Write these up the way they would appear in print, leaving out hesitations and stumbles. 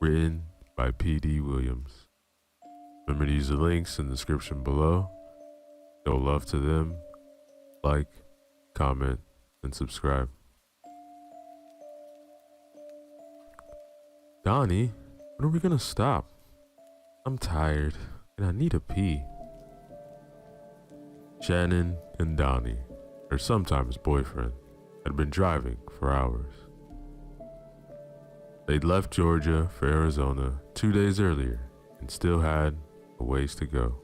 written by P.D. Williams. Remember to use the links in the description below. Show love to them. Like, comment, and subscribe. Donnie, when are we gonna stop? I'm tired and I need a pee. Shannon and Donnie, her sometimes boyfriend, had been driving for hours. They'd left Georgia for Arizona 2 days earlier and still had a ways to go.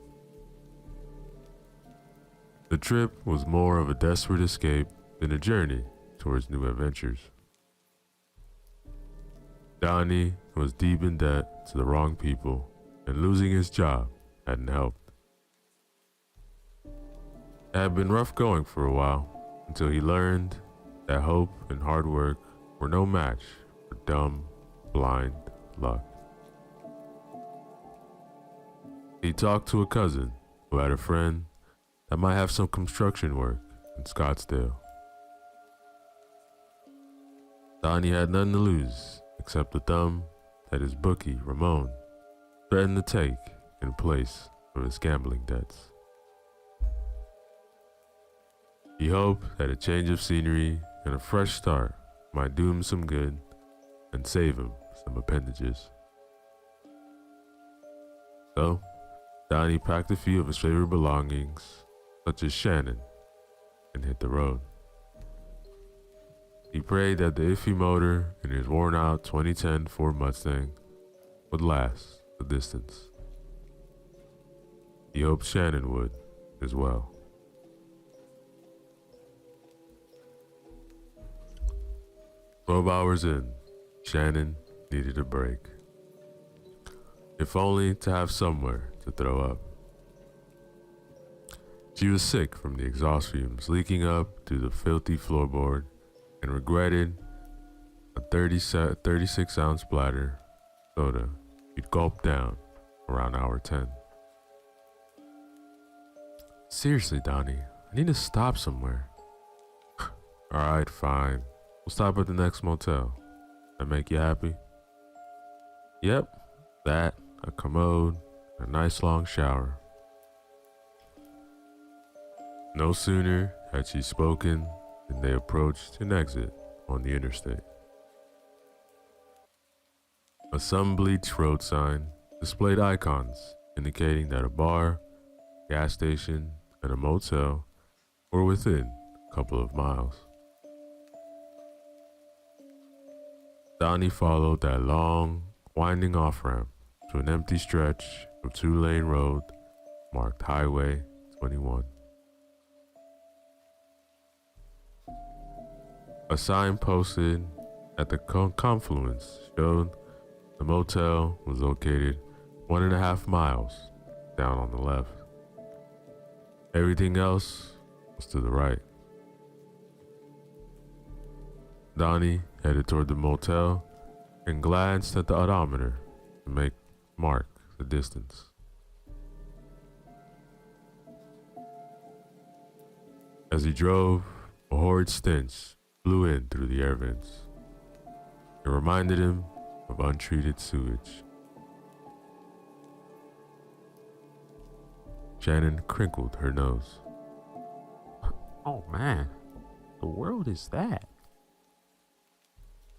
The trip was more of a desperate escape than a journey towards new adventures. Donnie was deep in debt to the wrong people, and losing his job hadn't helped. It had been rough going for a while until he learned that hope and hard work were no match for dumb, blind luck. He talked to a cousin who had a friend that might have some construction work in Scottsdale. Donnie had nothing to lose except the thumb that his bookie, Ramon, threatened to take in place of his gambling debts. He hoped that a change of scenery and a fresh start might do him some good and save him some appendages. So, Donnie packed a few of his favorite belongings, such as Shannon, and hit the road. He prayed that the iffy motor in his worn-out 2010 Ford Mustang would last the distance. He hoped Shannon would as well. 12 hours in, Shannon needed a break. If only to have somewhere to throw up. She was sick from the exhaust fumes leaking up through the filthy floorboard and regretted a 36-ounce bladder soda he'd gulped down around hour 10. Seriously, Donnie, I need to stop somewhere. Alright, fine. We'll stop at the next motel. That make you happy? Yep, that, a commode, a nice long shower. No sooner had she spoken than they approached an exit on the interstate. A sun-bleached road sign displayed icons indicating that a bar, gas station, and a motel were within a couple of miles. Donnie followed that long, winding off-ramp to an empty stretch of two-lane road marked Highway 21. A sign posted at the confluence showed the motel was located 1.5 miles down on the left. Everything else was to the right. Donnie headed toward the motel and glanced at the odometer to mark the distance. As he drove, a horrid stench blew in through the air vents. It reminded him of untreated sewage. Shannon crinkled her nose. Oh man, the world is that?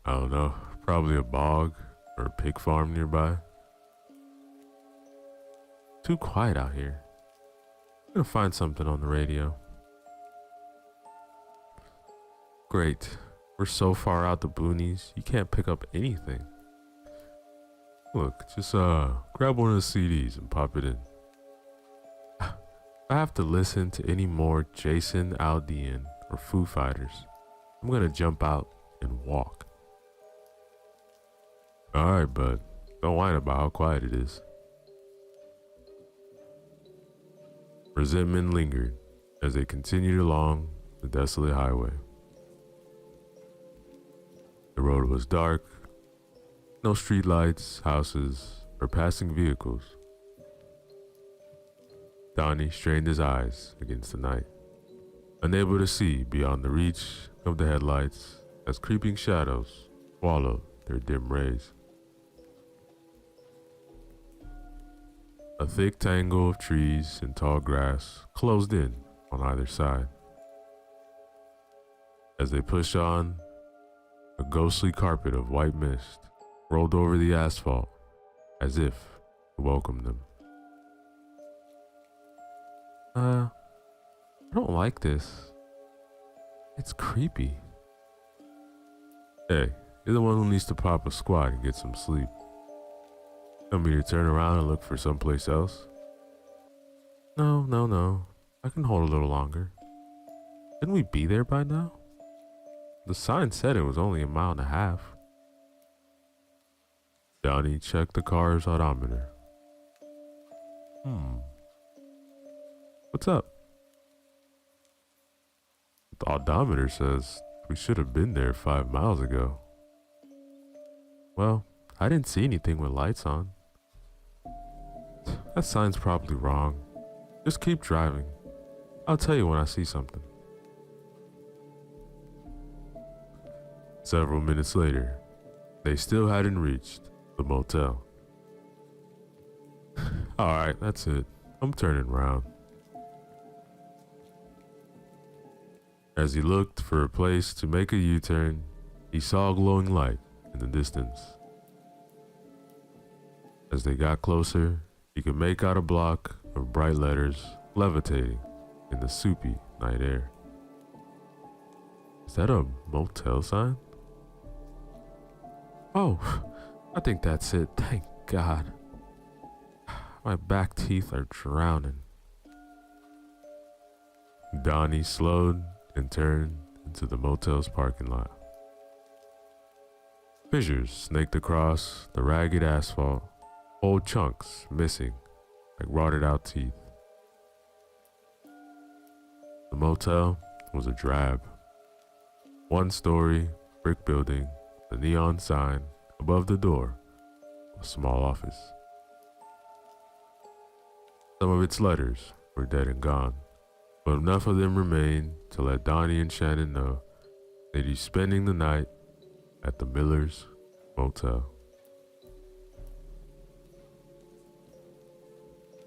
I don't know, probably a bog or a pig farm nearby. Too quiet out here. I'm gonna find something on the radio. Great, we're so far out the boonies, you can't pick up anything. Look, just grab one of the CDs and pop it in. If I have to listen to any more Jason Aldean or Foo Fighters, I'm gonna jump out and walk. Alright, but don't whine about how quiet it is. Resentment lingered as they continued along the desolate highway. The road was dark, no streetlights, houses, or passing vehicles. Donnie strained his eyes against the night, unable to see beyond the reach of the headlights as creeping shadows swallowed their dim rays. A thick tangle of trees and tall grass closed in on either side. As they pushed on, a ghostly carpet of white mist rolled over the asphalt as if to welcome them. I don't like this. It's creepy. Hey, you're the one who needs to pop a squat and get some sleep. Want me to turn around and look for someplace else? No. I can hold a little longer. Didn't we be there by now? The sign said it was only a mile and a half. Donnie checked the car's odometer. What's up? The odometer says we should have been there 5 miles ago. Well, I didn't see anything with lights on. That sign's probably wrong. Just keep driving. I'll tell you when I see something. Several minutes later, they still hadn't reached the motel. Alright, that's it. I'm turning around. As he looked for a place to make a U-turn, he saw a glowing light in the distance. As they got closer, he could make out a block of bright letters levitating in the soupy night air. Is that a motel sign? Oh, I think that's it. Thank God. My back teeth are drowning. Donnie slowed and turned into the motel's parking lot. Fissures snaked across the ragged asphalt, whole chunks missing like rotted out teeth. The motel was a drab, one-story brick building, the neon sign above the door, a small office. Some of its letters were dead and gone, but enough of them remained to let Donnie and Shannon know they'd be spending the night at the Miller's Motel.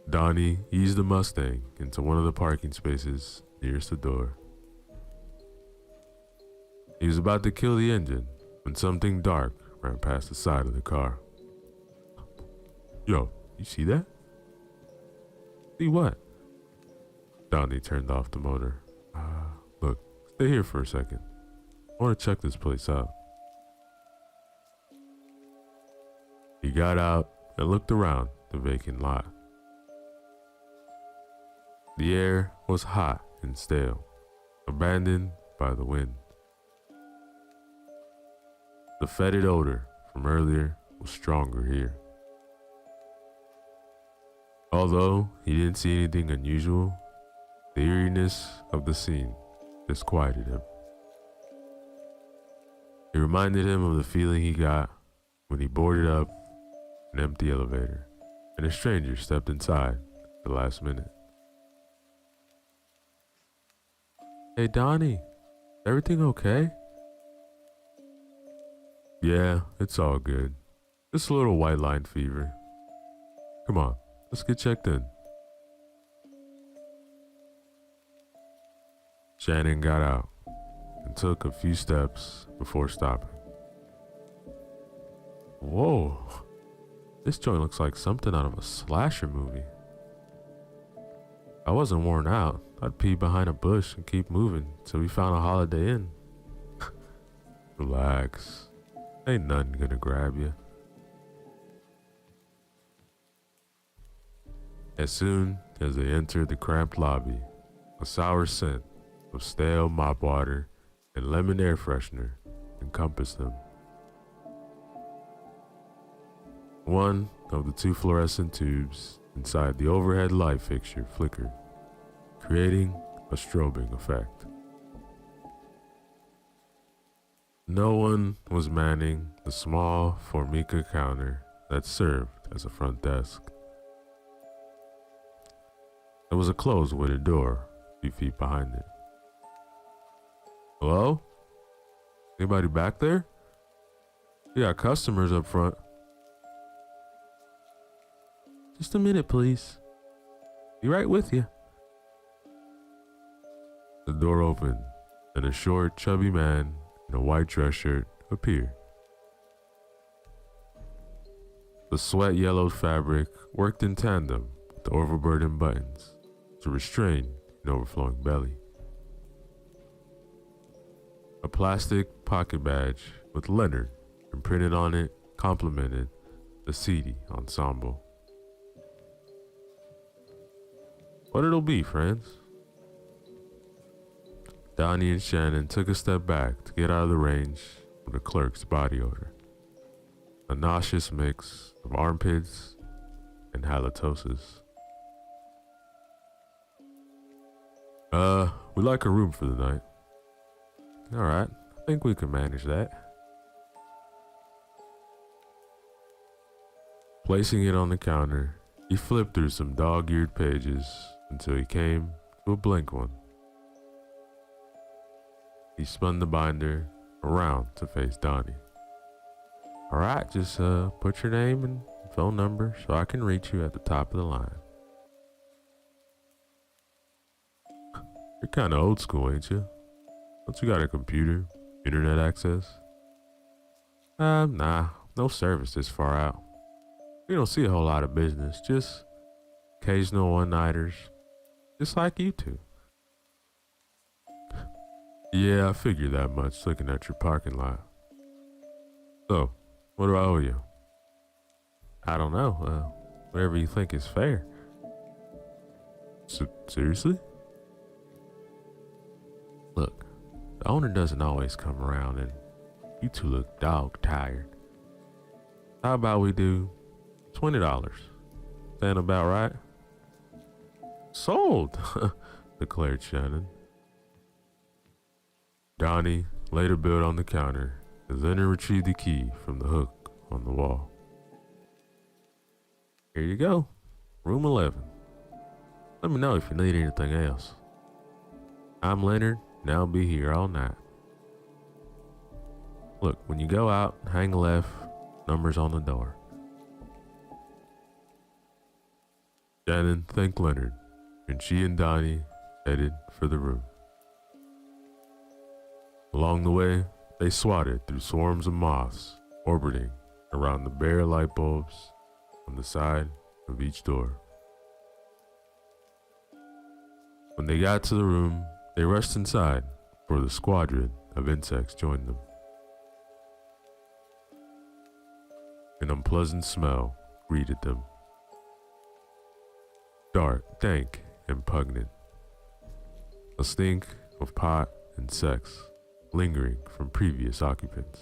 Donnie eased the Mustang into one of the parking spaces nearest the door. He was about to kill the engine when something dark ran past the side of the car. Yo, you see that? See what? Donnie turned off the motor. Look, stay here for a second. I want to check this place out. He got out and looked around the vacant lot. The air was hot and stale, abandoned by the wind. The fetid odor from earlier was stronger here. Although he didn't see anything unusual, the eeriness of the scene disquieted him. It reminded him of the feeling he got when he boarded up an empty elevator and a stranger stepped inside at the last minute. Hey Donnie, everything okay? Yeah, it's all good. Just a little white line fever. Come on, let's get checked in. Shannon got out and took a few steps before stopping. Whoa, this joint looks like something out of a slasher movie. I wasn't worn out. I'd pee behind a bush and keep moving till we found a Holiday Inn. Relax. Ain't nothing gonna grab you. As soon as they entered the cramped lobby, a sour scent of stale mop water and lemon air freshener encompassed them. One of the two fluorescent tubes inside the overhead light fixture flickered, creating a strobing effect. No one was manning the small Formica counter that served as a front desk. There was a closed wooden door a few feet behind it. Hello? Anybody back there? We got customers up front. Just a minute, please. Be right with you. The door opened, and a short, chubby man in a white dress shirt appeared. The sweat-yellowed fabric worked in tandem with the overburdened buttons to restrain an overflowing belly. A plastic pocket badge with Leonard imprinted on it complemented the seedy ensemble. What it'll be, friends? Donnie and Shannon took a step back to get out of the range of the clerk's body odor. A nauseous mix of armpits and halitosis. We'd like a room for the night. Alright, I think we can manage that. Placing it on the counter, he flipped through some dog-eared pages until he came to a blank one. He spun the binder around to face Donnie. Alright, just put your name and phone number so I can reach you at the top of the line. You're kinda old school, ain't you? Don't you got a computer, internet access? Nah, no service this far out. We don't see a whole lot of business, just occasional one-nighters, just like you two. Yeah, I figured that much looking at your parking lot. So, what do I owe you? I don't know, whatever you think is fair. Seriously? Look, the owner doesn't always come around and you two look dog tired. How about we do $20? Sound about right? Sold, declared Shannon. Donnie laid a bill on the counter as Leonard retrieved the key from the hook on the wall. Here you go, room 11. Let me know if you need anything else. I'm Leonard, and I'll be here all night. Look, when you go out, hang left, numbers on the door. Shannon thanked Leonard, and she and Donnie headed for the room. Along the way, they swatted through swarms of moths orbiting around the bare light bulbs on the side of each door. When they got to the room, they rushed inside before the squadron of insects joined them. An unpleasant smell greeted them. Dark, dank, and pungent. A stink of pot and sex lingering from previous occupants.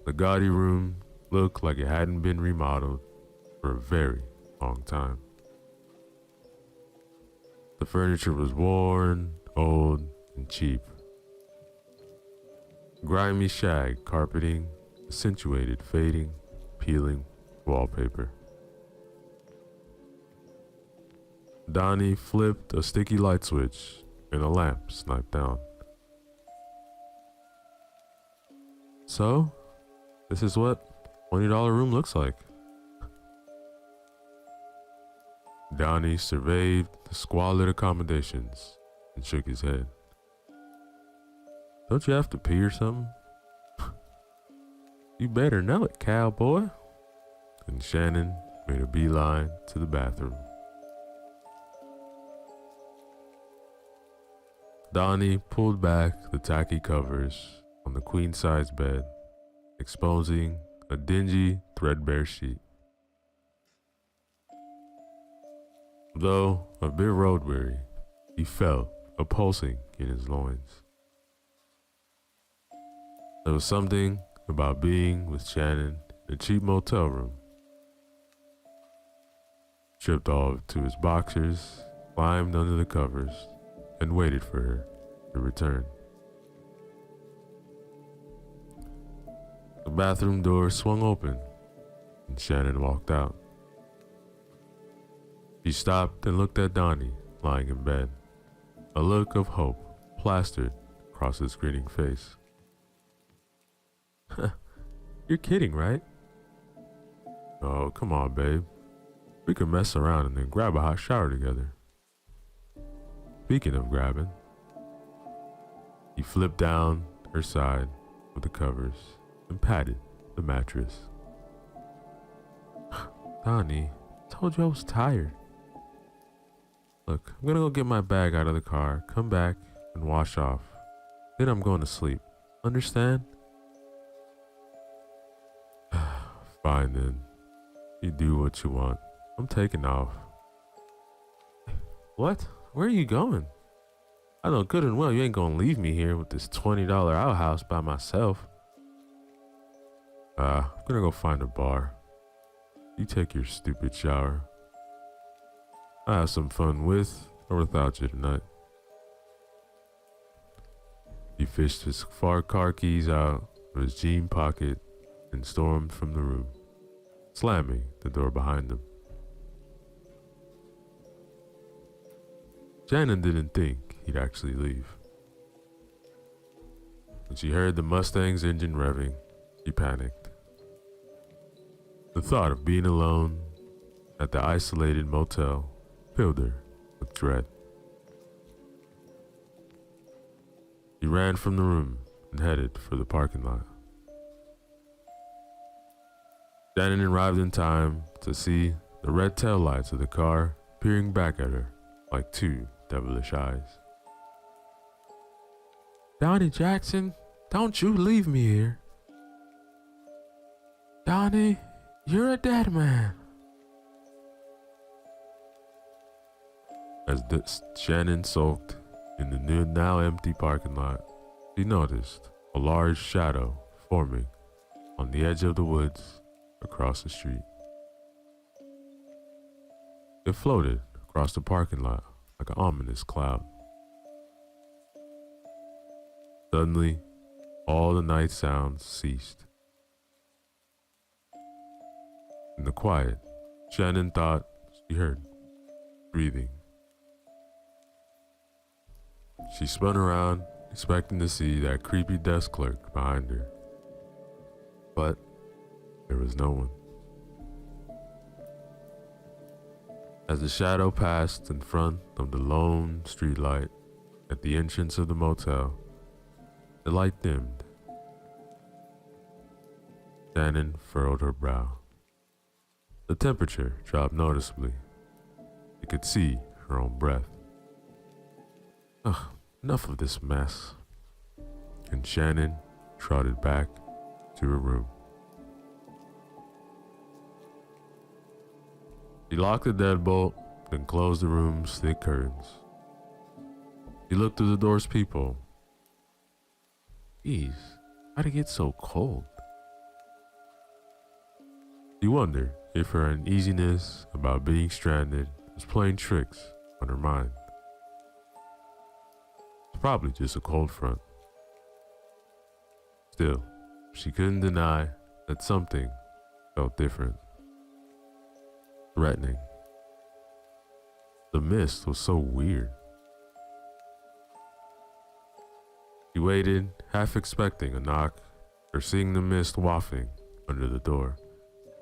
The gaudy room looked like it hadn't been remodeled for a very long time. The furniture was worn, old, and cheap. Grimy shag carpeting accentuated fading, peeling wallpaper. Donnie flipped a sticky light switch and a lamp sniped down. So, this is what $20 room looks like. Donnie surveyed the squalid accommodations and shook his head. Don't you have to pee or something? You better know it, cowboy. And Shannon made a beeline to the bathroom. Donnie pulled back the tacky covers on the queen-size bed, exposing a dingy, threadbare sheet. Though a bit road-weary, he felt a pulsing in his loins. There was something about being with Shannon in a cheap motel room. Stripped off to his boxers, climbed under the covers, and waited for her to return. The bathroom door swung open, and Shannon walked out. She stopped and looked at Donnie lying in bed, a look of hope plastered across his grinning face. You're kidding, right? Oh, come on, babe. We could mess around and then grab a hot shower together. Speaking of grabbing, he flipped down her side with the covers and patted the mattress. Donnie, told you I was tired. Look, I'm gonna go get my bag out of the car, come back, and wash off. Then I'm going to sleep. Understand? Fine then. You do what you want. I'm taking off. What? Where are you going? I know good and well you ain't gonna leave me here with this $20 outhouse by myself. I'm gonna go find a bar. You take your stupid shower. I have some fun with or without you tonight. He fished his car keys out of his jean pocket and stormed from the room, slamming the door behind him. Shannon didn't think he'd actually leave. When she heard the Mustang's engine revving, she panicked. The thought of being alone at the isolated motel filled her with dread. She ran from the room and headed for the parking lot. Shannon arrived in time to see the red taillights of the car peering back at her like two devilish eyes. Donnie Jackson, don't you leave me here. Donnie, you're a dead man. As Shannon sulked in the now empty parking lot, she noticed a large shadow forming on the edge of the woods across the street. It floated across the parking lot like an ominous cloud. Suddenly, all the night sounds ceased. In the quiet, Shannon thought she heard breathing. She spun around, expecting to see that creepy desk clerk behind her. But there was no one. As the shadow passed in front of the lone streetlight at the entrance of the motel, the light dimmed. Shannon furrowed her brow. The temperature dropped noticeably. She could see her own breath. Ugh, enough of this mess. And Shannon trotted back to her room. She locked the deadbolt, then closed the room's thick curtains. She looked through the door's peephole. Geez, how'd it get so cold? She wondered if her uneasiness about being stranded was playing tricks on her mind. It's probably just a cold front. Still, she couldn't deny that something felt different. Threatening. The mist was so weird. She waited, half expecting a knock or seeing the mist wafting under the door,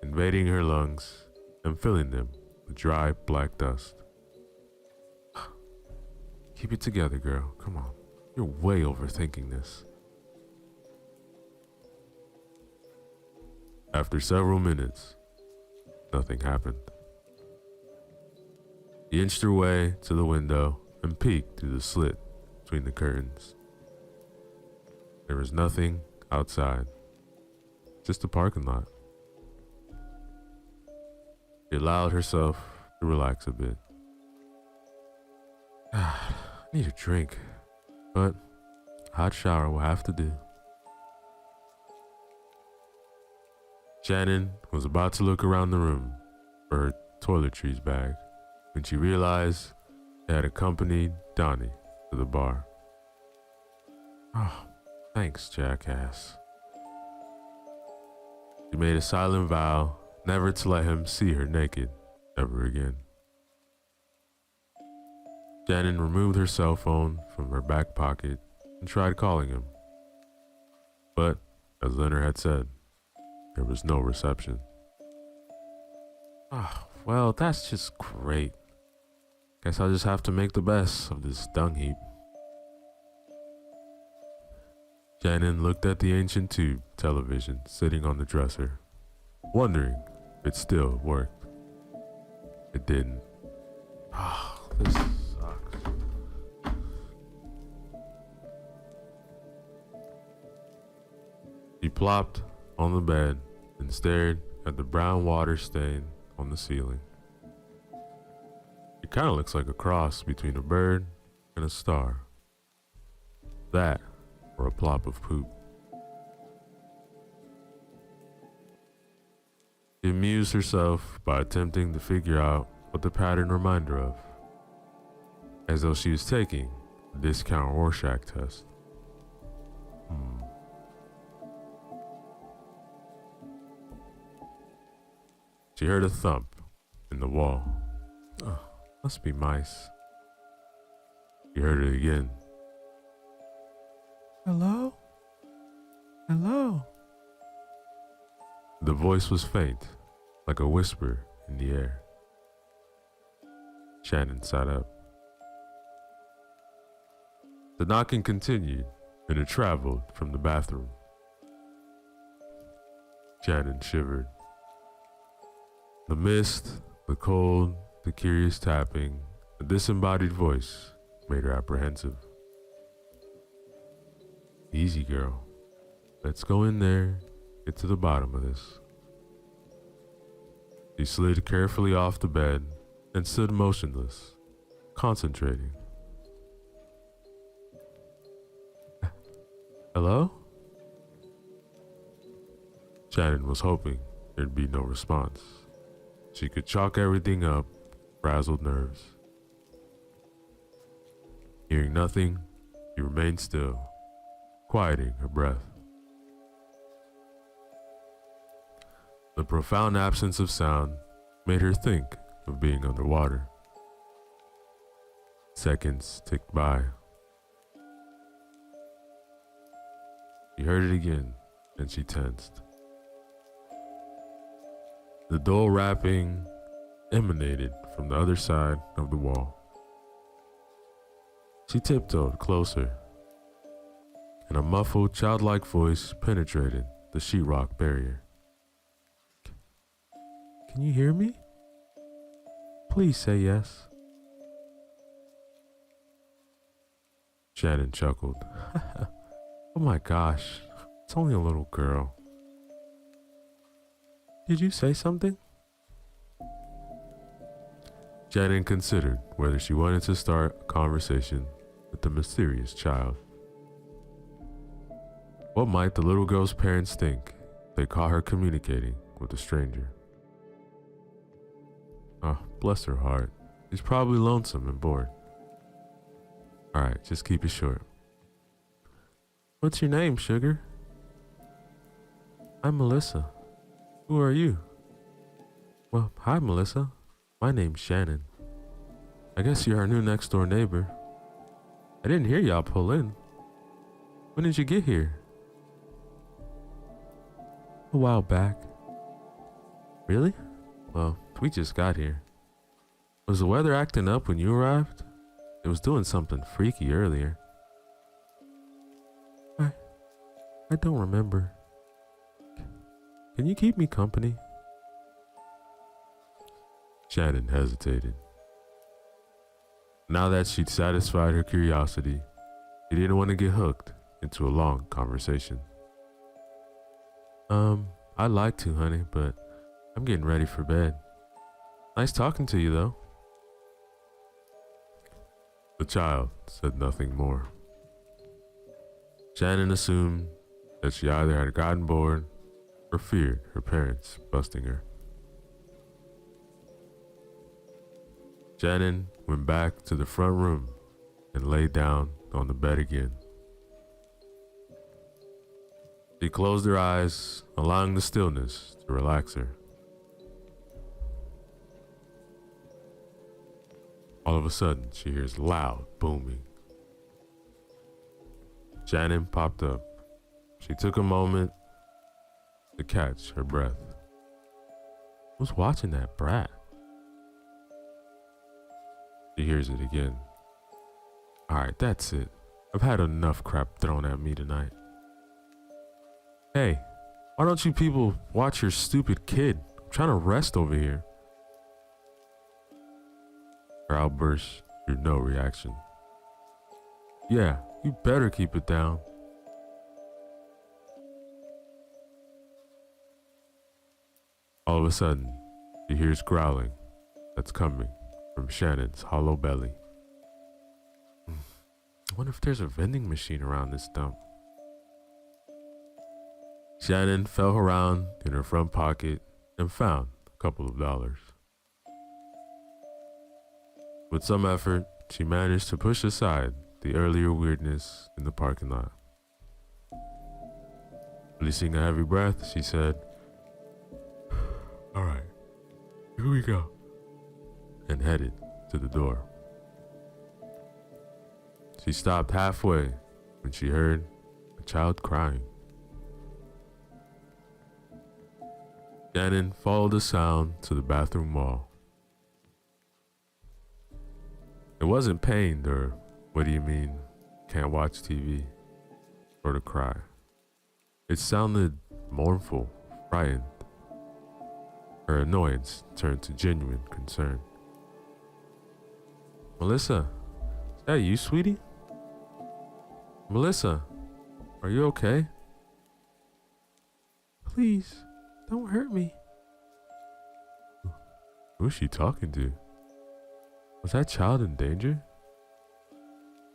invading her lungs and filling them with dry black dust. Keep it together, girl. Come on. You're way overthinking this. After several minutes, nothing happened. She inched her way to the window and peeked through the slit between the curtains. There was nothing outside, just a parking lot. She allowed herself to relax a bit. I need a drink, but hot shower will have to do. Shannon was about to look around the room for her toiletries bag when she realized she had accompanied Donnie to the bar. Oh, thanks, jackass. She made a silent vow never to let him see her naked ever again. Shannon removed her cell phone from her back pocket and tried calling him. But, as Leonard had said, there was no reception. Ah, well, that's just great. Guess I'll just have to make the best of this dung heap. Shannon looked at the ancient tube television sitting on the dresser, wondering if it still worked. It didn't. Ah, this sucks. He plopped on the bed and stared at the brown water stain on the ceiling. It kind of looks like a cross between a bird and a star. That or a plop of poop. She amused herself by attempting to figure out what the pattern reminded her of, as though she was taking a discount Rorschach test. She heard a thump in the wall. Oh, must be mice. She heard it again. Hello? Hello? The voice was faint, like a whisper in the air. Shannon sat up. The knocking continued, and it traveled from the bathroom. Shannon shivered. The mist, the cold, the curious tapping, the disembodied voice made her apprehensive. Easy, girl. Let's go in there, get to the bottom of this. She slid carefully off the bed and stood motionless, concentrating. Hello? Shannon was hoping there'd be no response. She could chalk everything up, frazzled nerves. Hearing nothing, she remained still, quieting her breath. The profound absence of sound made her think of being underwater. Seconds ticked by. She heard it again, and she tensed. The dull rapping emanated from the other side of the wall. She tiptoed closer, and a muffled, childlike voice penetrated the sheetrock barrier. Can you hear me? Please say yes. Shannon chuckled. Oh my gosh, it's only a little girl. Did you say something? Shannon considered whether she wanted to start a conversation with the mysterious child. What might the little girl's parents think if they caught her communicating with a stranger? Oh, bless her heart. She's probably lonesome and bored. Alright, just keep it short. What's your name, sugar? I'm Melissa. Who are you? Well, hi, Melissa. My name's Shannon. I guess you're our new next door neighbor. I didn't hear y'all pull in. When did you get here? A while back. Really? Well, we just got here. Was the weather acting up when you arrived? It was doing something freaky earlier. I don't remember. Can you keep me company? Shannon hesitated. Now that she'd satisfied her curiosity, she didn't want to get hooked into a long conversation. I'd like to, honey, but I'm getting ready for bed. Nice talking to you, though. The child said nothing more. Shannon assumed that she either had gotten bored or feared her parents busting her. Shannon went back to the front room and lay down on the bed again. She closed her eyes, allowing the stillness to relax her. All of a sudden, she hears loud booming. Shannon popped up. She took a moment to catch her breath. Who's watching that brat? She hears it again. Alright, that's it. I've had enough crap thrown at me tonight. Hey, why don't you people watch your stupid kid? I'm trying to rest over here. Her outburst drew no reaction. Yeah, you better keep it down. All of a sudden, she hears growling that's coming from Shannon's hollow belly. I wonder if there's a vending machine around this dump. Shannon felt around in her front pocket and found a couple of dollars. With some effort, she managed to push aside the earlier weirdness in the parking lot. Releasing a heavy breath, she said, "All right, here we go," and headed to the door. She stopped halfway when she heard a child crying. Shannon followed the sound to the bathroom wall. It wasn't pained or "what do you mean, can't watch TV," or to cry. It sounded mournful, frightened. Her annoyance turned to genuine concern. "Melissa, is that you, sweetie? Melissa, are you okay? Please, don't hurt me." Who's she talking to? Was that child in danger?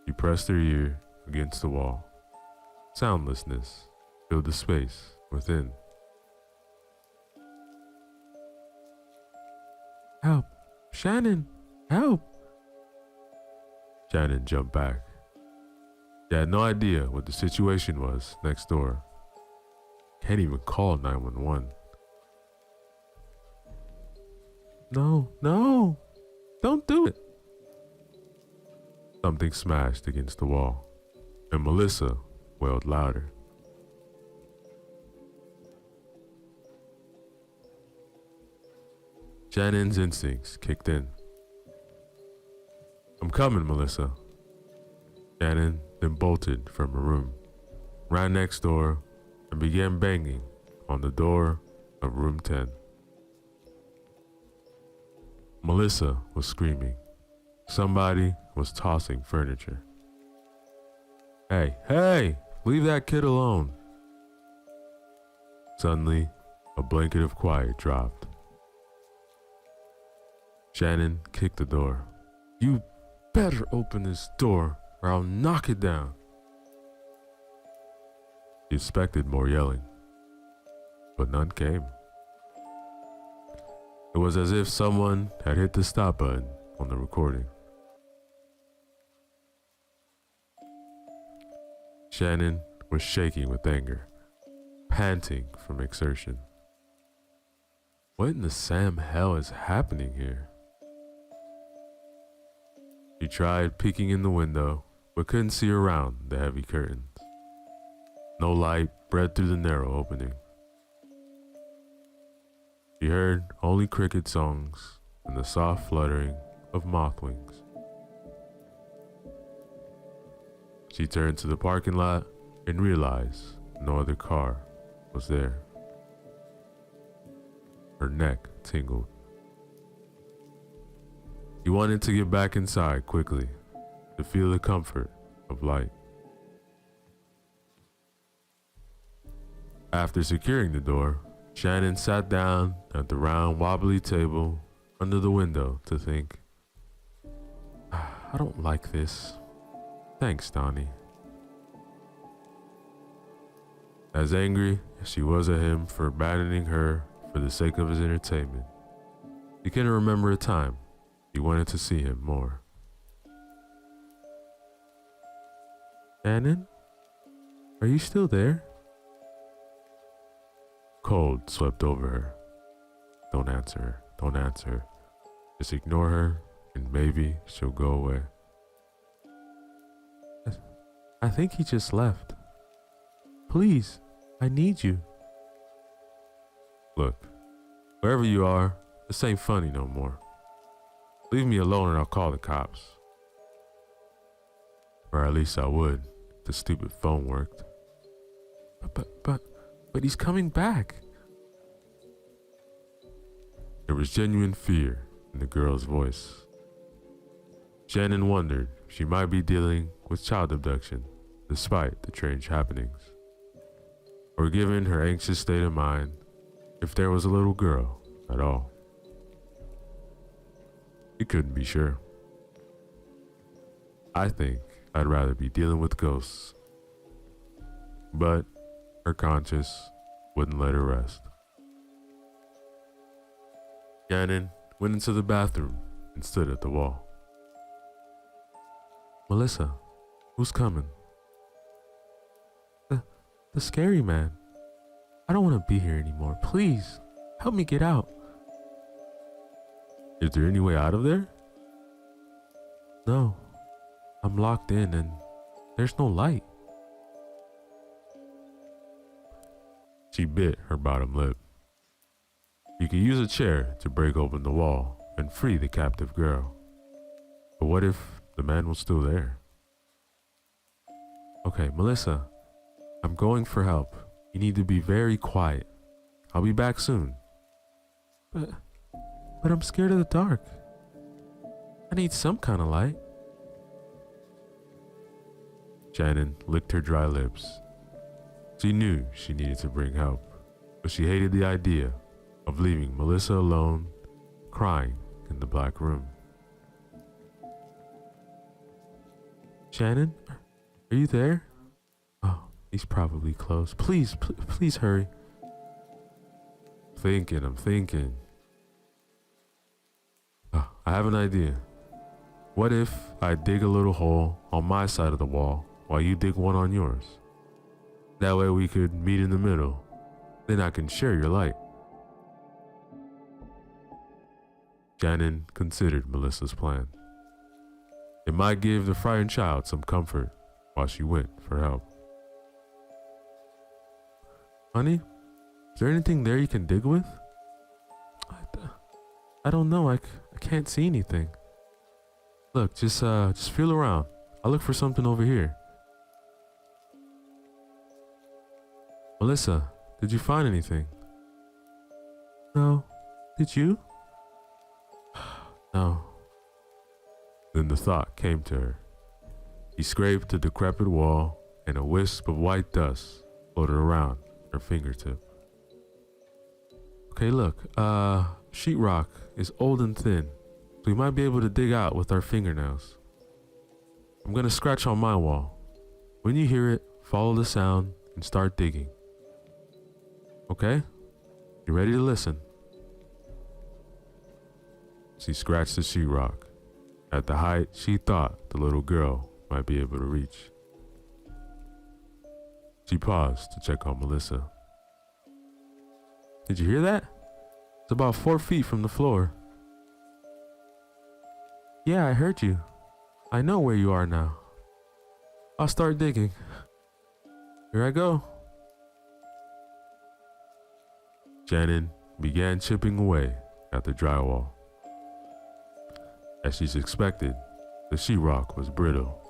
She pressed her ear against the wall. Soundlessness filled the space within. "Help! Shannon! Help!" Shannon jumped back. She had no idea what the situation was next door. Can't even call 911. No, don't do it. Something smashed against the wall, and Melissa wailed louder. Shannon's instincts kicked in. "I'm coming, Melissa." Shannon then bolted from her room, ran next door, and began banging on the door of room 10. Melissa was screaming. Somebody was tossing furniture. Hey, leave that kid alone." Suddenly, a blanket of quiet dropped. Shannon kicked the door. "You better open this door or I'll knock it down." She expected more yelling, but none came. It was as if someone had hit the stop button on the recording. Shannon was shaking with anger, panting from exertion. What in the Sam hell is happening here? She tried peeking in the window, but couldn't see around the heavy curtains. No light bred through the narrow opening. She heard only cricket songs and the soft fluttering of moth wings. She turned to the parking lot and realized no other car was there. Her neck tingled. She wanted to get back inside quickly to feel the comfort of light. After securing the door, Shannon sat down at the round wobbly table under the window to think. I don't like this. Thanks, Donnie. As angry as she was at him for abandoning her for the sake of his entertainment, she couldn't remember a time he wanted to see him more. Shannon? Are you still there? Cold swept over her. Don't answer her. Don't answer her. Just ignore her and maybe she'll go away. I think he just left. Please, I need you. Look, Wherever you are, this ain't funny no more. Leave me alone and I'll call the cops. Or at least I would, if the stupid phone worked. But he's coming back. There was genuine fear in the girl's voice. Shannon wondered if she might be dealing with child abduction despite the strange happenings. Or given her anxious state of mind, if there was a little girl at all. He couldn't be sure. I think I'd rather be dealing with ghosts. But her conscience wouldn't let her rest. Shannon went into the bathroom and stood at the wall. Melissa, who's coming? The scary man. I don't want to be here anymore. Please, help me get out. Is there any way out of there? No, I'm locked in and there's no light. She bit her bottom lip. You could use a chair to break open the wall and free the captive girl. But what if the man was still there? Okay, Melissa, I'm going for help. You need to be very quiet. I'll be back soon. But I'm scared of the dark. I need some kind of light. Shannon licked her dry lips. She knew she needed to bring help, but she hated the idea of leaving Melissa alone, crying in the black room. Shannon, are you there? Oh, he's probably close. Please hurry. I'm thinking. Oh, I have an idea. What if I dig a little hole on my side of the wall while you dig one on yours? That way we could meet in the middle. Then I can share your light. Shannon considered Melissa's plan. It might give the frightened child some comfort while she went for help. Honey, is there anything there you can dig with? I don't know. I can't see anything. Look, just feel around. I'll look for something over here. Melissa, did you find anything? No. Did you? No. Then the thought came to her. He scraped the decrepit wall and a wisp of white dust floated around her fingertip. Okay, look, sheetrock is old and thin, so we might be able to dig out with our fingernails. I'm gonna scratch on my wall. When you hear it, follow the sound and start digging. Okay? You ready to listen? She scratched the sheetrock at the height she thought the little girl might be able to reach. She paused to check on Melissa. Did you hear that? It's about 4 feet from the floor. Yeah, I heard you. I know where you are now. I'll start digging. Here I go. Shannon began chipping away at the drywall. As she expected, the sheetrock was brittle,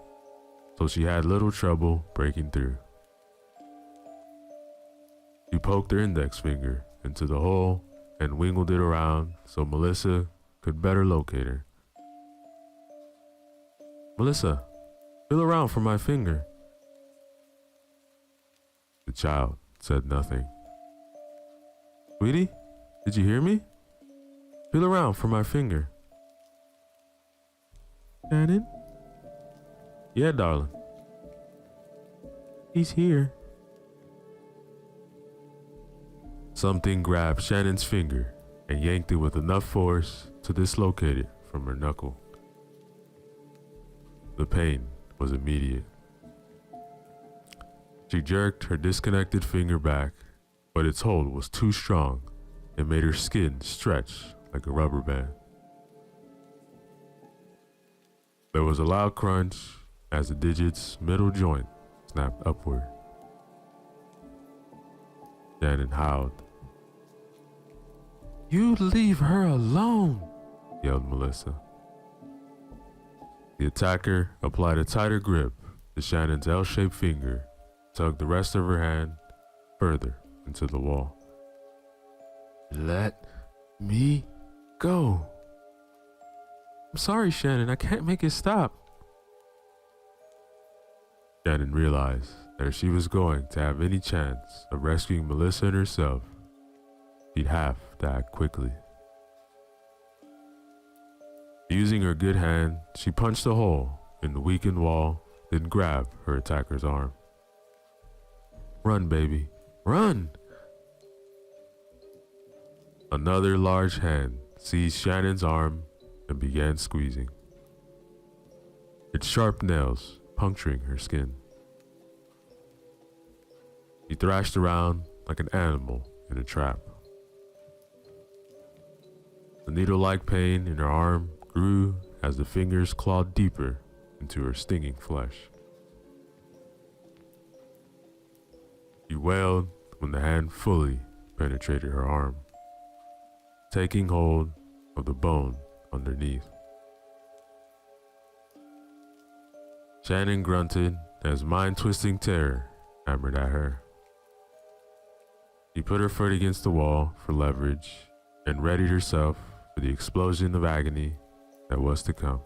so she had little trouble breaking through. She poked her index finger into the hole and wiggled it around so Melissa could better locate her. Melissa, feel around for my finger. The child said nothing. Sweetie, did you hear me? Feel around for my finger. Shannon? Yeah, darling. He's here. Something grabbed Shannon's finger and yanked it with enough force to dislocate it from her knuckle. The pain was immediate. She jerked her disconnected finger back, but its hold was too strong and made her skin stretch like a rubber band. There was a loud crunch as the digit's middle joint snapped upward. Shannon howled. You leave her alone, yelled Melissa. The attacker applied a tighter grip to Shannon's L-shaped finger, tugged the rest of her hand further into the wall. Let me go. I'm sorry, Shannon. I can't make it stop. Shannon realized that if she was going to have any chance of rescuing Melissa and herself, she'd have to act quickly. Using her good hand, she punched a hole in the weakened wall, then grabbed her attacker's arm. Run, baby, run! Another large hand seized Shannon's arm and began squeezing, its sharp nails puncturing her skin. She thrashed around like an animal in a trap. The needle-like pain in her arm grew as the fingers clawed deeper into her stinging flesh. She wailed when the hand fully penetrated her arm, taking hold of the bone underneath. Shannon grunted as mind-twisting terror hammered at her. She put her foot against the wall for leverage and readied herself for the explosion of agony that was to come.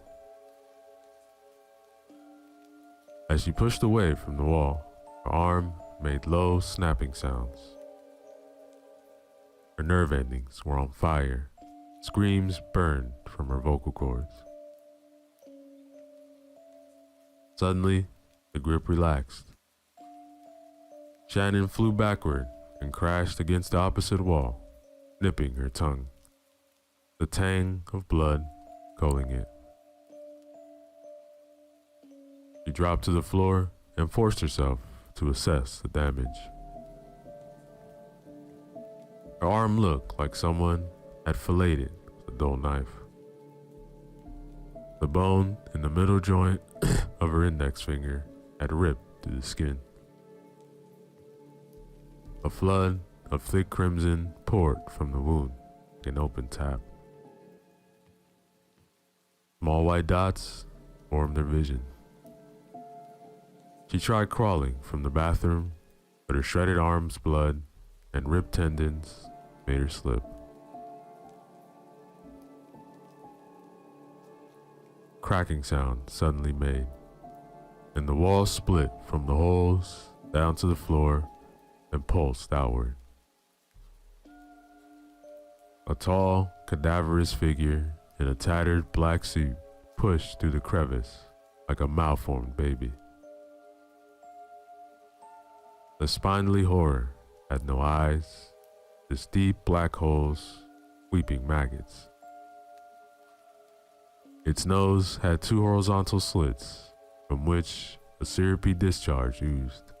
As she pushed away from the wall, her arm made low snapping sounds. Her nerve endings were on fire. Screams burned from her vocal cords. Suddenly, the grip relaxed. Shannon flew backward and crashed against the opposite wall, nipping her tongue, the tang of blood coating it. She dropped to the floor and forced herself to assess the damage. Her arm looked like someone had filleted with a dull knife. The bone in the middle joint of her index finger had ripped through the skin. A flood of thick crimson poured from the wound like an open tap. Small white dots formed her vision. She tried crawling from the bathroom, but her shredded arm's blood and ripped tendons made her slip. Cracking sound suddenly made, and the wall split from the holes down to the floor and pulsed outward. A tall, cadaverous figure in a tattered black suit pushed through the crevice like a malformed baby. The spindly horror had no eyes, just deep black holes, weeping maggots. Its nose had two horizontal slits from which a syrupy discharge oozed.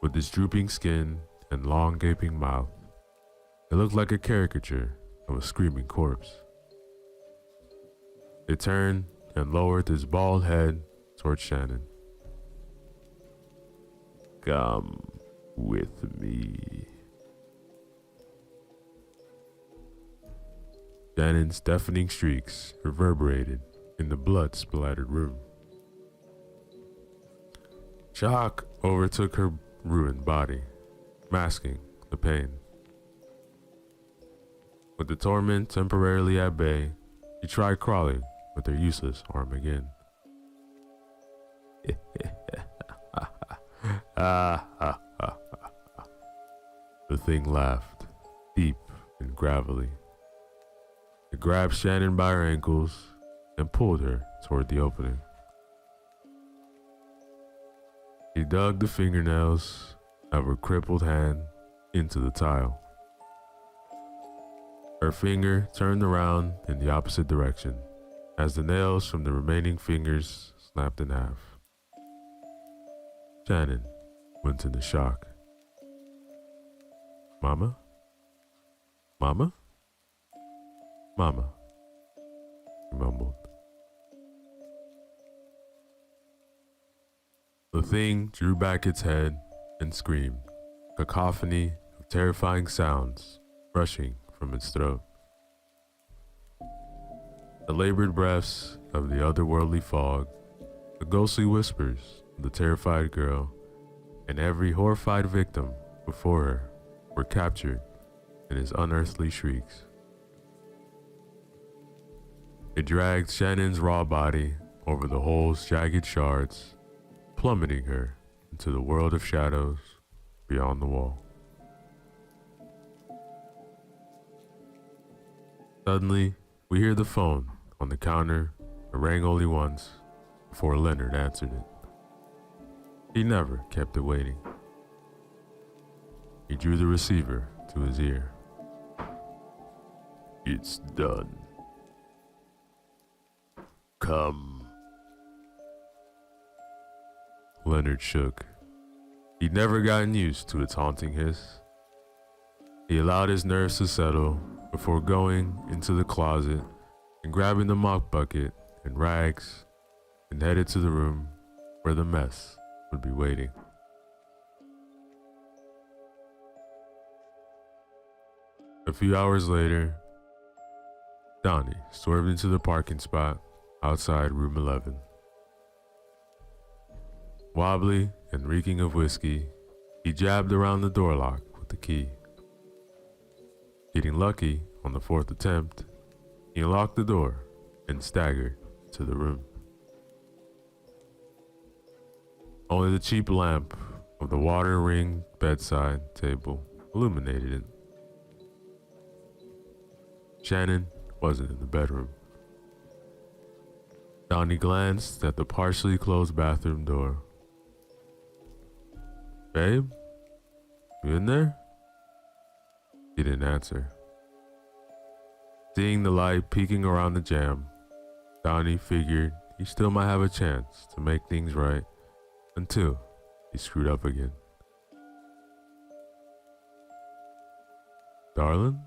With its drooping skin and long gaping mouth, it looked like a caricature of a screaming corpse. It turned and lowered its bald head toward Shannon. Come with me. Shannon's deafening shrieks reverberated in the blood-splattered room. Shock overtook her ruined body, masking the pain. With the torment temporarily at bay, she tried crawling with her useless arm again. The thing laughed, deep and gravelly. It grabbed Shannon by her ankles and pulled her toward the opening. He dug the fingernails of her crippled hand into the tile. Her finger turned around in the opposite direction as the nails from the remaining fingers snapped in half. Shannon went into shock. Mama? Mama? Mama, he mumbled. The thing drew back its head and screamed, a cacophony of terrifying sounds rushing from its throat. The labored breaths of the otherworldly fog, the ghostly whispers of the terrified girl, and every horrified victim before her were captured in his unearthly shrieks. It dragged Shannon's raw body over the hole's jagged shards, plummeting her into the world of shadows beyond the wall. Suddenly, we hear the phone on the counter. It rang only once before Leonard answered it. He never kept it waiting. He drew the receiver to his ear. It's done. Come. Leonard shook. He'd never gotten used to its haunting hiss. He allowed his nerves to settle before going into the closet and grabbing the mop bucket and rags and headed to the room where the mess would be waiting. A few hours later, Donnie swerved into the parking spot outside room 11. Wobbly and reeking of whiskey, he jabbed around the door lock with the key. Getting lucky on the fourth attempt, he unlocked the door and staggered to the room. Only the cheap lamp of the water-ringed bedside table illuminated it. Shannon wasn't in the bedroom. Donnie glanced at the partially closed bathroom door. Babe? You in there? He didn't answer. Seeing the light peeking around the jamb, Donnie figured he still might have a chance to make things right until he screwed up again. Darling?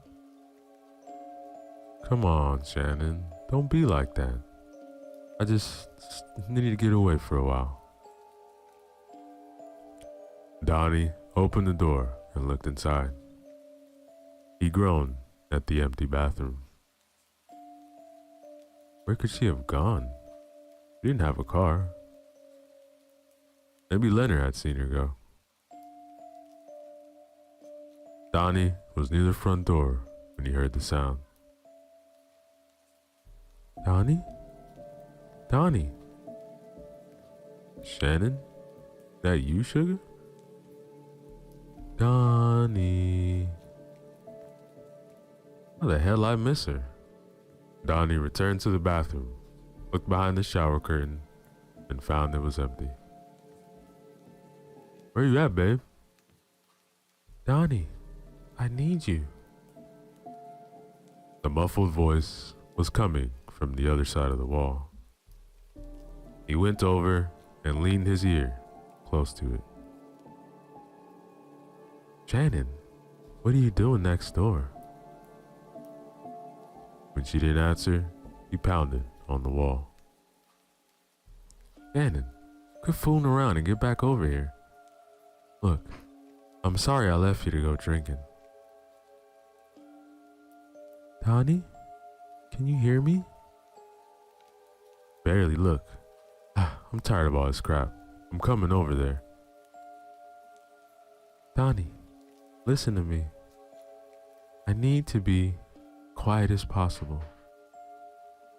Come on, Shannon. Don't be like that. I just need to get away for a while. Donnie opened the door and looked inside. He groaned at the empty bathroom. Where could she have gone? She didn't have a car. Maybe Leonard had seen her go. Donnie was near the front door when he heard the sound. Donnie? Donnie? Shannon? That you, sugar? Donnie. How the hell I miss her? Donnie returned to the bathroom, looked behind the shower curtain, and found it was empty. Where you at, babe? Donnie, I need you. The muffled voice was coming from the other side of the wall. He went over and leaned his ear close to it. Shannon, what are you doing next door? When she didn't answer, he pounded on the wall. Shannon, quit fooling around and get back over here. Look, I'm sorry I left you to go drinking. Donnie, can you hear me? Barely. Look. I'm tired of all this crap. I'm coming over there. Donnie, listen to me. I need to be quiet as possible.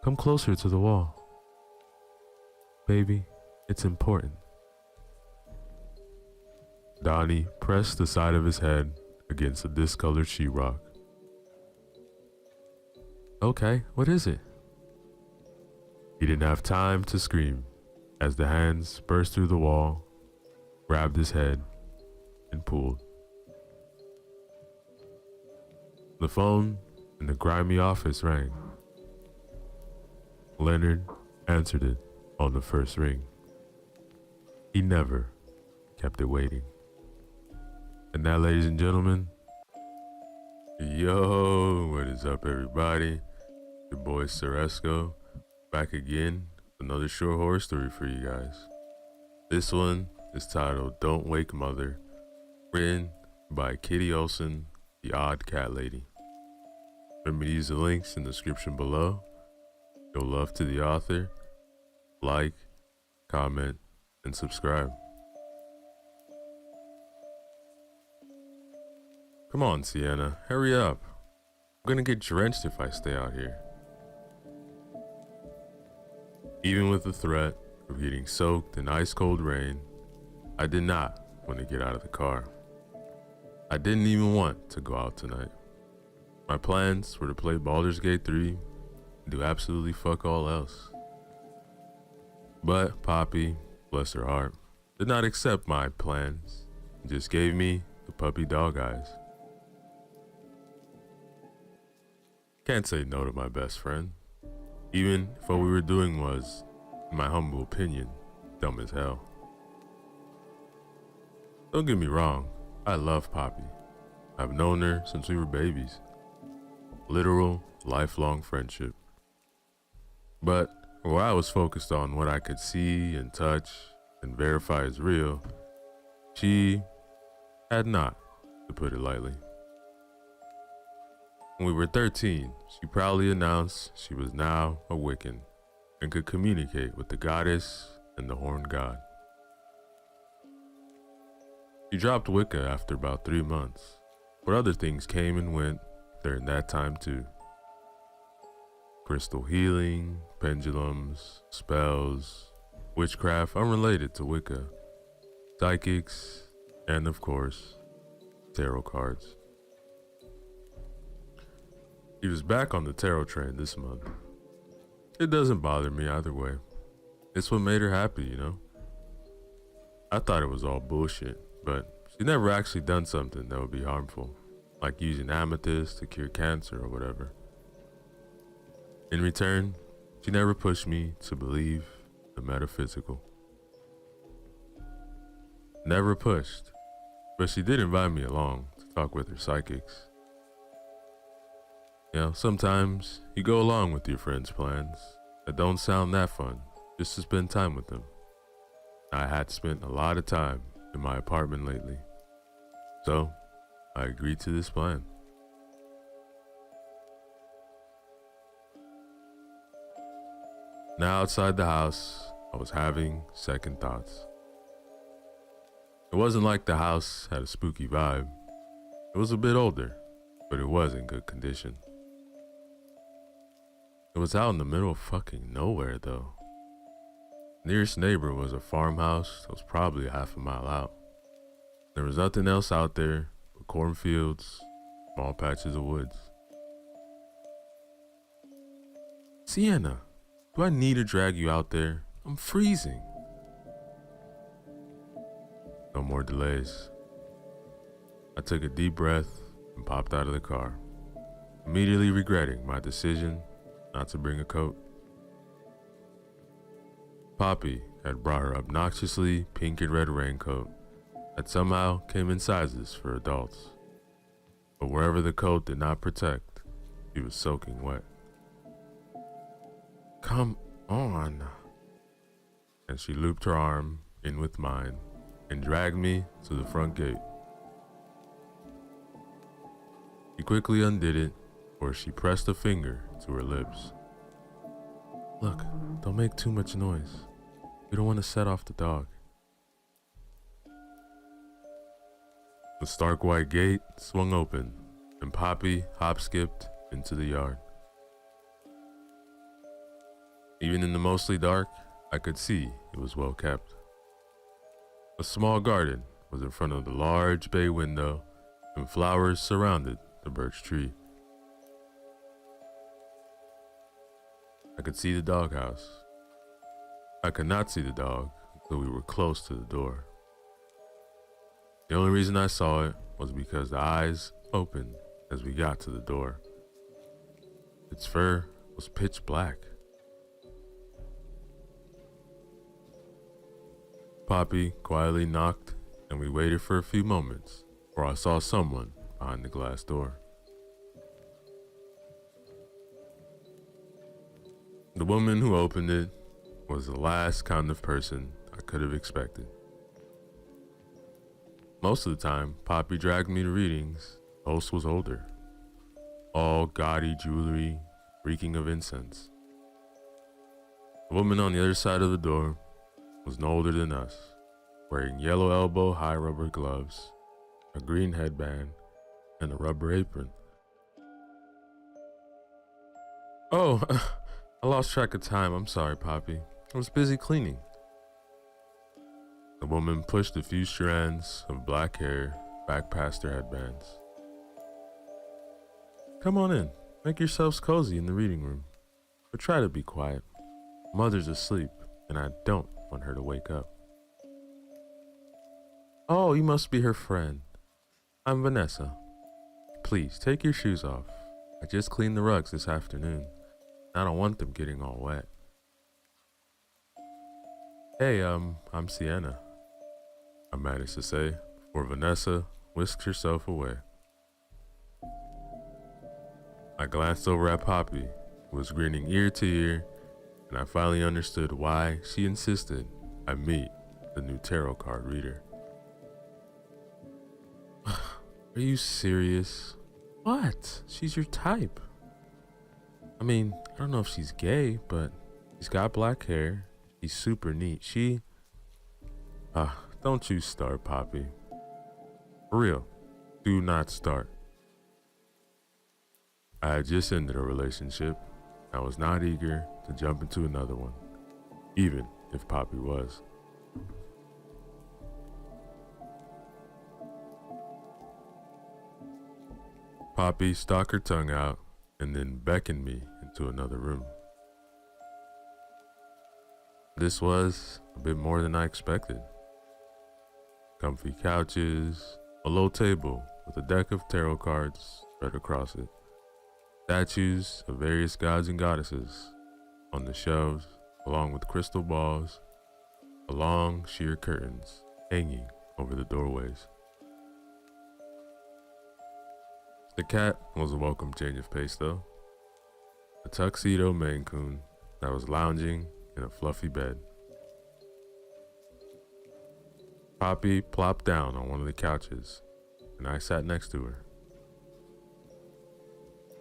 Come closer to the wall. Baby, it's important. Donnie pressed the side of his head against the discolored sheetrock. Okay, what is it? He didn't have time to scream as the hands burst through the wall, grabbed his head, and pulled. The phone in the grimy office rang. Leonard answered it on the first ring. He never kept it waiting. And now, ladies and gentlemen, yo, what is up, everybody? Your boy Ceresco, back again with another short horror story for you guys. This one is titled Don't Wake Mother, written by Kitty Olsen, the Odd Cat Lady. Remember to use the links in the description below. Show love to the author. Like, comment, and subscribe. Come on, Sienna, hurry up. I'm gonna get drenched if I stay out here. Even with the threat of getting soaked in ice-cold rain, I did not want to get out of the car. I didn't even want to go out tonight. My plans were to play Baldur's Gate 3 and do absolutely fuck all else. But Poppy, bless her heart, did not accept my plans and just gave me the puppy dog eyes. Can't say no to my best friend, even if what we were doing was, in my humble opinion, dumb as hell. Don't get me wrong, I love Poppy. I've known her since we were babies. Literal, lifelong friendship. But where I was focused on what I could see and touch and verify as real, she had not, to put it lightly. When we were 13, she proudly announced she was now a Wiccan and could communicate with the goddess and the horned god. She dropped Wicca after about 3 months, but other things came and went during that time too. Crystal healing, pendulums, spells, witchcraft unrelated to Wicca, psychics, and of course, tarot cards. He was back on the tarot train this month. It doesn't bother me either way. It's what made her happy, you know? I thought it was all bullshit, but she never actually done something that would be harmful, like using amethyst to cure cancer or whatever. In return, she never pushed me to believe the metaphysical. Never pushed, but she did invite me along to talk with her psychics. You know, sometimes you go along with your friends' plans that don't sound that fun just to spend time with them. I had spent a lot of time in my apartment lately, so I agreed to this plan. Now outside the house, I was having second thoughts. It wasn't like the house had a spooky vibe. It was a bit older, but it was in good condition. It was out in the middle of fucking nowhere though. Nearest neighbor was a farmhouse that was probably half a mile out. There was nothing else out there but cornfields, small patches of woods. Sienna, do I need to drag you out there? I'm freezing. No more delays. I took a deep breath and popped out of the car, immediately regretting my decision not to bring a coat. Poppy had brought her obnoxiously pink and red raincoat that somehow came in sizes for adults. But wherever the coat did not protect, she was soaking wet. Come on. And she looped her arm in with mine and dragged me to the front gate. She quickly undid it, where she pressed a finger to her lips. Look, don't make too much noise. We don't want to set off the dog. The stark white gate swung open, and Poppy hop-skipped into the yard. Even in the mostly dark, I could see it was well kept. A small garden was in front of the large bay window, and flowers surrounded the birch tree. I could see the doghouse. I could not see the dog until we were close to the door. The only reason I saw it was because the eyes opened as we got to the door. Its fur was pitch black. Poppy quietly knocked, and we waited for a few moments before I saw someone behind the glass door. The woman who opened it was the last kind of person I could have expected. Most of the time, Poppy dragged me to readings. The host was older. all gaudy jewelry, reeking of incense. The woman on the other side of the door was no older than us, wearing yellow elbow high rubber gloves, a green headband, and a rubber apron. Oh, I lost track of time. I'm sorry, Poppy. I was busy cleaning. The woman pushed a few strands of black hair back past her headbands. Come on in. Make yourselves cozy in the reading room. But try to be quiet. Mother's asleep, and I don't want her to wake up. Oh, you must be her friend. I'm Vanessa. Please, take your shoes off. I just cleaned the rugs this afternoon. I don't want them getting all wet. Hey, I'm Sienna, I managed to say, before Vanessa whisked herself away. I glanced over at Poppy, who was grinning ear to ear, and I finally understood why she insisted I meet the new tarot card reader. Are you serious? What? She's your type. I mean, I don't know if she's gay, but she's got black hair. She's super neat. Don't you start, Poppy. For real, do not start. I had just ended a relationship. I was not eager to jump into another one, even if Poppy was. Poppy stuck her tongue out and then beckoned me into another room. This was a bit more than I expected. Comfy couches, a low table with a deck of tarot cards spread across it, statues of various gods and goddesses on the shelves, along with crystal balls, long sheer curtains hanging over the doorways. The cat was a welcome change of pace though. A tuxedo Maine Coon that was lounging in a fluffy bed. Poppy plopped down on one of the couches, and I sat next to her.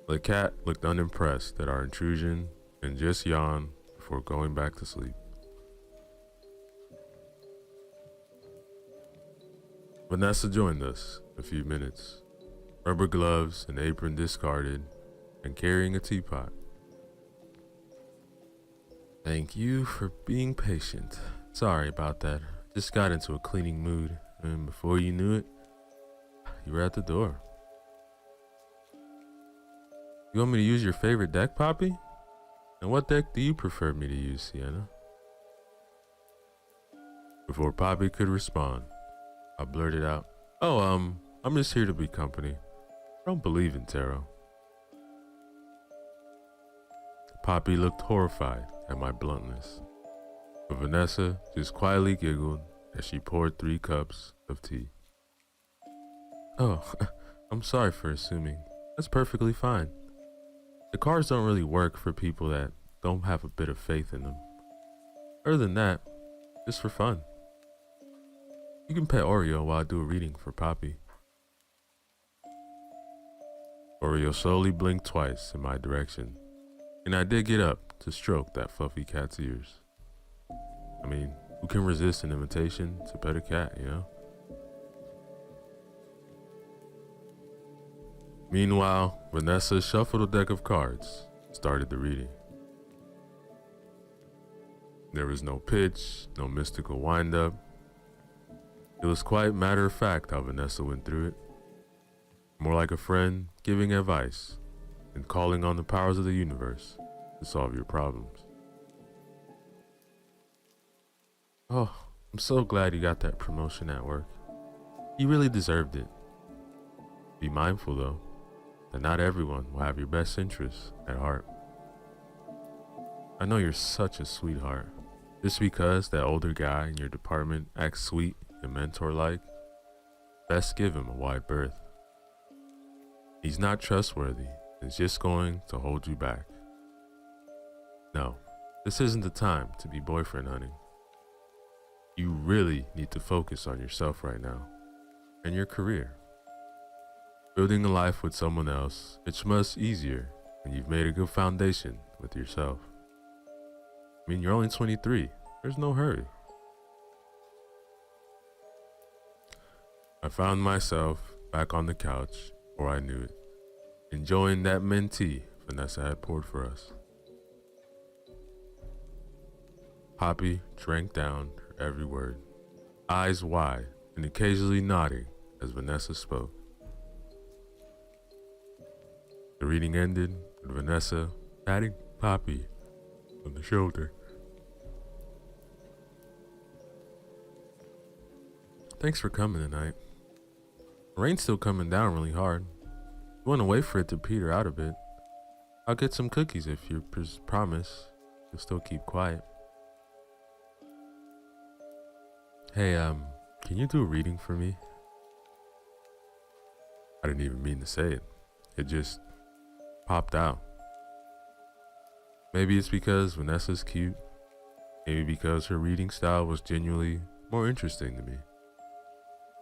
The cat looked unimpressed at our intrusion and just yawned before going back to sleep. Vanessa joined us in a few minutes, rubber gloves and apron discarded, and carrying a teapot. Thank you for being patient. Sorry about that. Just got into a cleaning mood, and before you knew it, you were at the door. You want me to use your favorite deck, Poppy? And what deck do you prefer me to use, Sienna? Before Poppy could respond, I blurted out, Oh, I'm just here to be company. I don't believe in tarot. Poppy looked horrified at my bluntness, but Vanessa just quietly giggled as she poured 3 cups of tea. Oh, I'm sorry for assuming. That's perfectly fine. The cards don't really work for people that don't have a bit of faith in them. Other than that, just for fun. You can pet Oreo while I do a reading for Poppy. Oreo slowly blinked twice in my direction, and I did get up to stroke that fluffy cat's ears. I mean, who can resist an invitation to pet a cat, you know? Meanwhile, Vanessa shuffled a deck of cards, started the reading. There was no pitch, no mystical wind-up. It was quite matter of fact how Vanessa went through it. More like a friend giving advice and calling on the powers of the universe to solve your problems. Oh, I'm so glad you got that promotion at work. You really deserved it. Be mindful though, that not everyone will have your best interests at heart. I know you're such a sweetheart. Just because that older guy in your department acts sweet and mentor-like, best give him a wide berth. He's not trustworthy. It's just going to hold you back. No, this isn't the time to be boyfriend hunting. You really need to focus on yourself right now and your career. Building a life with someone else, it's much easier when you've made a good foundation with yourself. I mean, you're only 23. There's no hurry. I found myself back on the couch before I knew it, enjoying that mint tea Vanessa had poured for us. Poppy drank down her every word, eyes wide and occasionally nodding as Vanessa spoke. The reading ended with Vanessa patting Poppy on the shoulder. Thanks for coming tonight. The rain's still coming down really hard. You want to wait for it to peter out a bit. I'll get some cookies if you promise you'll still keep quiet. Hey, can you do a reading for me? I didn't even mean to say it. It just popped out. Maybe it's because Vanessa's cute. Maybe because her reading style was genuinely more interesting to me.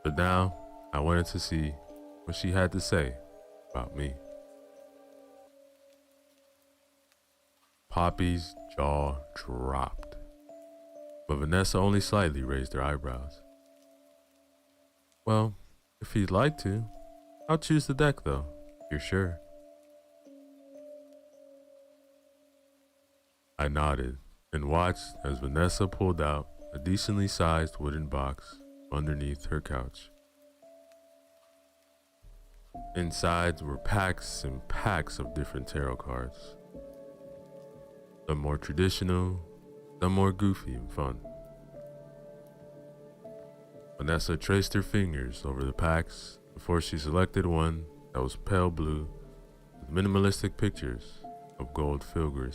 But now, I wanted to see what she had to say about me. Poppy's jaw dropped, but Vanessa only slightly raised her eyebrows. Well, if you'd like to, I'll choose the deck though, if you're sure. I nodded and watched as Vanessa pulled out a decently sized wooden box underneath her couch. Inside were packs and packs of different tarot cards. Some more traditional, some more goofy and fun. Vanessa traced her fingers over the packs before she selected one that was pale blue with minimalistic pictures of gold filigree.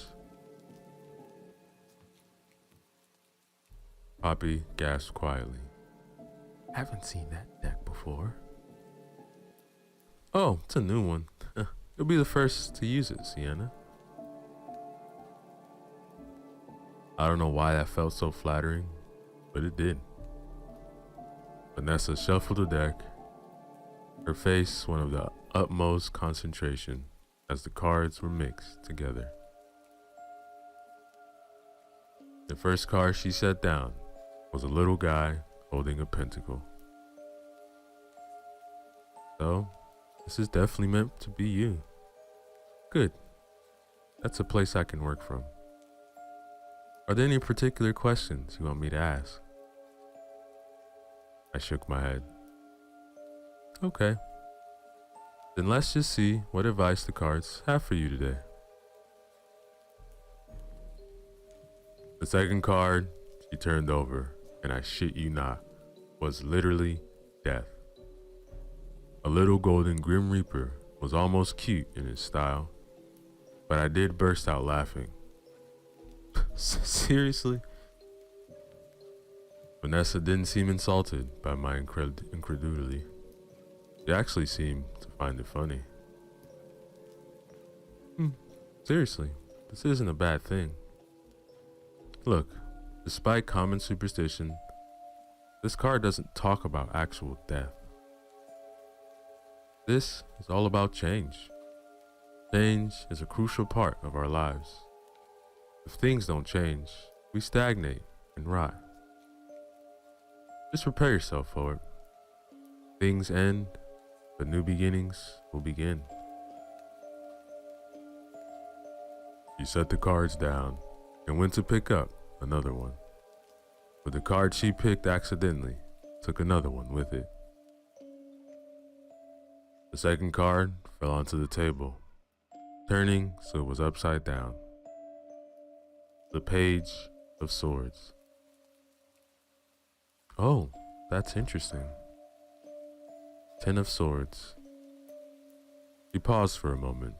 Poppy gasped quietly. Haven't seen that deck before. Oh, it's a new one. You'll be the first to use it, Sienna. I don't know why that felt so flattering, but it did. Vanessa shuffled the deck, her face one of the utmost concentration as the cards were mixed together. The first card she set down was a little guy holding a pentacle. So, this is definitely meant to be you. Good. That's a place I can work from. Are there any particular questions you want me to ask? I shook my head. Okay. Then let's just see what advice the cards have for you today. The second card she turned over, and I shit you not, was literally death. A little golden Grim Reaper was almost cute in his style, but I did burst out laughing. Seriously? Vanessa didn't seem insulted by my incredulity. She actually seemed to find it funny. Seriously, this isn't a bad thing. Look, despite common superstition, this card doesn't talk about actual death. This is all about change. Change is a crucial part of our lives. If things don't change, we stagnate and rot. Just prepare yourself for it. Things end, but new beginnings will begin. She set the cards down and went to pick up another one. But the card she picked accidentally took another one with it. The second card fell onto the table, turning so it was upside down. The Page of Swords. Oh, that's interesting. 10 of Swords. She paused for a moment,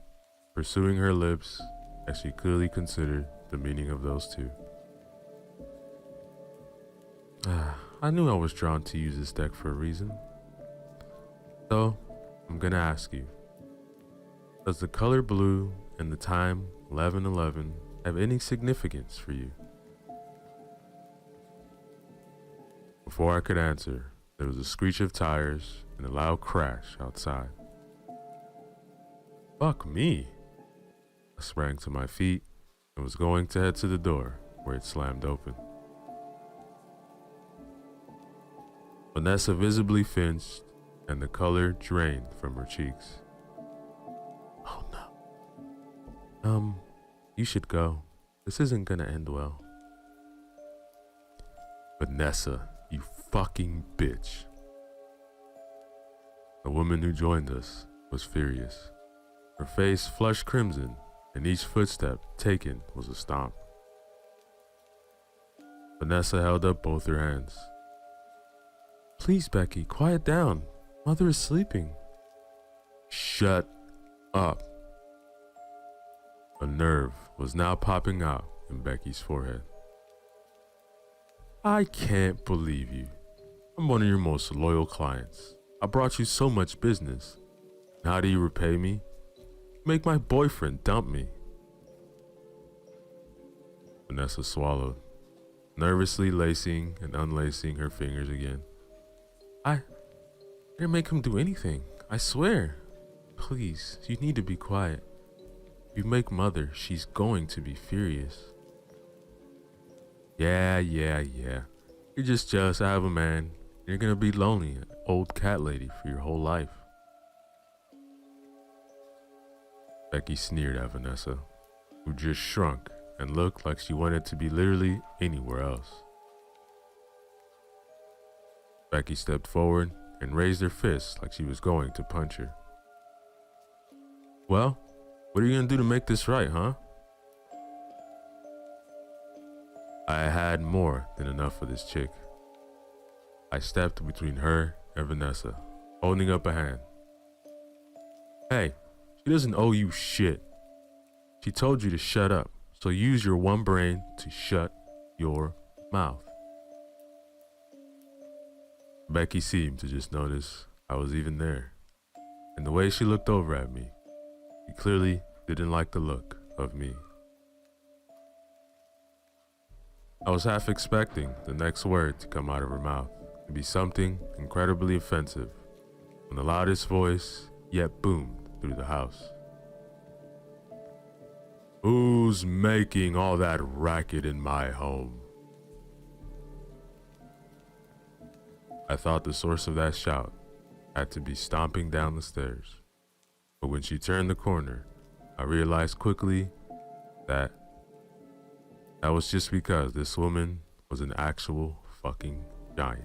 pursuing her lips as she clearly considered the meaning of those two. I knew I was drawn to use this deck for a reason. So, I'm gonna ask you, does the color blue and the time 11:11 have any significance for you? Before I could answer, there was a screech of tires and a loud crash outside. Fuck me. I sprang to my feet and was going to head to the door where it slammed open. Vanessa visibly flinched and the color drained from her cheeks. Oh no. You should go. This isn't gonna end well. Vanessa, you fucking bitch. The woman who joined us was furious. Her face flushed crimson, and each footstep taken was a stomp. Vanessa held up both her hands. Please, Becky, quiet down. Mother is sleeping. Shut up. A nerve was now popping out in Becky's forehead. I can't believe you. I'm one of your most loyal clients. I brought you so much business. And how do you repay me? Make my boyfriend dump me. Vanessa swallowed, nervously lacing and unlacing her fingers again. I didn't make him do anything, I swear. Please, you need to be quiet. If you make Mother, she's going to be furious. Yeah. You're just jealous I have a man. You're gonna be lonely, an old cat lady for your whole life. Becky sneered at Vanessa, who just shrunk and looked like she wanted to be literally anywhere else. Becky stepped forward and raised her fist like she was going to punch her. Well, what are you gonna do to make this right, huh? I had more than enough of this chick. I stepped between her and Vanessa, holding up a hand. Hey, she doesn't owe you shit. She told you to shut up, so use your one brain to shut your mouth. Becky seemed to just notice I was even there, and the way she looked over at me, she clearly didn't like the look of me. I was half expecting the next word to come out of her mouth to be something incredibly offensive when the loudest voice yet boomed through the house. Who's making all that racket in my home? I thought the source of that shout had to be stomping down the stairs, but when she turned the corner, I realized quickly that was just because this woman was an actual fucking giant.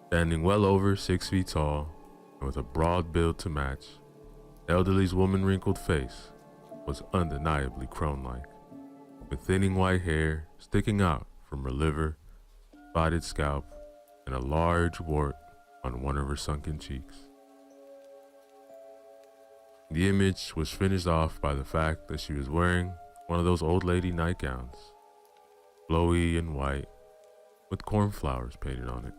Standing well over 6 feet tall and with a broad build to match, the elderly's woman-wrinkled face was undeniably crone-like, with thinning white hair sticking out from her liver, spotted scalp, and a large wart on one of her sunken cheeks. The image was finished off by the fact that she was wearing one of those old lady nightgowns, flowy and white, with cornflowers painted on it.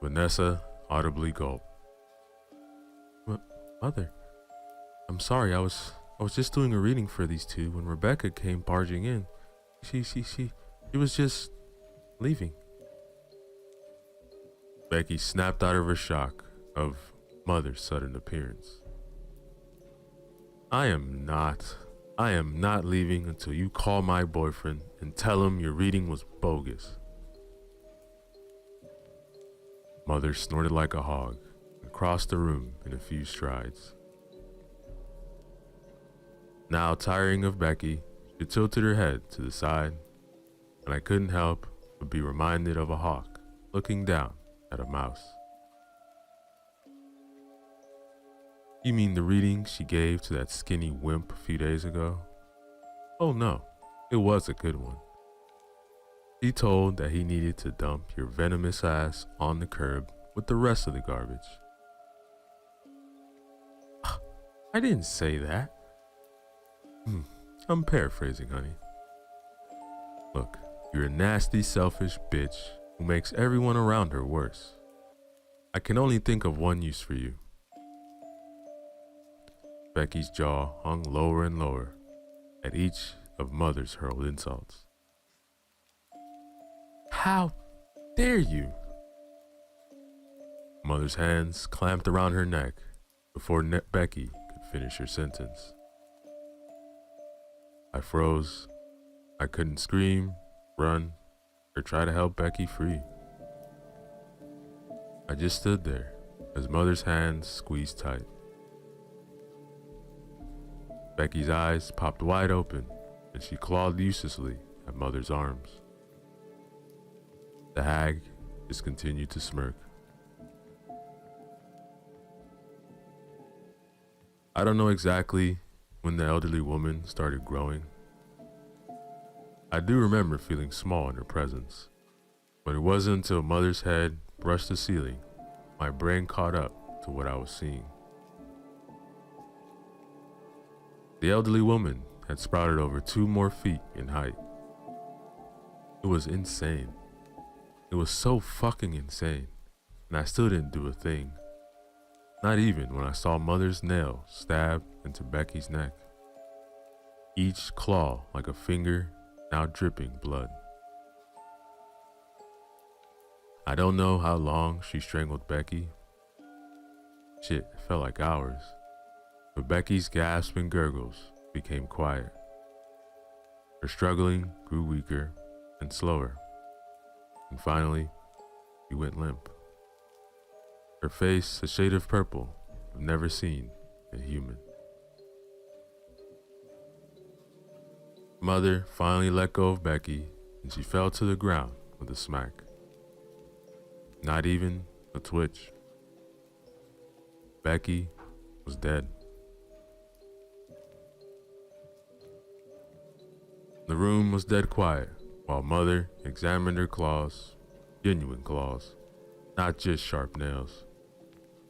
Vanessa audibly gulped. Mother, I'm sorry, I was just doing a reading for these two when Rebecca came barging in. She was just leaving. Becky snapped out of her shock of Mother's sudden appearance. I am not leaving until you call my boyfriend and tell him your reading was bogus. Mother snorted like a hog and crossed the room in a few strides. Now tiring of Becky, she tilted her head to the side, and I couldn't help but be reminded of a hawk looking down at a mouse. You mean the reading she gave to that skinny wimp a few days ago? Oh no, it was a good one. She told that he needed to dump your venomous ass on the curb with the rest of the garbage. I didn't say that. I'm paraphrasing, honey. Look, you're a nasty, selfish bitch who makes everyone around her worse. I can only think of one use for you. Becky's jaw hung lower and lower at each of Mother's hurled insults. How dare you? Mother's hands clamped around her neck before Becky could finish her sentence. I froze. I couldn't scream, run, or try to help Becky free. I just stood there as Mother's hands squeezed tight. Becky's eyes popped wide open and she clawed uselessly at Mother's arms. The hag just continued to smirk. I don't know exactly when the elderly woman started growing. I do remember feeling small in her presence, but it wasn't until Mother's head brushed the ceiling my brain caught up to what I was seeing. The elderly woman had sprouted over 2 more feet in height. It was insane. It was so fucking insane, and I still didn't do a thing. Not even when I saw Mother's nail stab into Becky's neck. Each claw like a finger, now dripping blood. I don't know how long she strangled Becky. Shit, it felt like hours. But Becky's gasps and gurgles became quiet. Her struggling grew weaker and slower. And finally, she went limp. Her face a shade of purple I've never seen in a human. Mother finally let go of Becky and she fell to the ground with a smack. Not even a twitch. Becky was dead. The room was dead quiet while Mother examined her claws, genuine claws, not just sharp nails,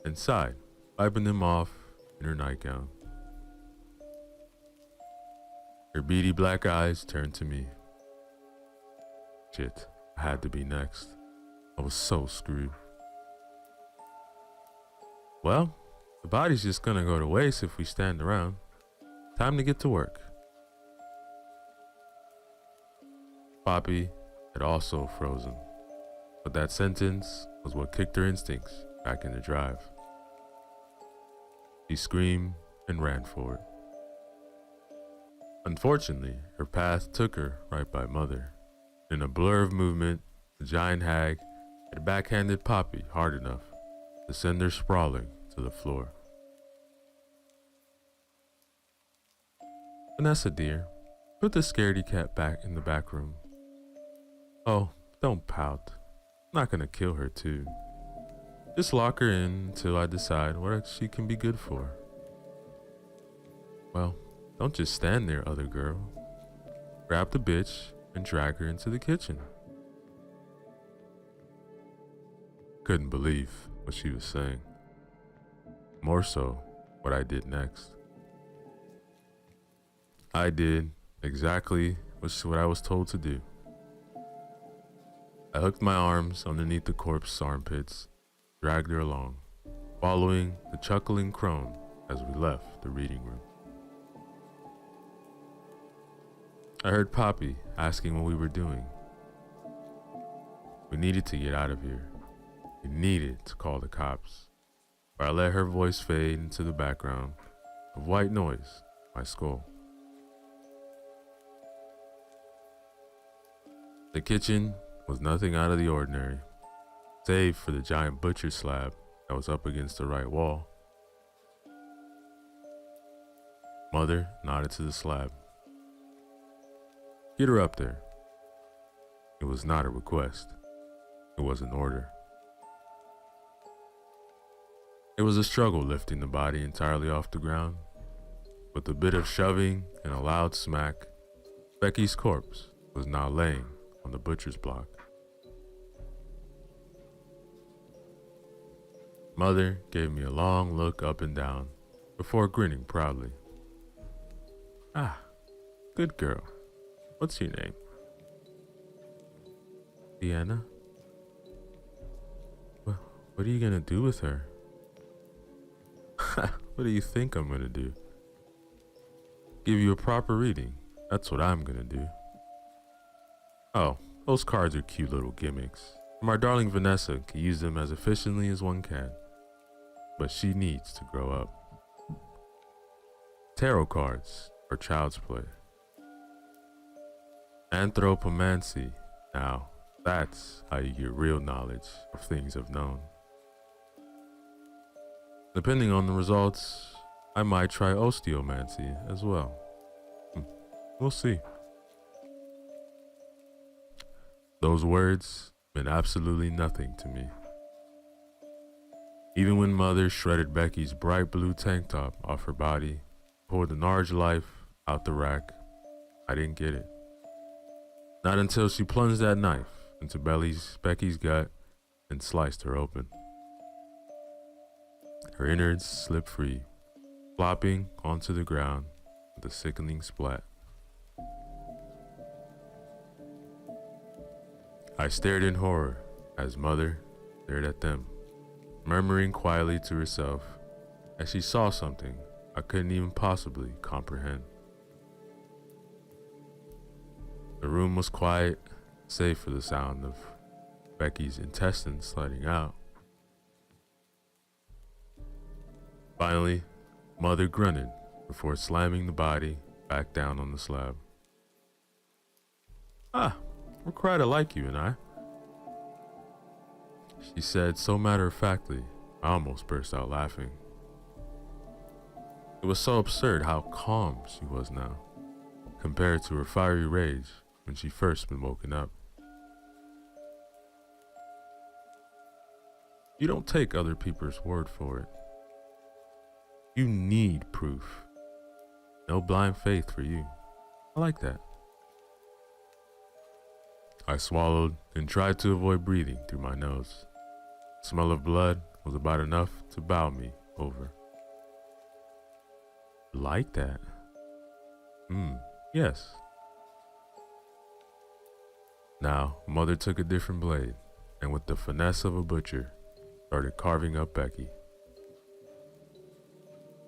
and sighed, wiping them off in her nightgown. Her beady black eyes turned to me. Shit, I had to be next. I was so screwed. Well, the body's just gonna go to waste if we stand around. Time to get to work. Poppy had also frozen, but that sentence was what kicked her instincts back into drive. She screamed and ran for it. Unfortunately, her path took her right by Mother. In a blur of movement, the giant hag had backhanded Poppy hard enough to send her sprawling to the floor. Vanessa dear, put the scaredy cat back in the back room. Oh, don't pout. I'm not gonna kill her too. Just lock her in until I decide what she can be good for. Well, don't just stand there, other girl. Grab the bitch and drag her into the kitchen. Couldn't believe what she was saying. More so, what I did next. I did exactly what I was told to do. I hooked my arms underneath the corpse's armpits, dragged her along, following the chuckling crone as we left the reading room. I heard Poppy asking what we were doing. We needed to get out of here. We needed to call the cops. But I let her voice fade into the background of white noise in my skull. The kitchen was nothing out of the ordinary, save for the giant butcher slab that was up against the right wall. Mother nodded to the slab. Get her up there. It was not a request. It was an order. It was a struggle lifting the body entirely off the ground. With a bit of shoving and a loud smack, Becky's corpse was now laying on the butcher's block. Mother gave me a long look up and down before grinning proudly. Ah, good girl. What's your name? Deanna? What are you gonna do with her? What do you think I'm gonna do? Give you a proper reading. That's what I'm gonna do. Oh, those cards are cute little gimmicks. My darling Vanessa can use them as efficiently as one can, but she needs to grow up. Tarot cards are child's play. Anthropomancy, now that's how you get real knowledge of things I've known. Depending on the results, I might try osteomancy as well. We'll see. Those words meant absolutely nothing to me. Even when Mother shredded Becky's bright blue tank top off her body, pulled the Narge Life out the rack, I didn't get it. Not until she plunged that knife into Becky's gut and sliced her open. Her innards slipped free, flopping onto the ground with a sickening splat. I stared in horror as Mother stared at them, murmuring quietly to herself as she saw something I couldn't even possibly comprehend. The room was quiet, save for the sound of Becky's intestines sliding out. Finally, Mother grunted before slamming the body back down on the slab. We're quite alike, you and I, she said so matter-of-factly, I almost burst out laughing. It was so absurd how calm she was now, compared to her fiery rage when she first been woken up. You don't take other people's word for it. You need proof. No blind faith for you. I like that. I swallowed and tried to avoid breathing through my nose. The smell of blood was about enough to bow me over. Like that? Yes. Now, Mother took a different blade and with the finesse of a butcher, started carving up Becky.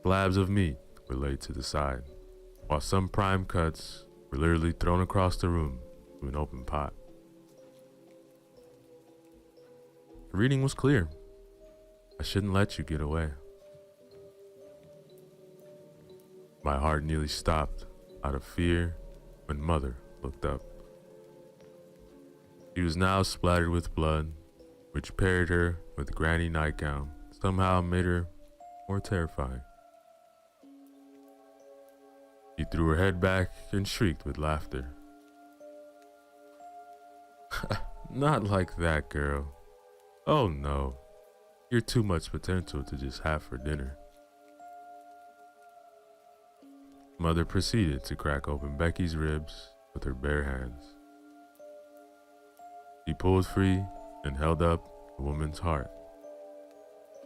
Slabs of meat were laid to the side, while some prime cuts were literally thrown across the room to an open pot. The reading was clear. I shouldn't let you get away. My heart nearly stopped out of fear when Mother looked up. She was now splattered with blood, which paired her with Granny nightgown somehow made her more terrifying. She threw her head back and shrieked with laughter. Not like that, girl. Oh no, you're too much potential to just have for dinner. Mother proceeded to crack open Becky's ribs with her bare hands. She pulled free and held up the woman's heart.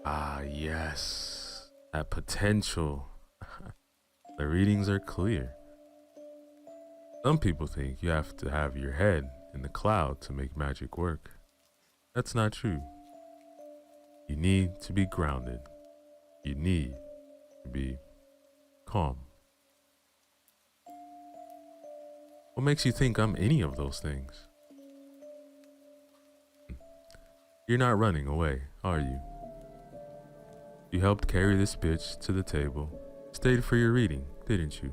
Ah, yes, that potential. The readings are clear. Some people think you have to have your head in the cloud to make magic work. That's not true. You need to be grounded. You need to be calm. What makes you think I'm any of those things? You're not running away, are you? You helped carry this bitch to the table, stayed for your reading, didn't you?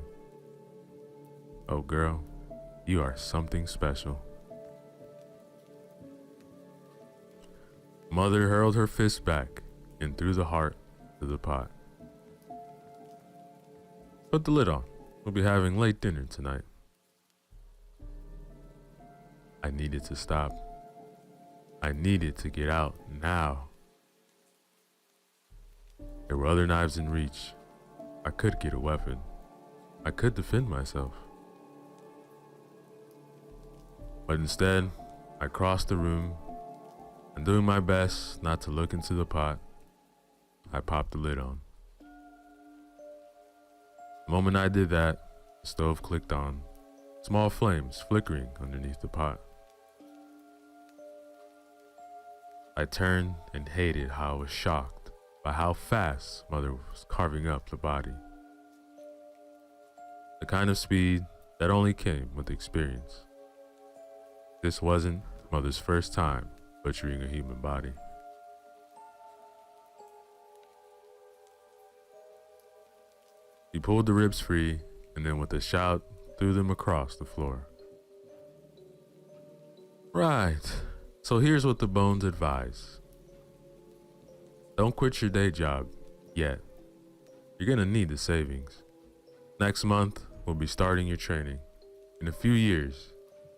Oh girl, you are something special. Mother hurled her fist back and threw the heart to the pot. Put the lid on. We'll be having late dinner tonight. I needed to stop. I needed to get out now. There were other knives in reach. I could get a weapon. I could defend myself. But instead, I crossed the room and doing my best not to look into the pot, I popped the lid on. The moment I did that, the stove clicked on, small flames flickering underneath the pot. I turned and hated how I was shocked by how fast Mother was carving up the body. The kind of speed that only came with experience. This wasn't Mother's first time butchering a human body. He pulled the ribs free and then with a shout threw them across the floor. Right, so here's what the bones advise. Don't quit your day job yet. You're gonna need the savings. Next month, we'll be starting your training. In a few years,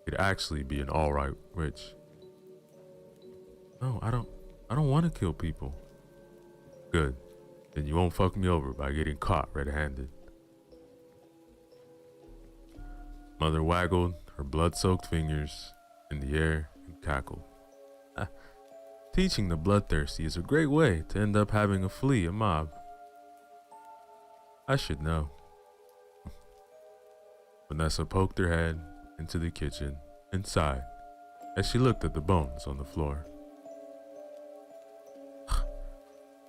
you'd actually be an alright witch. No, I don't want to kill people. Good, then you won't fuck me over by getting caught red-handed. Mother waggled her blood-soaked fingers in the air and cackled. Teaching the bloodthirsty is a great way to end up having a flea a mob. I should know. Vanessa poked her head into the kitchen and sighed as she looked at the bones on the floor.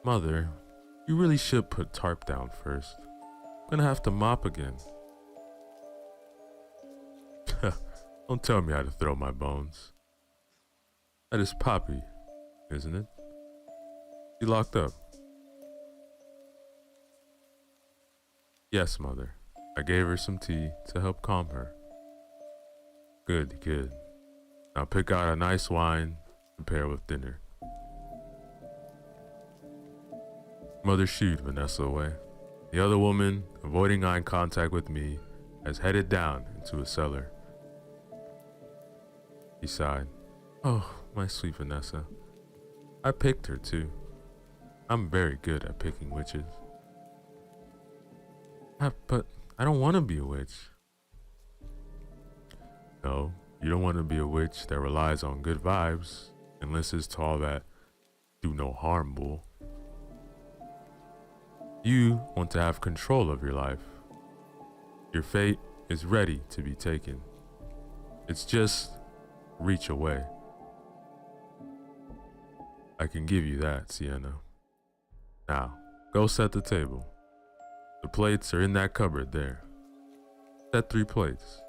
Mother, you really should put tarp down first. I'm gonna have to mop again. Don't tell me how to throw my bones. That is Poppy, isn't it? She locked up. Yes, Mother. I gave her some tea to help calm her. Good, good. Now pick out a nice wine to pair with dinner. Mother shooed Vanessa away. The other woman, avoiding eye contact with me, has headed down into a cellar. He sighed. Oh, my sweet Vanessa. I picked her too. I'm very good at picking witches. But I don't want to be a witch. No, you don't want to be a witch that relies on good vibes and listens to all that do no harm bull. You want to have control of your life. Your fate is ready to be taken. It's just reach away. I can give you that, Sienna. Now, go set the table. The plates are in that cupboard there. Set 3 plates.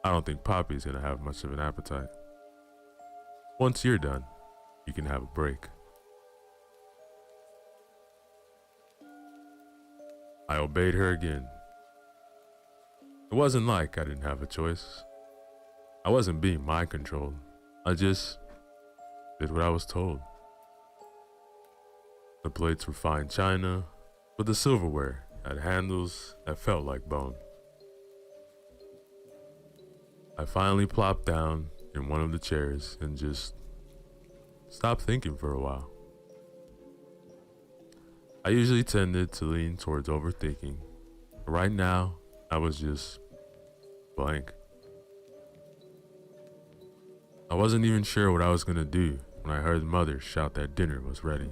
I don't think Poppy's gonna have much of an appetite. Once you're done, you can have a break. I obeyed her again. It wasn't like I didn't have a choice. I wasn't being mind controlled. I just did what I was told. The plates were fine china, but the silverware had handles that felt like bone. I finally plopped down in one of the chairs and just stopped thinking for a while. I usually tended to lean towards overthinking, but right now I was just blank. I wasn't even sure what I was gonna do when I heard Mother shout that dinner was ready.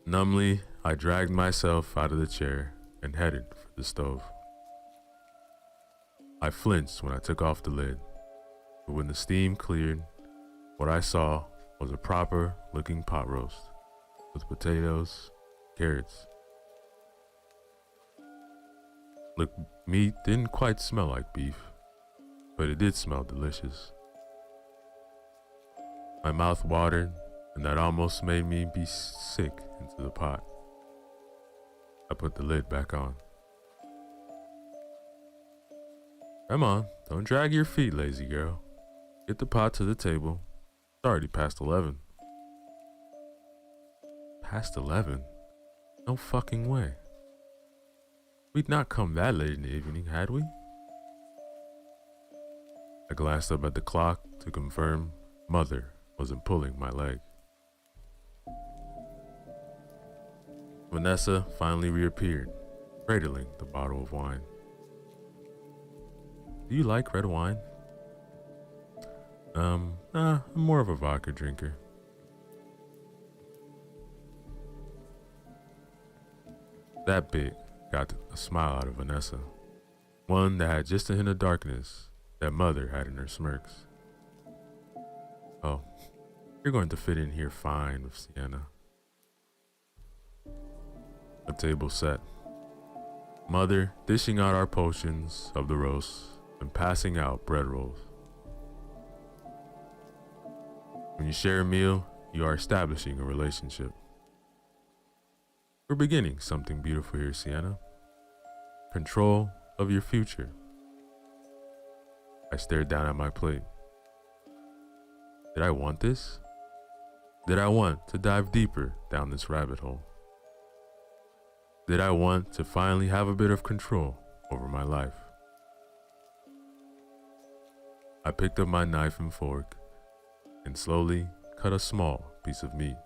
Numbly, I dragged myself out of the chair and headed for the stove. I flinched when I took off the lid, but when the steam cleared, what I saw was a proper looking pot roast with potatoes, carrots. Look, meat didn't quite smell like beef, but it did smell delicious. My mouth watered, and that almost made me be sick into the pot. I put the lid back on. Come on, don't drag your feet, lazy girl. Get the pot to the table. It's already past 11. Past 11? No fucking way. We'd not come that late in the evening, had we? I glanced up at the clock to confirm Mother wasn't pulling my leg. Vanessa finally reappeared, cradling the bottle of wine. Do you like red wine? I'm more of a vodka drinker. That bit got a smile out of Vanessa, one that had just a hint of darkness that Mother had in her smirks. Oh, you're going to fit in here fine with Sienna. The table set. Mother dishing out our potions of the roast and passing out bread rolls. When you share a meal, you are establishing a relationship. We're beginning something beautiful here, Sienna. Control of your future. I stared down at my plate. Did I want this? Did I want to dive deeper down this rabbit hole? Did I want to finally have a bit of control over my life? I picked up my knife and fork and slowly cut a small piece of meat.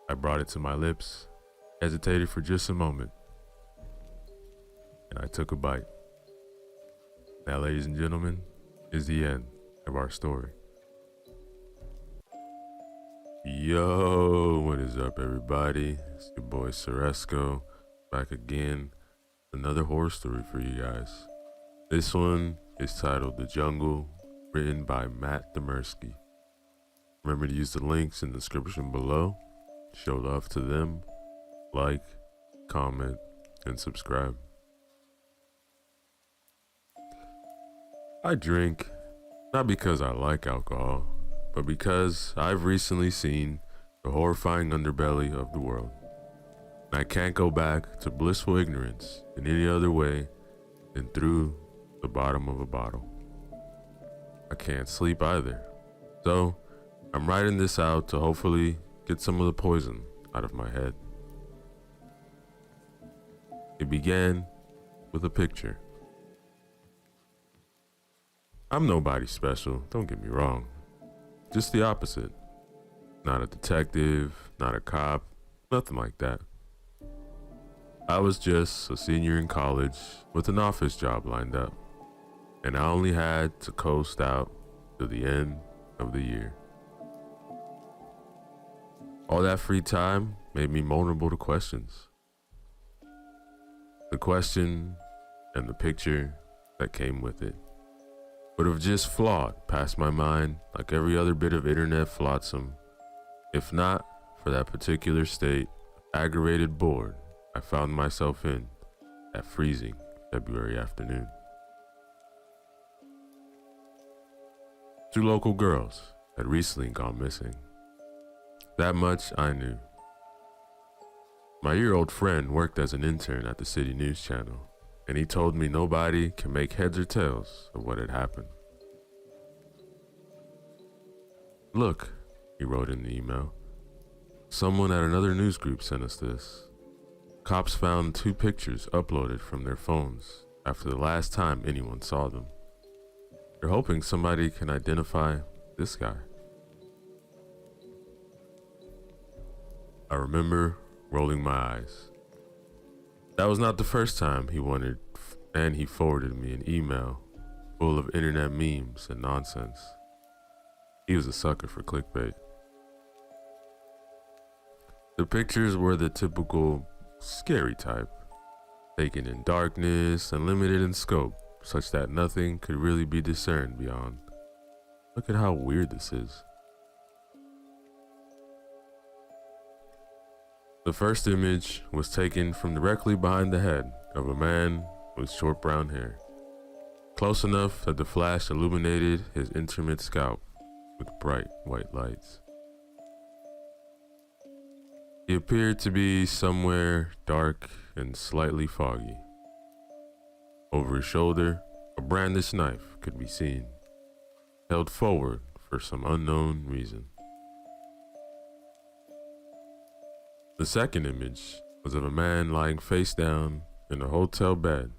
I brought it to my lips, hesitated for just a moment, and I took a bite. That, ladies and gentlemen, is the end of our story. Yo, what is up, everybody? It's your boy Ceresco, back again. Another horror story for you guys. This one is titled The Jungle, written by Matt Demersky. Remember to use the links in the description below. Show love to them. Like, comment, and subscribe. I drink, not because I like alcohol, but because I've recently seen the horrifying underbelly of the world. And I can't go back to blissful ignorance in any other way than through the bottom of a bottle. I can't sleep either. So I'm writing this out to hopefully get some of the poison out of my head. It began with a picture. I'm nobody special, don't get me wrong. Just the opposite. Not a detective, not a cop, nothing like that. I was just a senior in college with an office job lined up, and I only had to coast out to the end of the year. All that free time made me vulnerable to questions. The question and the picture that came with it would have just flawed past my mind like every other bit of internet flotsam, if not for that particular state of aggravated bored I found myself in that freezing February afternoon. 2 local girls had recently gone missing. That much I knew. My year-old friend worked as an intern at the city news channel, and he told me nobody can make heads or tails of what had happened. Look, he wrote in the email. Someone at another news group sent us this. Cops found 2 pictures uploaded from their phones after the last time anyone saw them. They're hoping somebody can identify this guy. I remember rolling my eyes. That was not the first time he wanted, and he forwarded me an email full of internet memes and nonsense. He was a sucker for clickbait. The pictures were the typical scary type, taken in darkness and limited in scope, such that nothing could really be discerned beyond. Look at how weird this is. The first image was taken from directly behind the head of a man with short brown hair, close enough that the flash illuminated his intimate scalp with bright white lights. He appeared to be somewhere dark and slightly foggy. Over his shoulder, a brandished knife could be seen, held forward for some unknown reason. The second image was of a man lying face down in a hotel bed,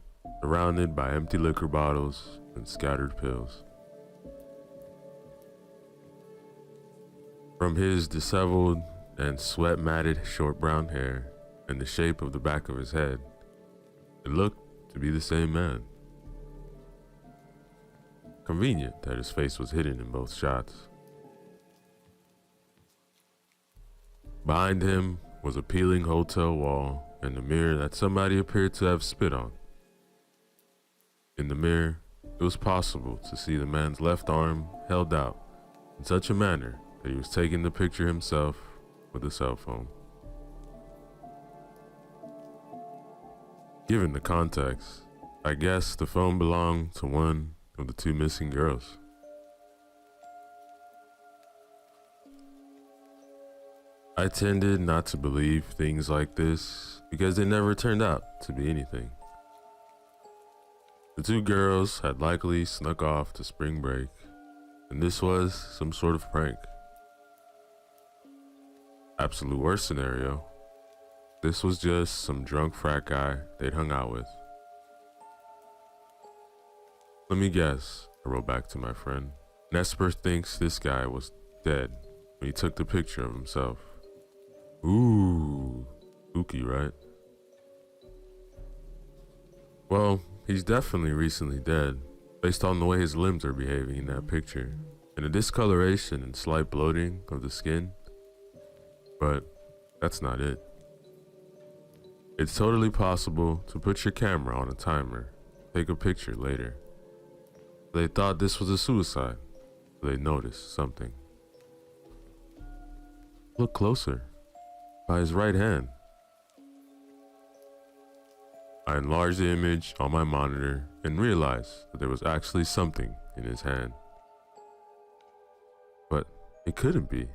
surrounded by empty liquor bottles and scattered pills. From his disheveled and sweat-matted short brown hair and the shape of the back of his head, it looked to be the same man. Convenient that his face was hidden in both shots. Behind him was a peeling hotel wall and a mirror that somebody appeared to have spit on. In the mirror, it was possible to see the man's left arm held out in such a manner that he was taking the picture himself with a cell phone. Given the context, I guess the phone belonged to one of the 2 missing girls. I tended not to believe things like this because they never turned out to be anything. The two girls had likely snuck off to spring break, and this was some sort of prank. Absolute worst scenario, this was just some drunk frat guy they'd hung out with. Let me guess, I wrote back to my friend. Nesper thinks this guy was dead when he took the picture of himself. Ooh, spooky, right? Well, he's definitely recently dead, based on the way his limbs are behaving in that picture, and the discoloration and slight bloating of the skin. But that's not it. It's totally possible to put your camera on a timer, take a picture later. They thought this was a suicide, but they noticed something. Look closer, by his right hand. I enlarged the image on my monitor and realized that there was actually something in his hand. But it couldn't be.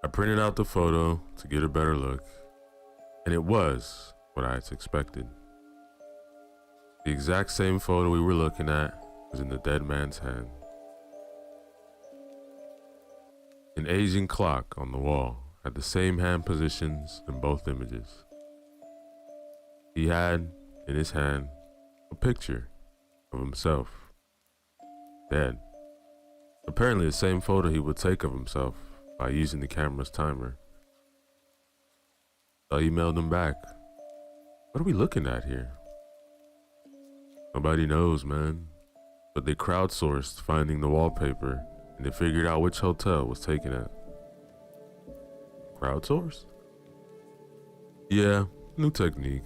I printed out the photo to get a better look, and it was what I had expected. The exact same photo we were looking at was in the dead man's hand. An aging clock on the wall had the same hand positions in both images. He had in his hand a picture of himself, dead. Apparently the same photo he would take of himself by using the camera's timer. I emailed him back. What are we looking at here? Nobody knows, man. But they crowdsourced finding the wallpaper and they figured out which hotel it was taken at. Crowdsourced? Yeah, new technique.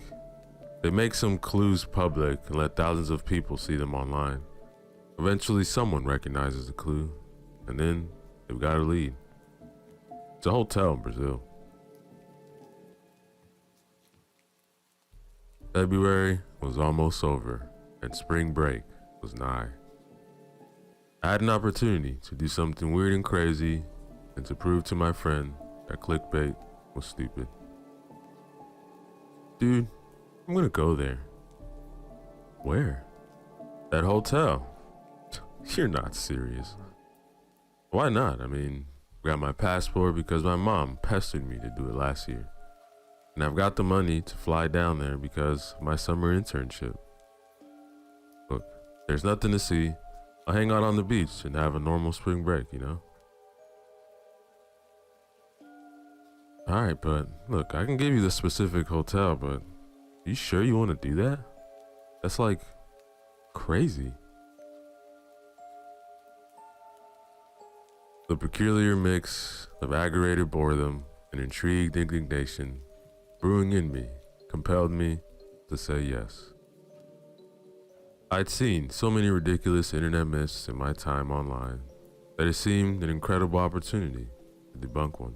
They make some clues public and let thousands of people see them online. Eventually someone recognizes the clue, and then they've got a lead. It's a hotel in Brazil. February was almost over, and spring break was nigh. I had an opportunity to do something weird and crazy, and to prove to my friend that clickbait was stupid. Dude, I'm gonna go there. Where? That hotel. You're not serious. Why not? I mean, I got my passport because my mom pestered me to do it last year. And I've got the money to fly down there because of my summer internship. Look, there's nothing to see. I'll hang out on the beach and have a normal spring break, you know? Alright, but look, I can give you the specific hotel, but you sure you want to do that? That's like crazy. The peculiar mix of aggravated boredom and intrigued indignation brewing in me compelled me to say yes. I'd seen so many ridiculous internet myths in my time online that it seemed an incredible opportunity to debunk one.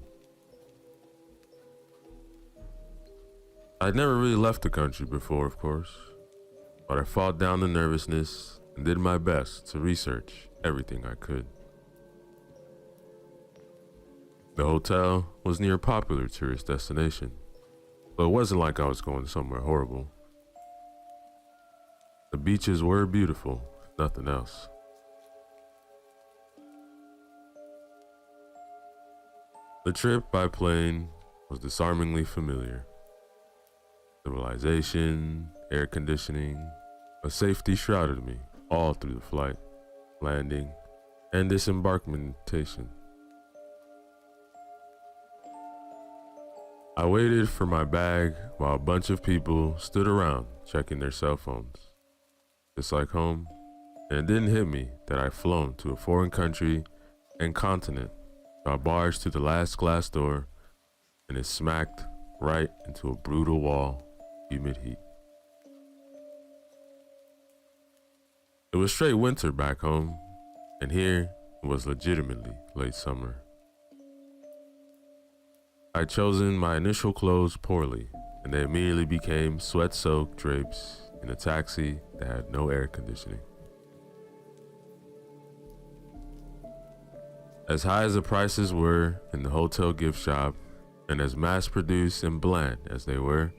I'd never really left the country before, of course, but I fought down the nervousness and did my best to research everything I could. The hotel was near a popular tourist destination, but it wasn't like I was going somewhere horrible. The beaches were beautiful, if nothing else. The trip by plane was disarmingly familiar. Civilization, air conditioning, a safety shrouded me all through the flight, landing, and disembarkmentation. I waited for my bag while a bunch of people stood around checking their cell phones. Just like home, and it didn't hit me that I'd flown to a foreign country and continent. I barged through the last glass door and it smacked right into a brutal wall, humid heat. It was straight winter back home, and here it was legitimately late summer. I'd chosen my initial clothes poorly, and they immediately became sweat-soaked drapes in a taxi that had no air conditioning. As high as the prices were in the hotel gift shop, and as mass-produced and bland as they were,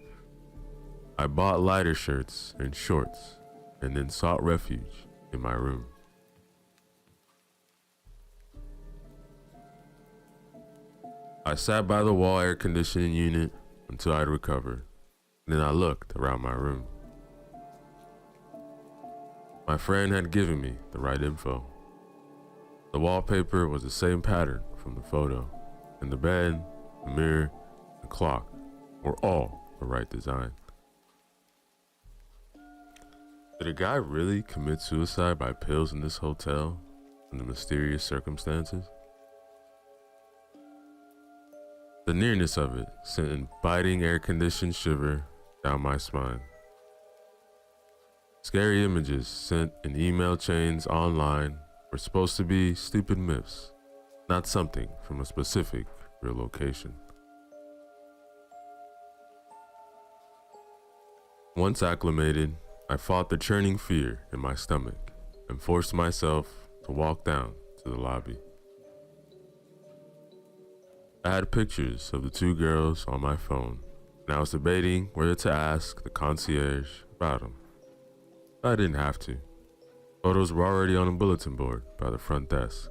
I bought lighter shirts and shorts, and then sought refuge in my room. I sat by the wall air conditioning unit until I'd recovered. Then I looked around my room. My friend had given me the right info. The wallpaper was the same pattern from the photo, and the bed, the mirror, the clock were all the right design. Did a guy really commit suicide by pills in this hotel under mysterious circumstances? The nearness of it sent a biting air-conditioned shiver down my spine. Scary images sent in email chains online were supposed to be stupid myths, not something from a specific real location. Once acclimated, I fought the churning fear in my stomach and forced myself to walk down to the lobby. I had pictures of the two girls on my phone, and I was debating whether to ask the concierge about them. I didn't have to. Photos were already on a bulletin board by the front desk,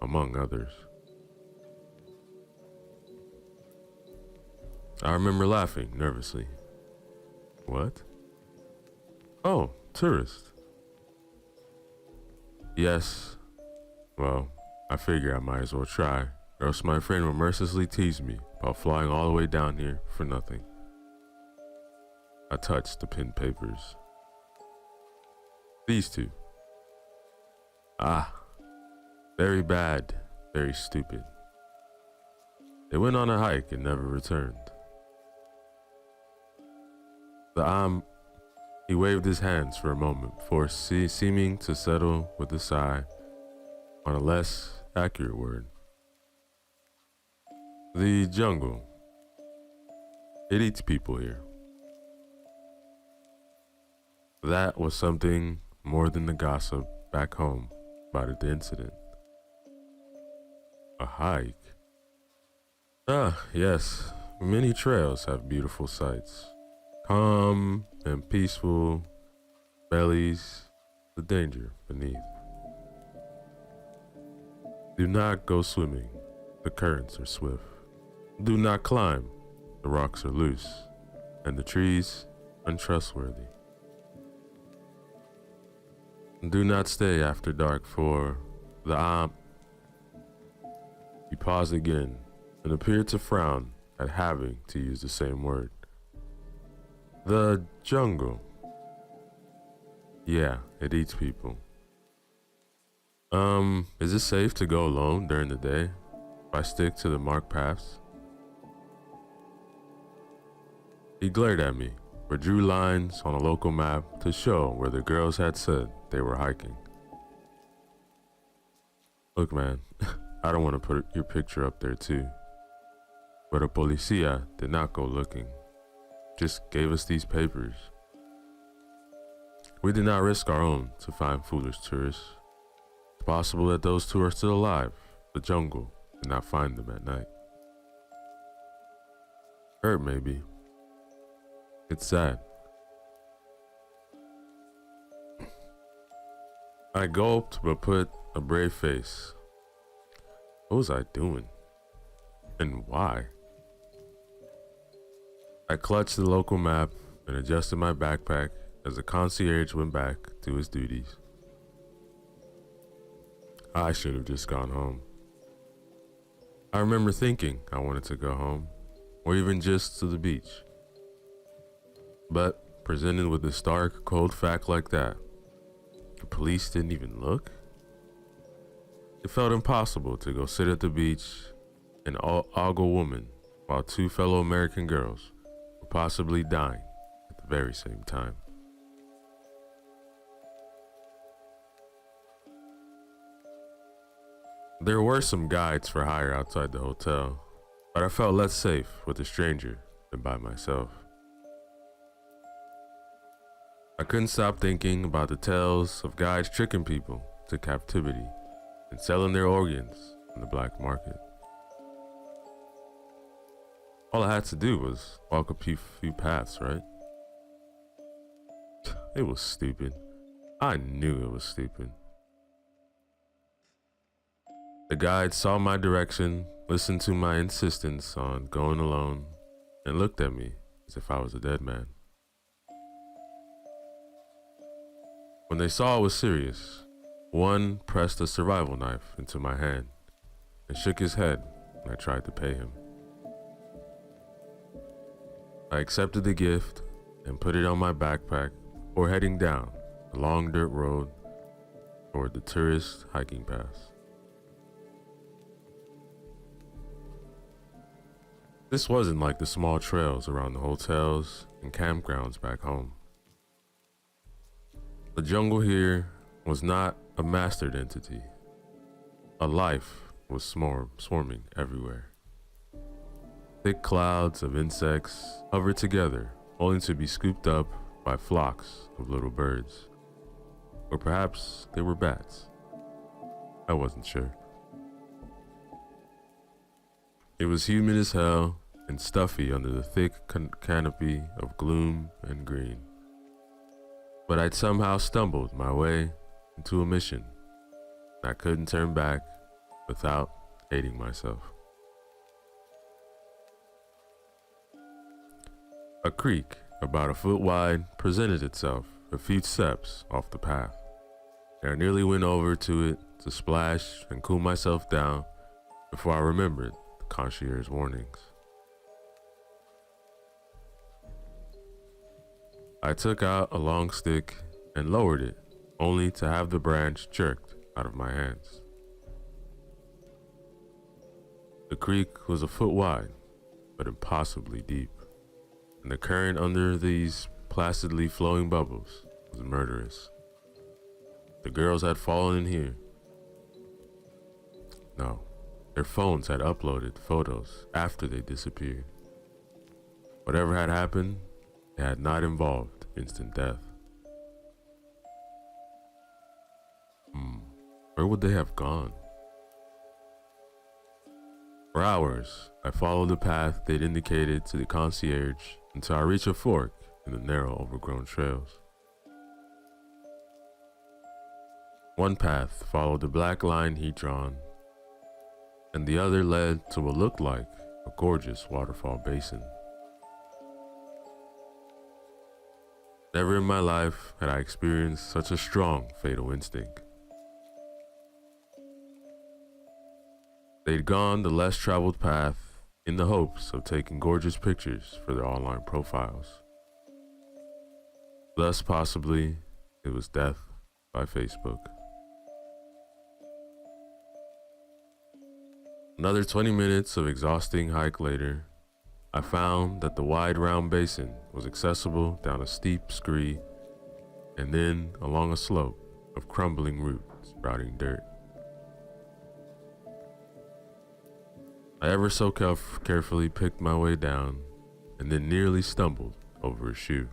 among others. I remember laughing nervously. What? Oh, tourist. Yes. Well, I figure I might as well try, or else my friend will mercilessly tease me about flying all the way down here for nothing. I touched the pinned papers. These two. Ah, very bad, very stupid. They went on a hike and never returned. He waved his hands for a moment before seeming to settle with a sigh on a less accurate word. The jungle. It eats people here. That was something more than the gossip back home about the incident. A hike? Ah, yes. Many trails have beautiful sights. Calm and peaceful bellies, the danger beneath. Do not go swimming. The currents are swift. Do not climb. The rocks are loose, and the trees untrustworthy. Do not stay after dark for the He paused again and appeared to frown at having to use the same word. The jungle. Yeah, it eats people. Is it safe to go alone during the day if I stick to the marked paths? He glared at me, but drew lines on a local map to show where the girls had said they were hiking. Look, man, I don't want to put your picture up there too, but a policía did not go looking, just gave us these papers. We did not risk our own to find foolish tourists. It's possible that those two are still alive. The jungle did not find them at night. Hurt, maybe. It's sad. I gulped but put a brave face. What was I doing? And why? I clutched the local map and adjusted my backpack as the concierge went back to his duties. I should have just gone home. I remember thinking I wanted to go home, or even just to the beach. But presented with a stark, cold fact like that, the police didn't even look? It felt impossible to go sit at the beach and ogle a woman while two fellow American girls were possibly dying at the very same time. There were some guides for hire outside the hotel, but I felt less safe with a stranger than by myself. I couldn't stop thinking about the tales of guides tricking people to captivity and selling their organs on the black market. All I had to do was walk a few paths, right? It was stupid. I knew it was stupid. The guide saw my direction, listened to my insistence on going alone, and looked at me as if I was a dead man. When they saw I was serious, one pressed a survival knife into my hand and shook his head when I tried to pay him. I accepted the gift and put it on my backpack before heading down the long dirt road toward the tourist hiking path. This wasn't like the small trails around the hotels and campgrounds back home. The jungle here was not a mastered entity. A life was swarming everywhere. Thick clouds of insects hovered together, only to be scooped up by flocks of little birds. Or perhaps they were bats. I wasn't sure. It was humid as hell and stuffy under the thick canopy of gloom and green. But I'd somehow stumbled my way into a mission. I couldn't turn back without hating myself. A creek about a foot wide presented itself a few steps off the path. I nearly went over to it to splash and cool myself down before I remembered the concierge's warnings. I took out a long stick and lowered it, only to have the branch jerked out of my hands. The creek was a foot wide, but impossibly deep, and the current under these placidly flowing bubbles was murderous. The girls had fallen in here. No, their phones had uploaded photos after they disappeared. Whatever had happened, it had not involved instant death. Where would they have gone? For hours, I followed the path they'd indicated to the concierge until I reached a fork in the narrow, overgrown trails. One path followed the black line he'd drawn, and the other led to what looked like a gorgeous waterfall basin. Never in my life had I experienced such a strong fatal instinct. They'd gone the less traveled path in the hopes of taking gorgeous pictures for their online profiles. Thus, possibly, it was death by Facebook. Another 20 minutes of exhausting hike later, I found that the wide round basin was accessible down a steep scree and then along a slope of crumbling roots sprouting dirt. I ever so carefully picked my way down and then nearly stumbled over a shoe.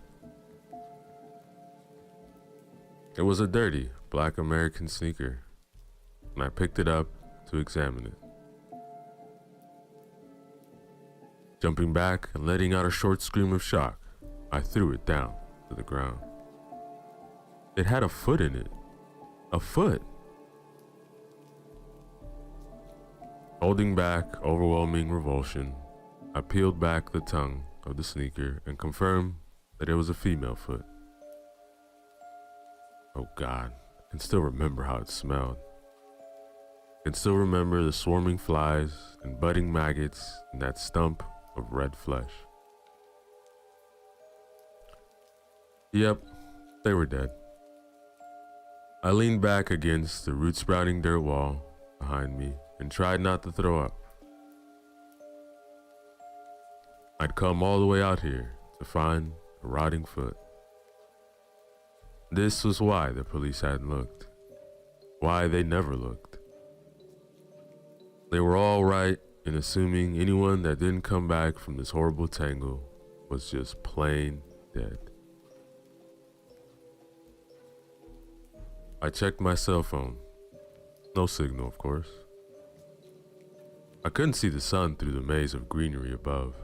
It was a dirty black American sneaker, and I picked it up to examine it. Jumping back and letting out a short scream of shock, I threw it down to the ground. It had a foot in it. A foot! Holding back overwhelming revulsion, I peeled back the tongue of the sneaker and confirmed that it was a female foot. Oh God, I can still remember how it smelled. I can still remember the swarming flies and budding maggots in that stump of red flesh. Yep, they were dead. I leaned back against the root-sprouting dirt wall behind me and tried not to throw up. I'd come all the way out here to find a rotting foot. This was why the police hadn't looked. Why they never looked. They were all right in assuming anyone that didn't come back from this horrible tangle was just plain dead. I checked my cell phone. No signal, of course. I couldn't see the sun through the maze of greenery above.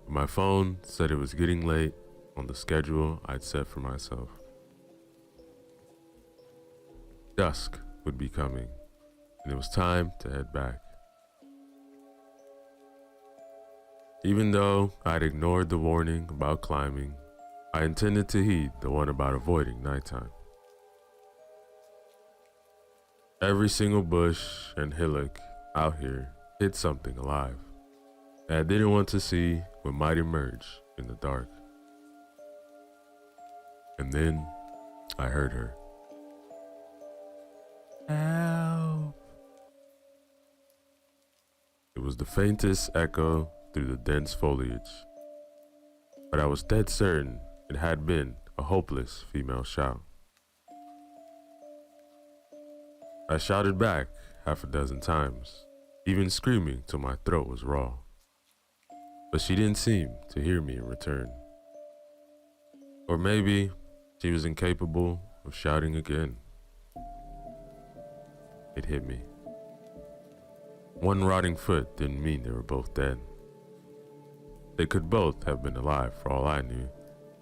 But my phone said it was getting late on the schedule I'd set for myself. Dusk would be coming, and it was time to head back. Even though I'd ignored the warning about climbing, I intended to heed the one about avoiding nighttime. Every single bush and hillock out here hid something alive that I didn't want to see what might emerge in the dark. And then I heard her. Help! It was the faintest echo through the dense foliage, but I was dead certain it had been a hopeless female shout. I shouted back half a dozen times, even screaming till my throat was raw. But she didn't seem to hear me in return. Or maybe she was incapable of shouting again. It hit me. One rotting foot didn't mean they were both dead. They could both have been alive for all I knew,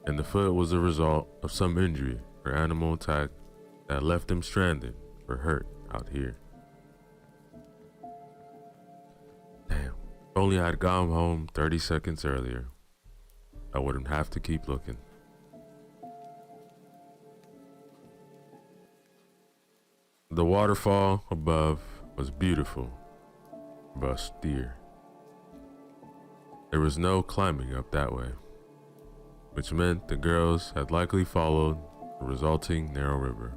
and the foot was a result of some injury or animal attack that left them stranded or hurt out here. Damn, if only I had gone home 30 seconds earlier, I wouldn't have to keep looking. The waterfall above was beautiful, but austere. There was no climbing up that way, which meant the girls had likely followed the resulting narrow river.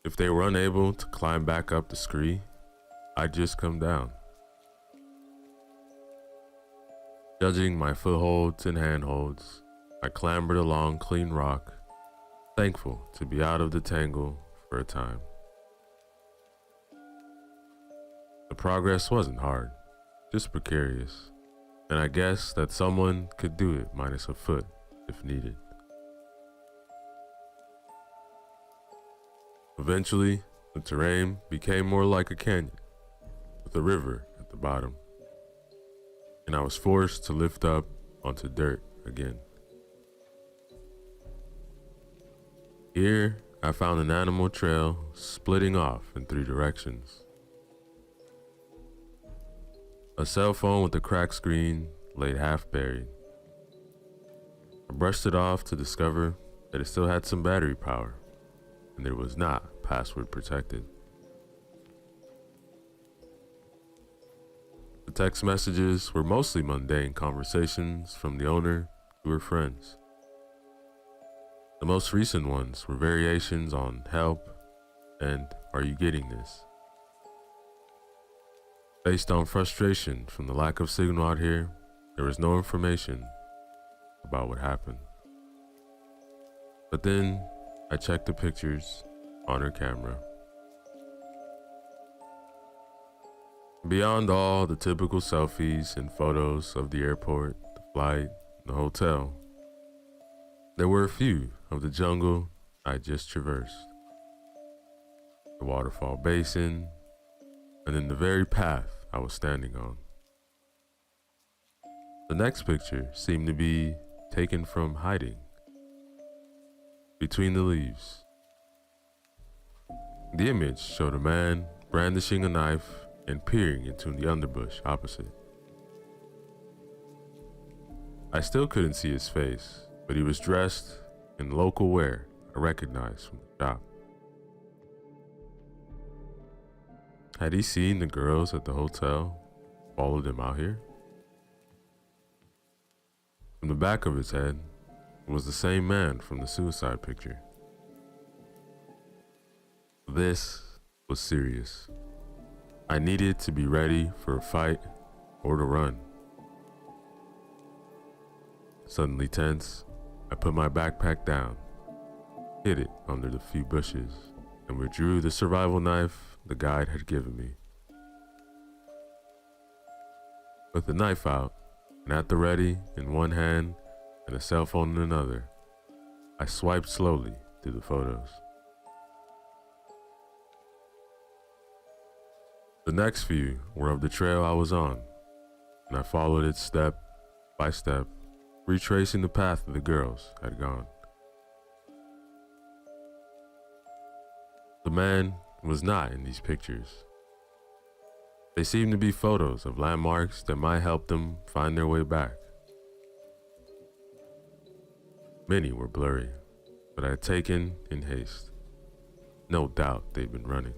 If they were unable to climb back up the scree, I'd just come down. Judging my footholds and handholds, I clambered along clean rock, thankful to be out of the tangle for a time. The progress wasn't hard, just precarious, and I guess that someone could do it minus a foot if needed. Eventually, the terrain became more like a canyon, with a river at the bottom, and I was forced to lift up onto dirt again. Here, I found an animal trail splitting off in 3 directions. A cell phone with a cracked screen laid half buried. I brushed it off to discover that it still had some battery power, and it was not password protected. The text messages were mostly mundane conversations from the owner to her friends. The most recent ones were variations on help and are you getting this? Based on frustration from the lack of signal out here, there was no information about what happened. But then I checked the pictures on her camera. Beyond all the typical selfies and photos of the airport, the flight, the hotel, there were a few of the jungle I just traversed. The waterfall basin, and then the very path I was standing on. The next picture seemed to be taken from hiding between the leaves. The image showed a man brandishing a knife and peering into the underbrush opposite. I still couldn't see his face, but he was dressed in local wear I recognized from the shop. Had he seen the girls at the hotel, followed them out here? From the back of his head was the same man from the suicide picture. This was serious. I needed to be ready for a fight or to run. Suddenly tense, I put my backpack down, hid it under the few bushes, and withdrew the survival knife the guide had given me. With the knife out and at the ready in one hand and a cell phone in another, I swiped slowly through the photos. The next few were of the trail I was on, and I followed it step by step, retracing the path the girls had gone. The man was not in these pictures. They seemed to be photos of landmarks that might help them find their way back. Many were blurry, but I had taken in haste. No doubt they'd been running.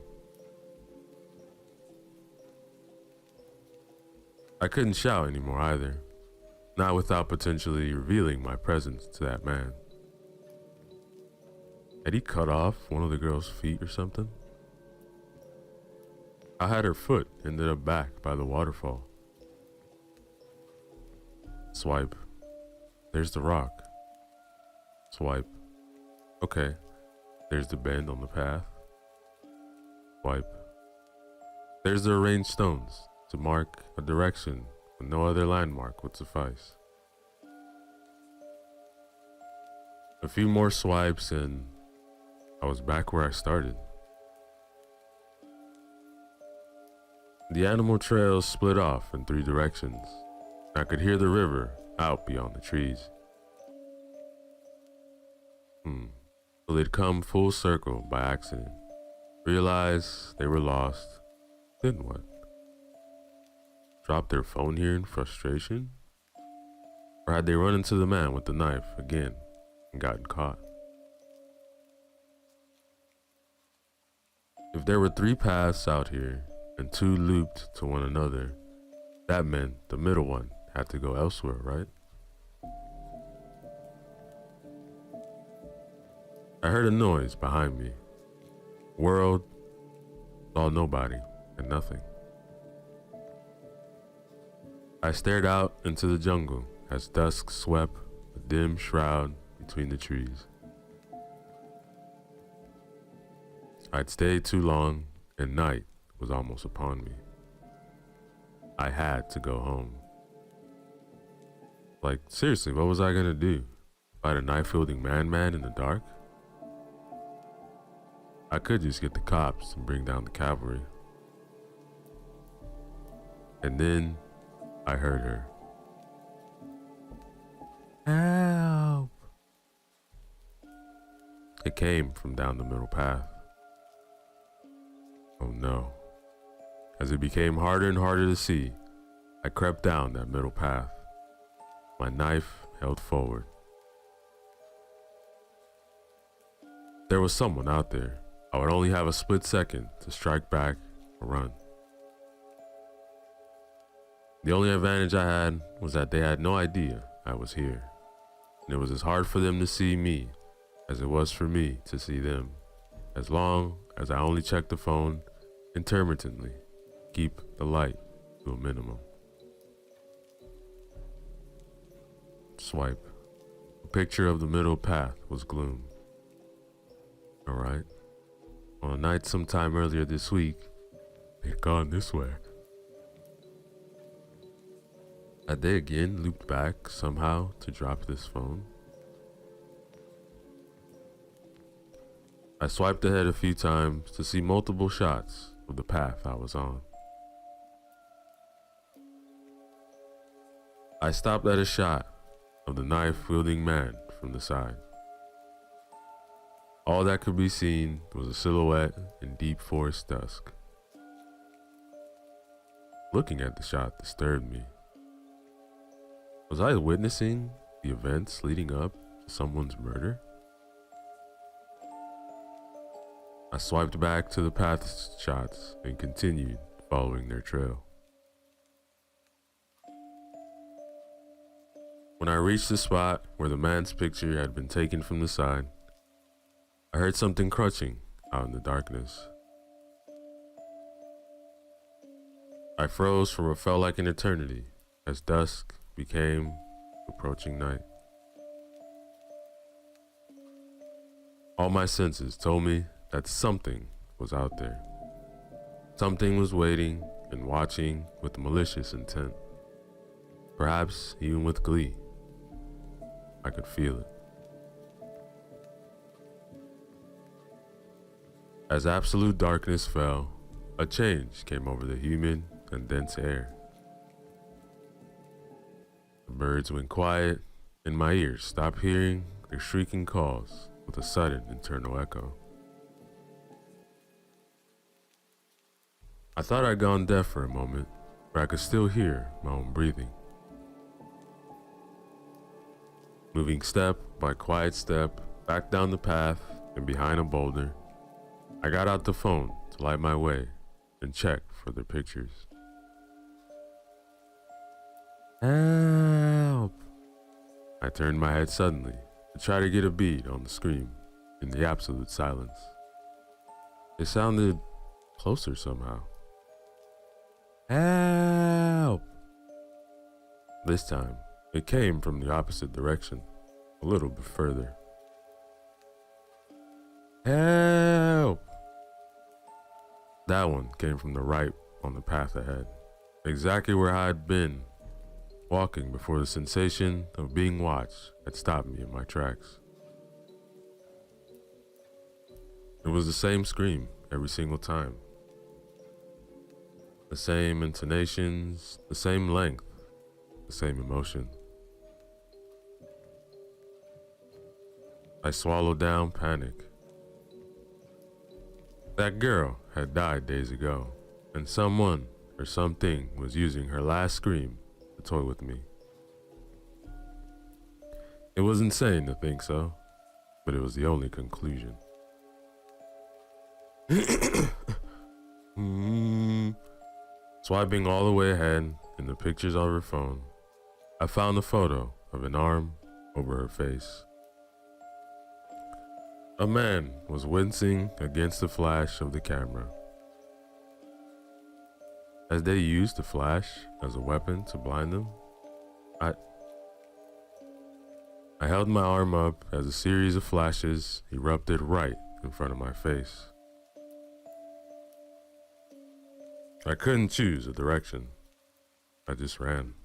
I couldn't shout anymore either, not without potentially revealing my presence to that man. Had he cut off one of the girl's feet or something? How had her foot ended up back by the waterfall? Swipe. There's the rock. Swipe. Okay, there's the bend on the path. Swipe. There's the arranged stones to mark a direction when no other landmark would suffice. A few more swipes and I was back where I started. The animal trails split off in 3 directions. I could hear the river out beyond the trees. Well, they'd come full circle by accident. Realized they were lost. Then what? Drop their phone here in frustration? Or had they run into the man with the knife again and gotten caught? If there were 3 paths out here and 2 looped to one another, that meant the middle one had to go elsewhere, right? I heard a noise behind me. Whirled, saw nobody and nothing. I stared out into the jungle as dusk swept a dim shroud between the trees. I'd stayed too long and night was almost upon me. I had to go home. Like, seriously, what was I gonna do? Fight a knife-wielding man in the dark? I could just get the cops and bring down the cavalry. And then I heard her. Help! It came from down the middle path. Oh no. As it became harder and harder to see, I crept down that middle path, my knife held forward. There was someone out there. I would only have a split second to strike back or run. The only advantage I had was that they had no idea I was here, and it was as hard for them to see me as it was for me to see them, as long as I only checked the phone intermittently, keep the light to a minimum. Swipe. A picture of the middle path was gloom. Alright. On a night sometime earlier this week, they'd gone this way. Had they again looped back somehow to drop this phone? I swiped ahead a few times to see multiple shots of the path I was on. I stopped at a shot of the knife-wielding man from the side. All that could be seen was a silhouette in deep forest dusk. Looking at the shot disturbed me. Was I witnessing the events leading up to someone's murder? I swiped back to the path shots and continued following their trail. When I reached the spot where the man's picture had been taken from the side, I heard something crunching out in the darkness. I froze for what felt like an eternity as dusk became approaching night. All my senses told me that something was out there. Something was waiting and watching with malicious intent. Perhaps even with glee. I could feel it. As absolute darkness fell, A change came over the humid and dense air. The birds went quiet, and my ears stopped hearing their shrieking calls with a sudden internal echo. I thought I'd gone deaf for a moment, where I could still hear my own breathing. Moving step by quiet step back down the path and behind a boulder, I got out the phone to light my way and check for their pictures. Help! I turned my head suddenly to try to get a bead on the scream in the absolute silence. It sounded closer somehow. Help! This time, it came from the opposite direction, a little bit further. Help! That one came from the right on the path ahead, exactly where I had been walking before the sensation of being watched had stopped me in my tracks. It was the same scream every single time. The same intonations, the same length, the same emotion. I swallowed down panic. That girl had died days ago, and someone or something was using her last scream to toy with me. It was insane to think so, but it was the only conclusion. Swiping all the way ahead in the pictures on her phone, I found a photo of an arm over her face. A man was wincing against the flash of the camera. As they used the flash as a weapon to blind them, I held my arm up as a series of flashes erupted right in front of my face. I couldn't choose a direction. I just ran.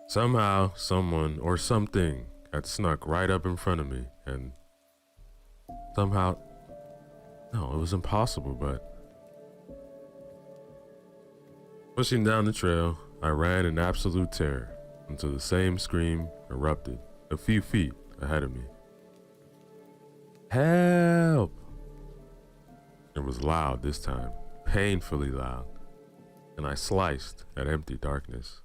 Somehow, someone or something had snuck right up in front of me, and somehow, no, it was impossible, but pushing down the trail, I ran in absolute terror until the same scream erupted a few feet ahead of me. Help! It was loud this time, painfully loud, and I sliced at empty darkness.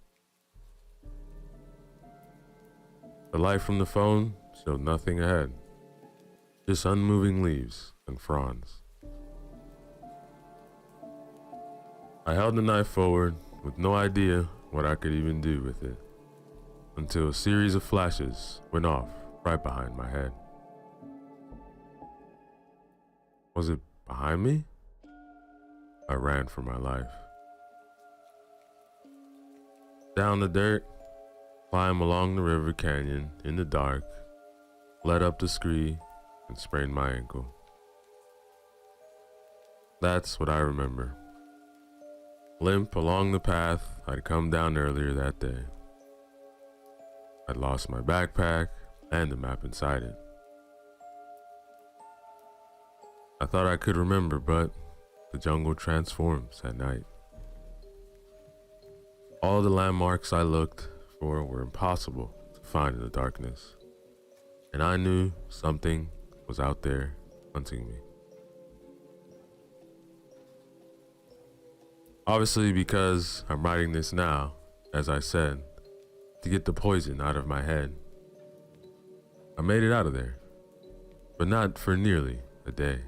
The light from the phone showed nothing ahead, just unmoving leaves and fronds. I held the knife forward with no idea what I could even do with it, until a series of flashes went off right behind my head. Was it behind me? I ran for my life. Down the dirt, climb along the river canyon in the dark, led up the scree, and sprained my ankle. That's what I remember. Limp along the path I'd come down earlier that day. I'd lost my backpack and the map inside it. I thought I could remember, but the jungle transforms at night. All the landmarks I looked for were impossible to find in the darkness, and I knew something was out there hunting me. Obviously, because I'm writing this now, as I said, to get the poison out of my head. I made it out of there, but not for nearly a day.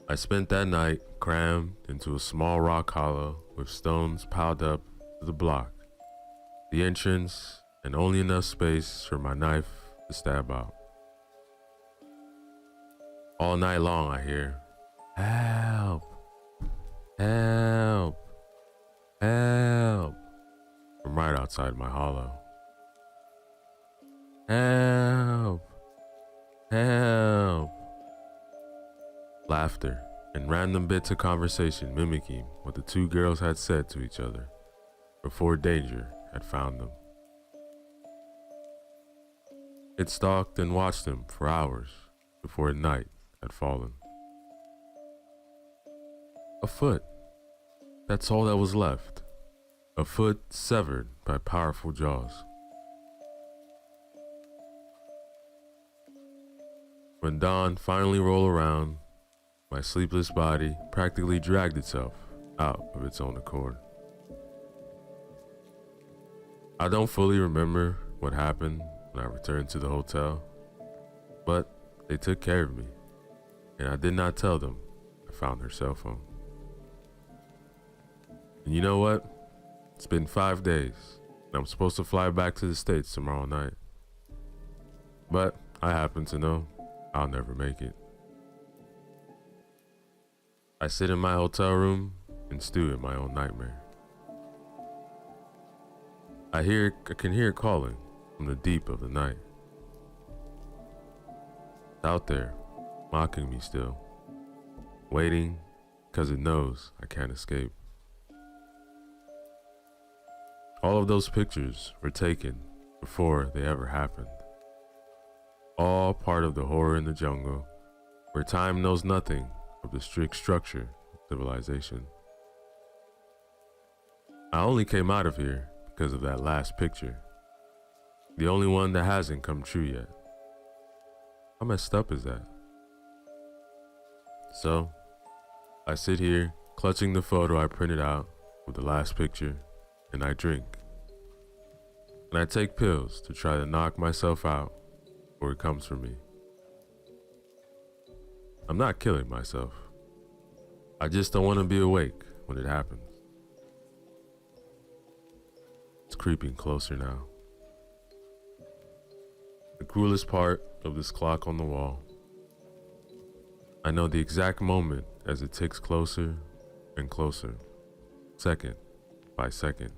I spent that night crammed into a small rock hollow with stones piled up to the block, the entrance, and only enough space for my knife to stab out. All night long I hear, "Help! Help! Help!" from right outside my hollow. Help! Help! Laughter and random bits of conversation mimicking what the two girls had said to each other before danger had found them. It stalked and watched them for hours before night had fallen. A foot. That's all that was left. A foot severed by powerful jaws. When dawn finally rolled around, my sleepless body practically dragged itself out of its own accord. I don't fully remember what happened when I returned to the hotel, but they took care of me, and I did not tell them I found her cell phone. And you know what? It's been 5 days, and I'm supposed to fly back to the States tomorrow night. But I happen to know I'll never make it. I sit in my hotel room and stew in my own nightmare. I can hear it calling from the deep of the night. It's out there, mocking me still, waiting because it knows I can't escape. All of those pictures were taken before they ever happened. All part of the horror in the jungle, where time knows nothing of the strict structure of civilization. I only came out of here because of that last picture, the only one that hasn't come true yet. How messed up is that? So, I sit here clutching the photo I printed out with the last picture, and I drink. And I take pills to try to knock myself out before it comes for me. I'm not killing myself. I just don't want to be awake when it happens. It's creeping closer now. The cruelest part of this clock on the wall. I know the exact moment as it ticks closer and closer, second by second.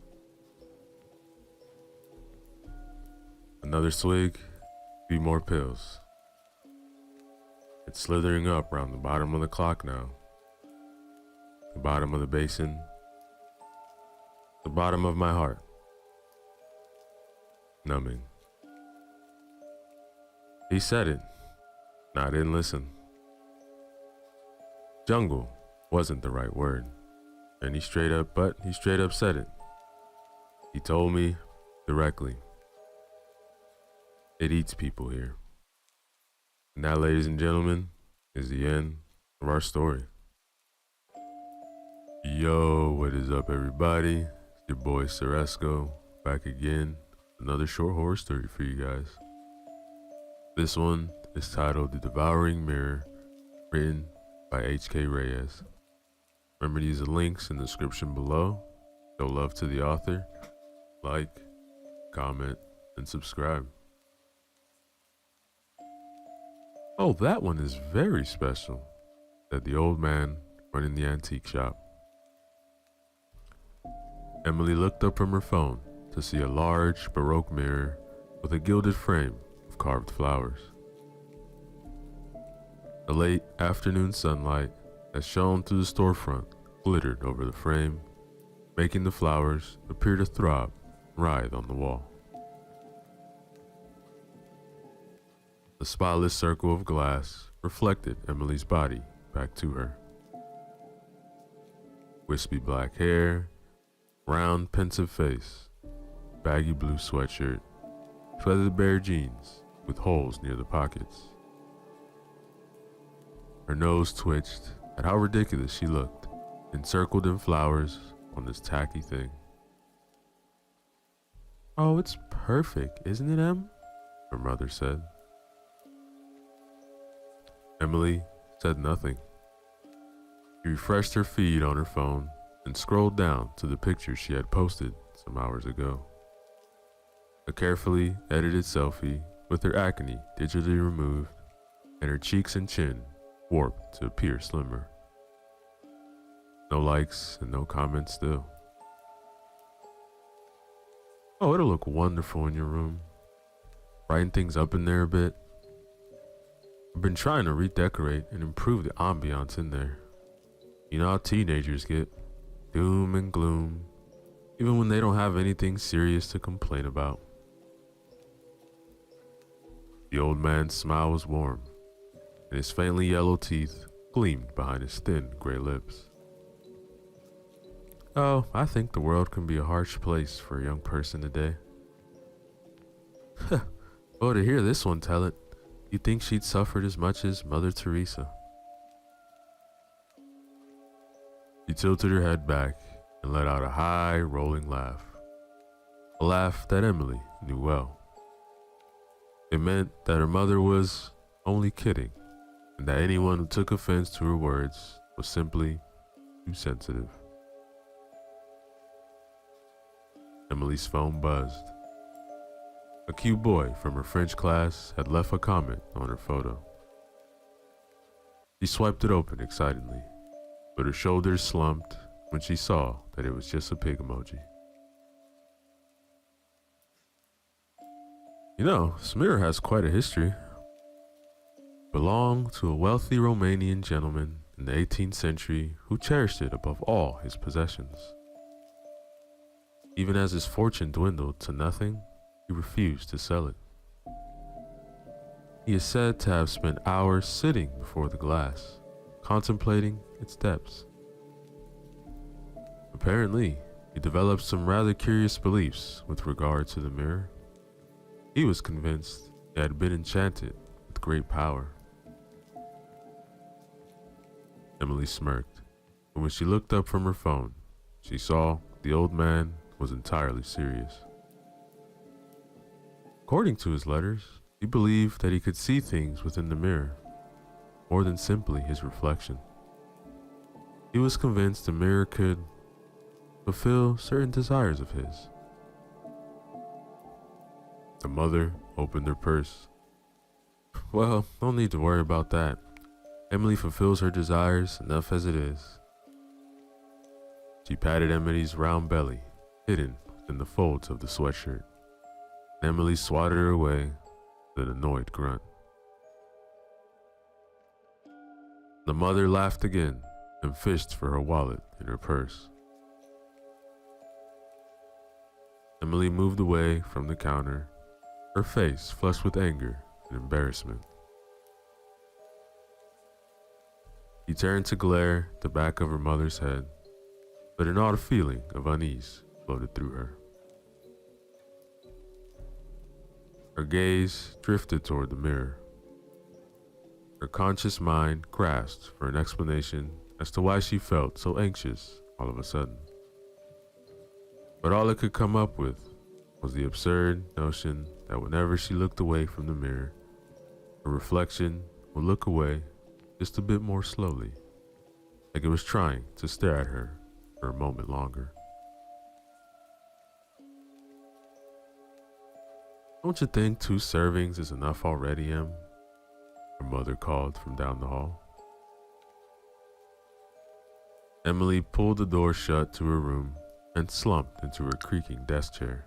Another swig, few more pills. It's slithering up around the bottom of the clock now. The bottom of the basin. The bottom of my heart. Numbing. He said it. I didn't listen. Jungle wasn't the right word. And he straight up said it. He told me directly. It eats people here. And that, ladies and gentlemen, is the end of our story. Yo, what is up, everybody? It's your boy Ceresco, back again. Another short horror story for you guys. This one is titled The Devouring Mirror, written by H.K. Reyes. Remember to use the links in the description below. Show love to the author. Like, comment, and subscribe. Oh, that one is very special, said the old man running the antique shop. Emily looked up from her phone to see a large Baroque mirror with a gilded frame of carved flowers. The late afternoon sunlight that shone through the storefront glittered over the frame, making the flowers appear to throb and writhe on the wall. The spotless circle of glass reflected Emily's body back to her. Wispy black hair, round pensive face, baggy blue sweatshirt, feathered bare jeans with holes near the pockets. Her nose twitched at how ridiculous she looked, encircled in flowers on this tacky thing. "Oh, it's perfect, isn't it, Em?" her mother said. Emily said nothing. She refreshed her feed on her phone and scrolled down to the picture she had posted some hours ago. A carefully edited selfie with her acne digitally removed and her cheeks and chin warped to appear slimmer. No likes and no comments still. "Oh, it'll look wonderful in your room. Brighten things up in there a bit. I've been trying to redecorate and improve the ambiance in there. You know how teenagers get, doom and gloom, even when they don't have anything serious to complain about." The old man's smile was warm, and his faintly yellow teeth gleamed behind his thin gray lips. Oh, I think the world can be a harsh place for a young person today. Oh, to hear this one tell it, you'd think she'd suffered as much as Mother Teresa. She tilted her head back and let out a high, rolling laugh. A laugh that Emily knew well. It meant that her mother was only kidding, and that anyone who took offense to her words was simply too sensitive. Emily's phone buzzed. A cute boy from her French class had left a comment on her photo. She swiped it open excitedly, but her shoulders slumped when she saw that it was just a pig emoji. You know, Smir has quite a history. Belonged to a wealthy Romanian gentleman in the 18th century who cherished it above all his possessions. Even as his fortune dwindled to nothing, he refused to sell it. He is said to have spent hours sitting before the glass, contemplating its depths. Apparently, he developed some rather curious beliefs with regard to the mirror. He was convinced it had been enchanted with great power. Emily smirked, and when she looked up from her phone, she saw the old man was entirely serious. According to his letters, he believed that he could see things within the mirror, more than simply his reflection. He was convinced the mirror could fulfill certain desires of his. The mother opened her purse. Well, no need to worry about that. Emily fulfills her desires enough as it is. She patted Emily's round belly, hidden in the folds of the sweatshirt. Emily swatted her away with an annoyed grunt. The mother laughed again and fished for her wallet in her purse. Emily moved away from the counter, her face flushed with anger and embarrassment. She turned to glare at the back of her mother's head, but an odd feeling of unease floated through her. Her gaze drifted toward the mirror. Her conscious mind grasped for an explanation as to why she felt so anxious all of a sudden. But all it could come up with was the absurd notion that whenever she looked away from the mirror, her reflection would look away just a bit more slowly, like it was trying to stare at her for a moment longer. Don't you think 2 servings is enough already, Em? Her mother called from down the hall. Emily pulled the door shut to her room and slumped into her creaking desk chair.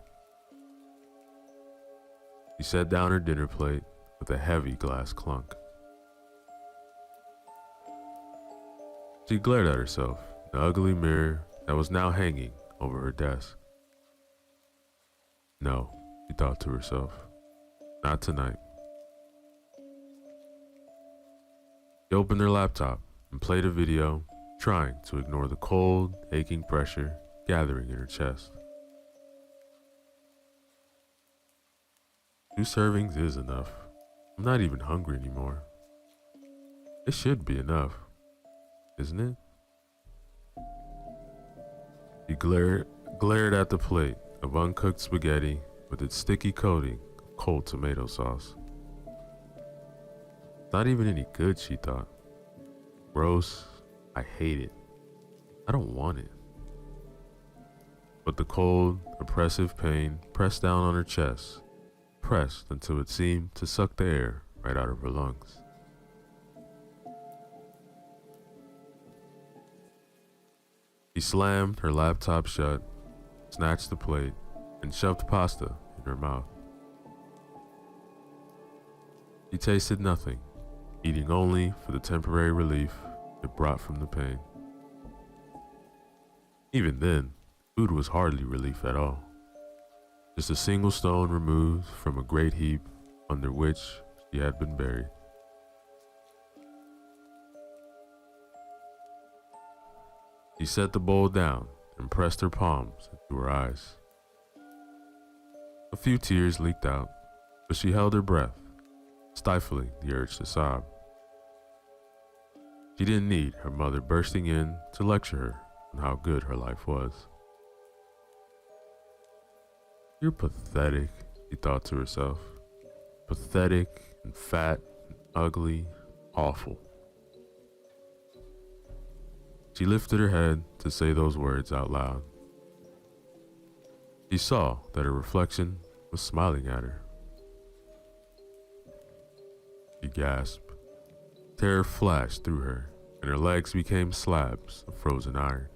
She set down her dinner plate with a heavy glass clunk. She glared at herself in the ugly mirror that was now hanging over her desk. No, she thought to herself, not tonight. She opened her laptop and played a video, trying to ignore the cold, aching pressure gathering in her chest. 2 servings is enough. I'm not even hungry anymore. It should be enough, isn't it? She glared at the plate of uncooked spaghetti with its sticky coating of cold tomato sauce. Not even any good, she thought. Gross. I hate it. I don't want it. But the cold, oppressive pain pressed down on her chest, pressed until it seemed to suck the air right out of her lungs. She slammed her laptop shut, snatched the plate, and shoved pasta in her mouth. She tasted nothing, eating only for the temporary relief it brought from the pain. Even then, food was hardly relief at all. Just a single stone removed from a great heap under which she had been buried. She set the bowl down and pressed her palms into her eyes. A few tears leaked out, but she held her breath, stifling the urge to sob. She didn't need her mother bursting in to lecture her on how good her life was. You're pathetic, she thought to herself. Pathetic and fat and ugly, awful. She lifted her head to say those words out loud. She saw that her reflection was smiling at her. She gasped. Terror flashed through her, and her legs became slabs of frozen iron.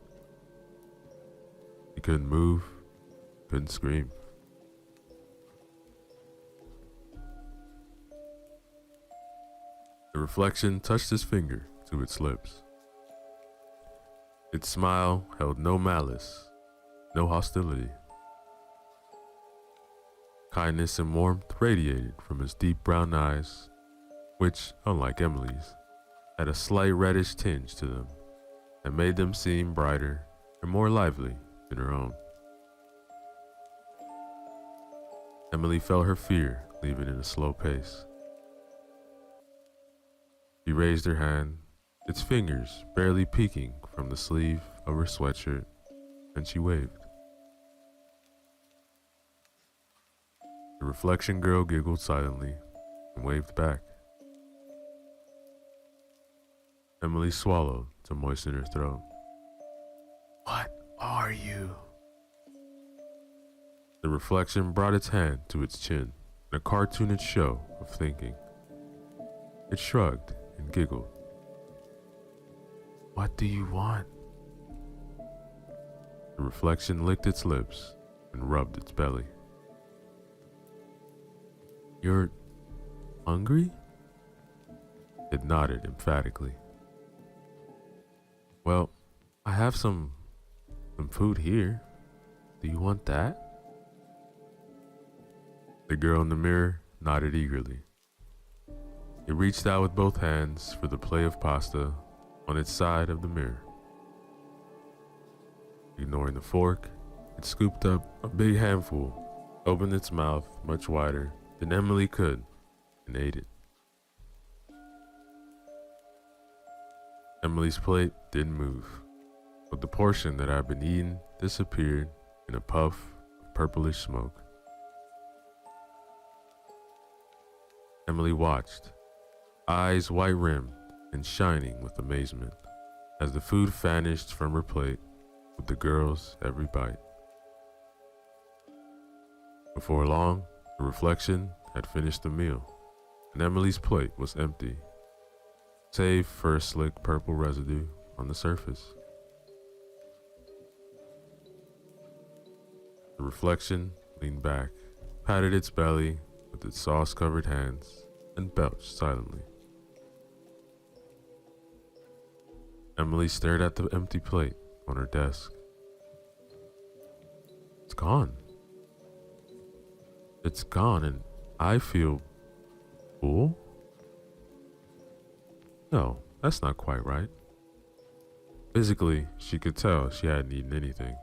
She couldn't move, couldn't scream. The reflection touched his finger to its lips. Its smile held no malice, no hostility. Kindness and warmth radiated from his deep brown eyes, which, unlike Emily's, had a slight reddish tinge to them that made them seem brighter and more lively than her own. Emily felt her fear leaving in a slow pace. She raised her hand, its fingers barely peeking from the sleeve of her sweatshirt, and she waved. The reflection girl giggled silently and waved back. Emily swallowed to moisten her throat. What are you? The reflection brought its hand to its chin in a cartoonish show of thinking. It shrugged and giggled. What do you want? The reflection licked its lips and rubbed its belly. You're hungry? It nodded emphatically. Well, I have some food here. Do you want that? The girl in the mirror nodded eagerly. It reached out with both hands for the plate of pasta on its side of the mirror. Ignoring the fork, it scooped up a big handful, opened its mouth much wider than Emily could, and ate it. Emily's plate didn't move, but the portion that had been eaten disappeared in a puff of purplish smoke. Emily watched, eyes white-rimmed and shining with amazement, as the food vanished from her plate with the girl's every bite. Before long, the reflection had finished the meal, and Emily's plate was empty, save for a slick purple residue on the surface. The reflection leaned back, patted its belly with its sauce-covered hands, and belched silently. Emily stared at the empty plate on her desk. It's gone. It's gone, and I feel full? No, that's not quite right. Physically, she could tell she hadn't eaten anything,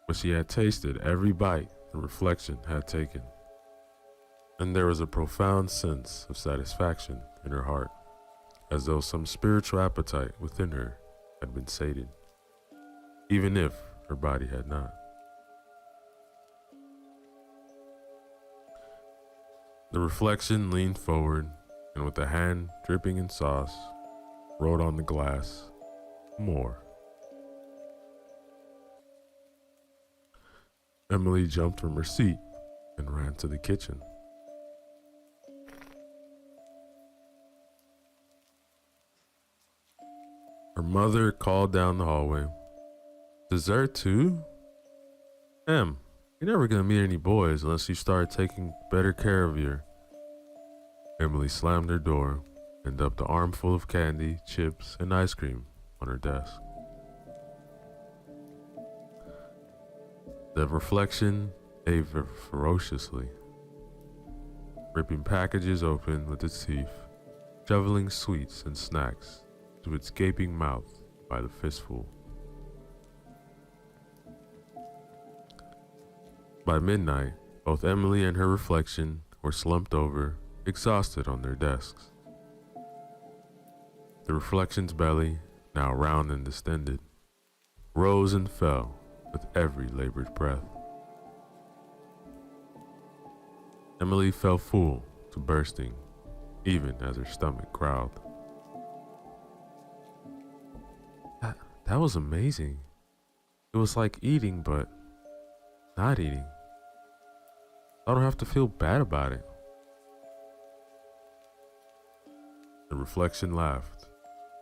but she had tasted every bite the reflection had taken, and there was a profound sense of satisfaction in her heart, as though some spiritual appetite within her had been sated, even if her body had not. The reflection leaned forward and with a hand dripping in sauce, wrote on the glass, "More." Emily jumped from her seat and ran to the kitchen. Her mother called down the hallway. Dessert too? Em, you're never gonna meet any boys unless you start taking better care of your... Emily slammed her door and dumped an armful of candy, chips, and ice cream on her desk. The reflection ate ferociously, ripping packages open with its teeth, shoveling sweets and snacks to its gaping mouth by the fistful. By midnight, both Emily and her reflection were slumped over, exhausted on their desks. The reflection's belly, now round and distended, rose and fell with every labored breath. Emily felt full to bursting, even as her stomach growled. That was amazing. It was like eating, but not eating. I don't have to feel bad about it. The reflection laughed.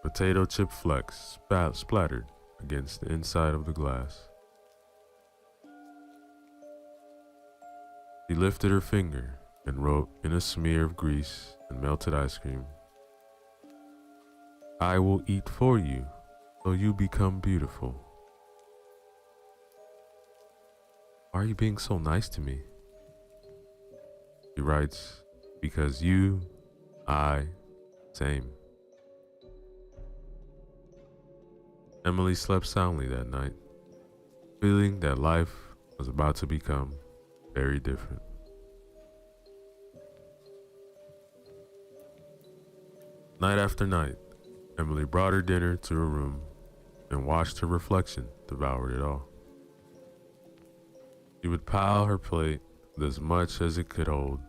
Potato chip flecks splattered against the inside of the glass. She lifted her finger and wrote in a smear of grease and melted ice cream, "I will eat for you, so you become beautiful." Why are you being so nice to me? She writes, "Because you, same." Emily slept soundly that night, feeling that life was about to become very different. Night after night, Emily brought her dinner to her room and watched her reflection devour it all. She would pile her plate with as much as it could hold,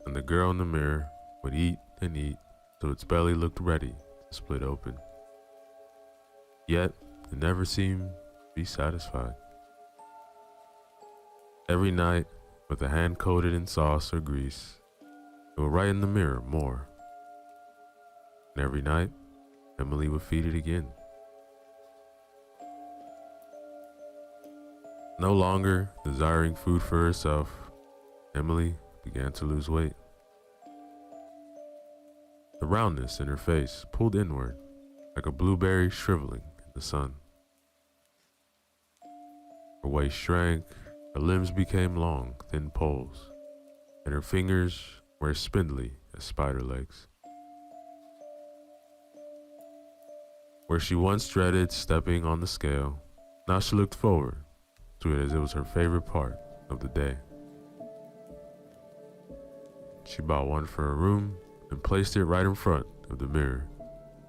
and the girl in the mirror would eat and eat till its belly looked ready to split open. Yet, it never seemed to be satisfied. Every night, with a hand coated in sauce or grease, it would write in the mirror more. And every night, Emily would feed it again. No longer desiring food for herself, Emily began to lose weight. The roundness in her face pulled inward like a blueberry shriveling in the sun. Her waist shrank, her limbs became long, thin poles, and her fingers were as spindly as spider legs. Where she once dreaded stepping on the scale, now she looked forward to it as it was her favorite part of the day. She bought one for her room and placed it right in front of the mirror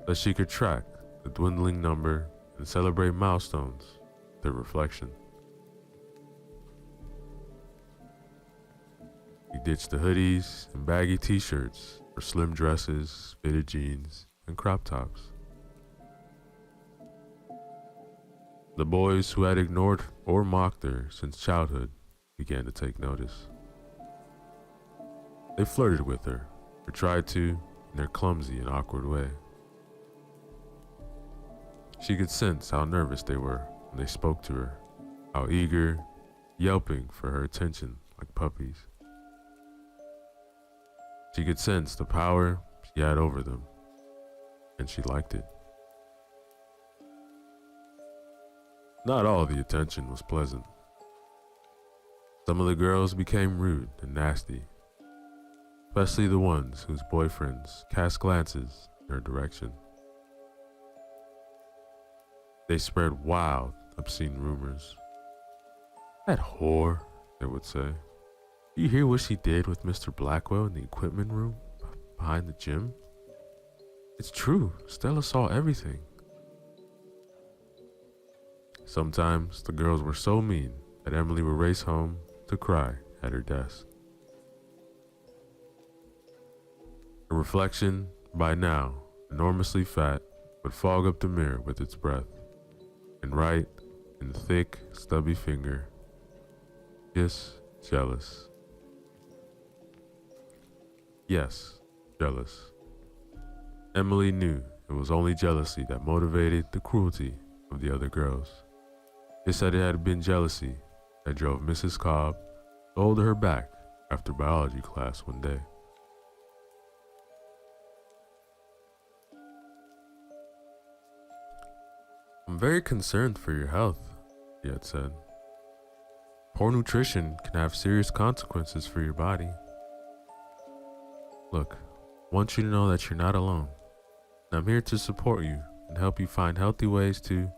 so she could track the dwindling number and celebrate milestones with her reflection. She ditched the hoodies and baggy t-shirts for slim dresses, fitted jeans, and crop tops. The boys who had ignored or mocked her since childhood began to take notice. They flirted with her, or tried to, in their clumsy and awkward way. She could sense how nervous they were when they spoke to her, how eager, yelping for her attention like puppies. She could sense the power she had over them, and she liked it. Not all the attention was pleasant. Some of the girls became rude and nasty, especially the ones whose boyfriends cast glances in her direction. They spread wild, obscene rumors. "That whore," they would say. "Do you hear what she did with Mr. Blackwell in the equipment room behind the gym? It's true, Stella saw everything." Sometimes the girls were so mean that Emily would race home to cry at her desk. Her reflection, by now enormously fat, would fog up the mirror with its breath and write in the thick, stubby finger, "Yes, jealous." Yes, jealous. Emily knew it was only jealousy that motivated the cruelty of the other girls. They said it had been jealousy that drove Mrs. Cobb to hold her back after biology class one day. "I'm very concerned for your health," he had said. "Poor nutrition can have serious consequences for your body. Look, I want you to know that you're not alone, and I'm here to support you and help you find healthy ways to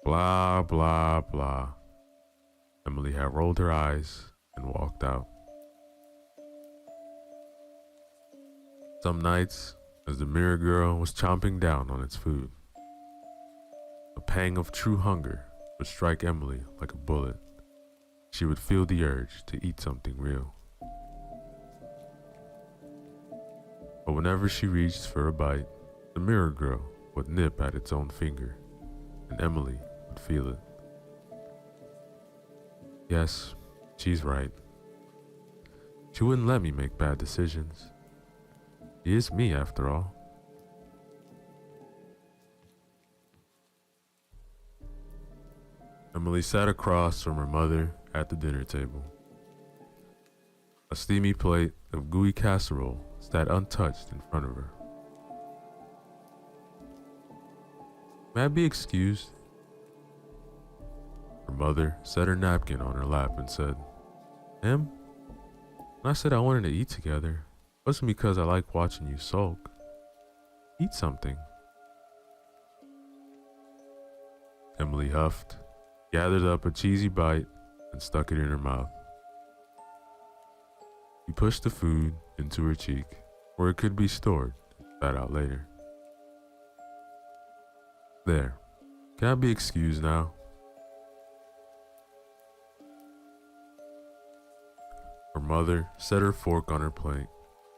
blah, blah, blah." Emily had rolled her eyes and walked out. Some nights, as the mirror girl was chomping down on its food, a pang of true hunger would strike Emily like a bullet. She would feel the urge to eat something real. But whenever she reached for a bite, the mirror girl would nip at its own finger, and Emily would feel it. Yes, she's right. She wouldn't let me make bad decisions. She is me, after all. Emily sat across from her mother at the dinner table. A steamy plate of gooey casserole sat untouched in front of her. May I be excused? Her mother set her napkin on her lap and said, Em, when I said I wanted to eat together, it wasn't because I like watching you sulk. Eat something. Emily huffed, gathered up a cheesy bite, and stuck it in her mouth. She pushed the food into her cheek, where it could be stored and spat out later. There. Can I be excused now? Her mother set her fork on her plate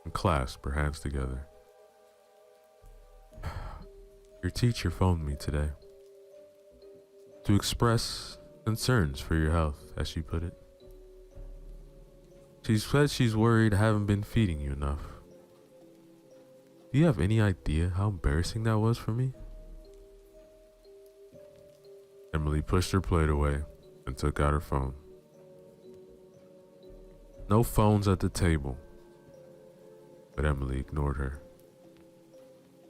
and clasped her hands together. Your teacher phoned me today to express concerns for your health, as she put it. She said she's worried I haven't been feeding you enough. Do you have any idea how embarrassing that was for me? Emily pushed her plate away and took out her phone. No phones at the table, but Emily ignored her.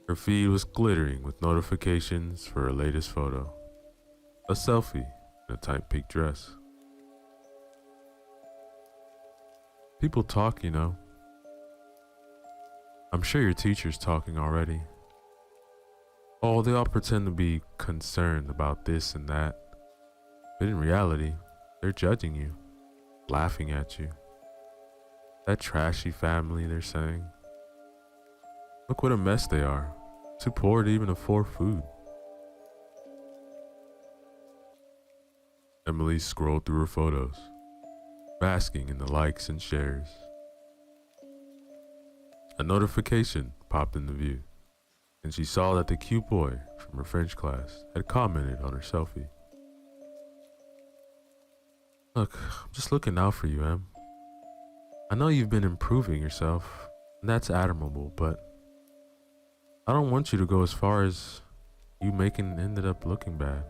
Her feed was glittering with notifications for her latest photo, a selfie in a tight pink dress. People talk, you know. I'm sure your teacher's talking already. Oh, they all pretend to be concerned about this and that, but in reality, they're judging you, laughing at you. That trashy family, they're saying. Look what a mess they are, too poor to even afford food. Emily scrolled through her photos, basking in the likes and shares. A notification popped into view, and she saw that the cute boy from her French class had commented on her selfie. Look, I'm just looking out for you, Em. I know you've been improving yourself, and that's admirable, but I don't want you to go as far as you ended up looking bad.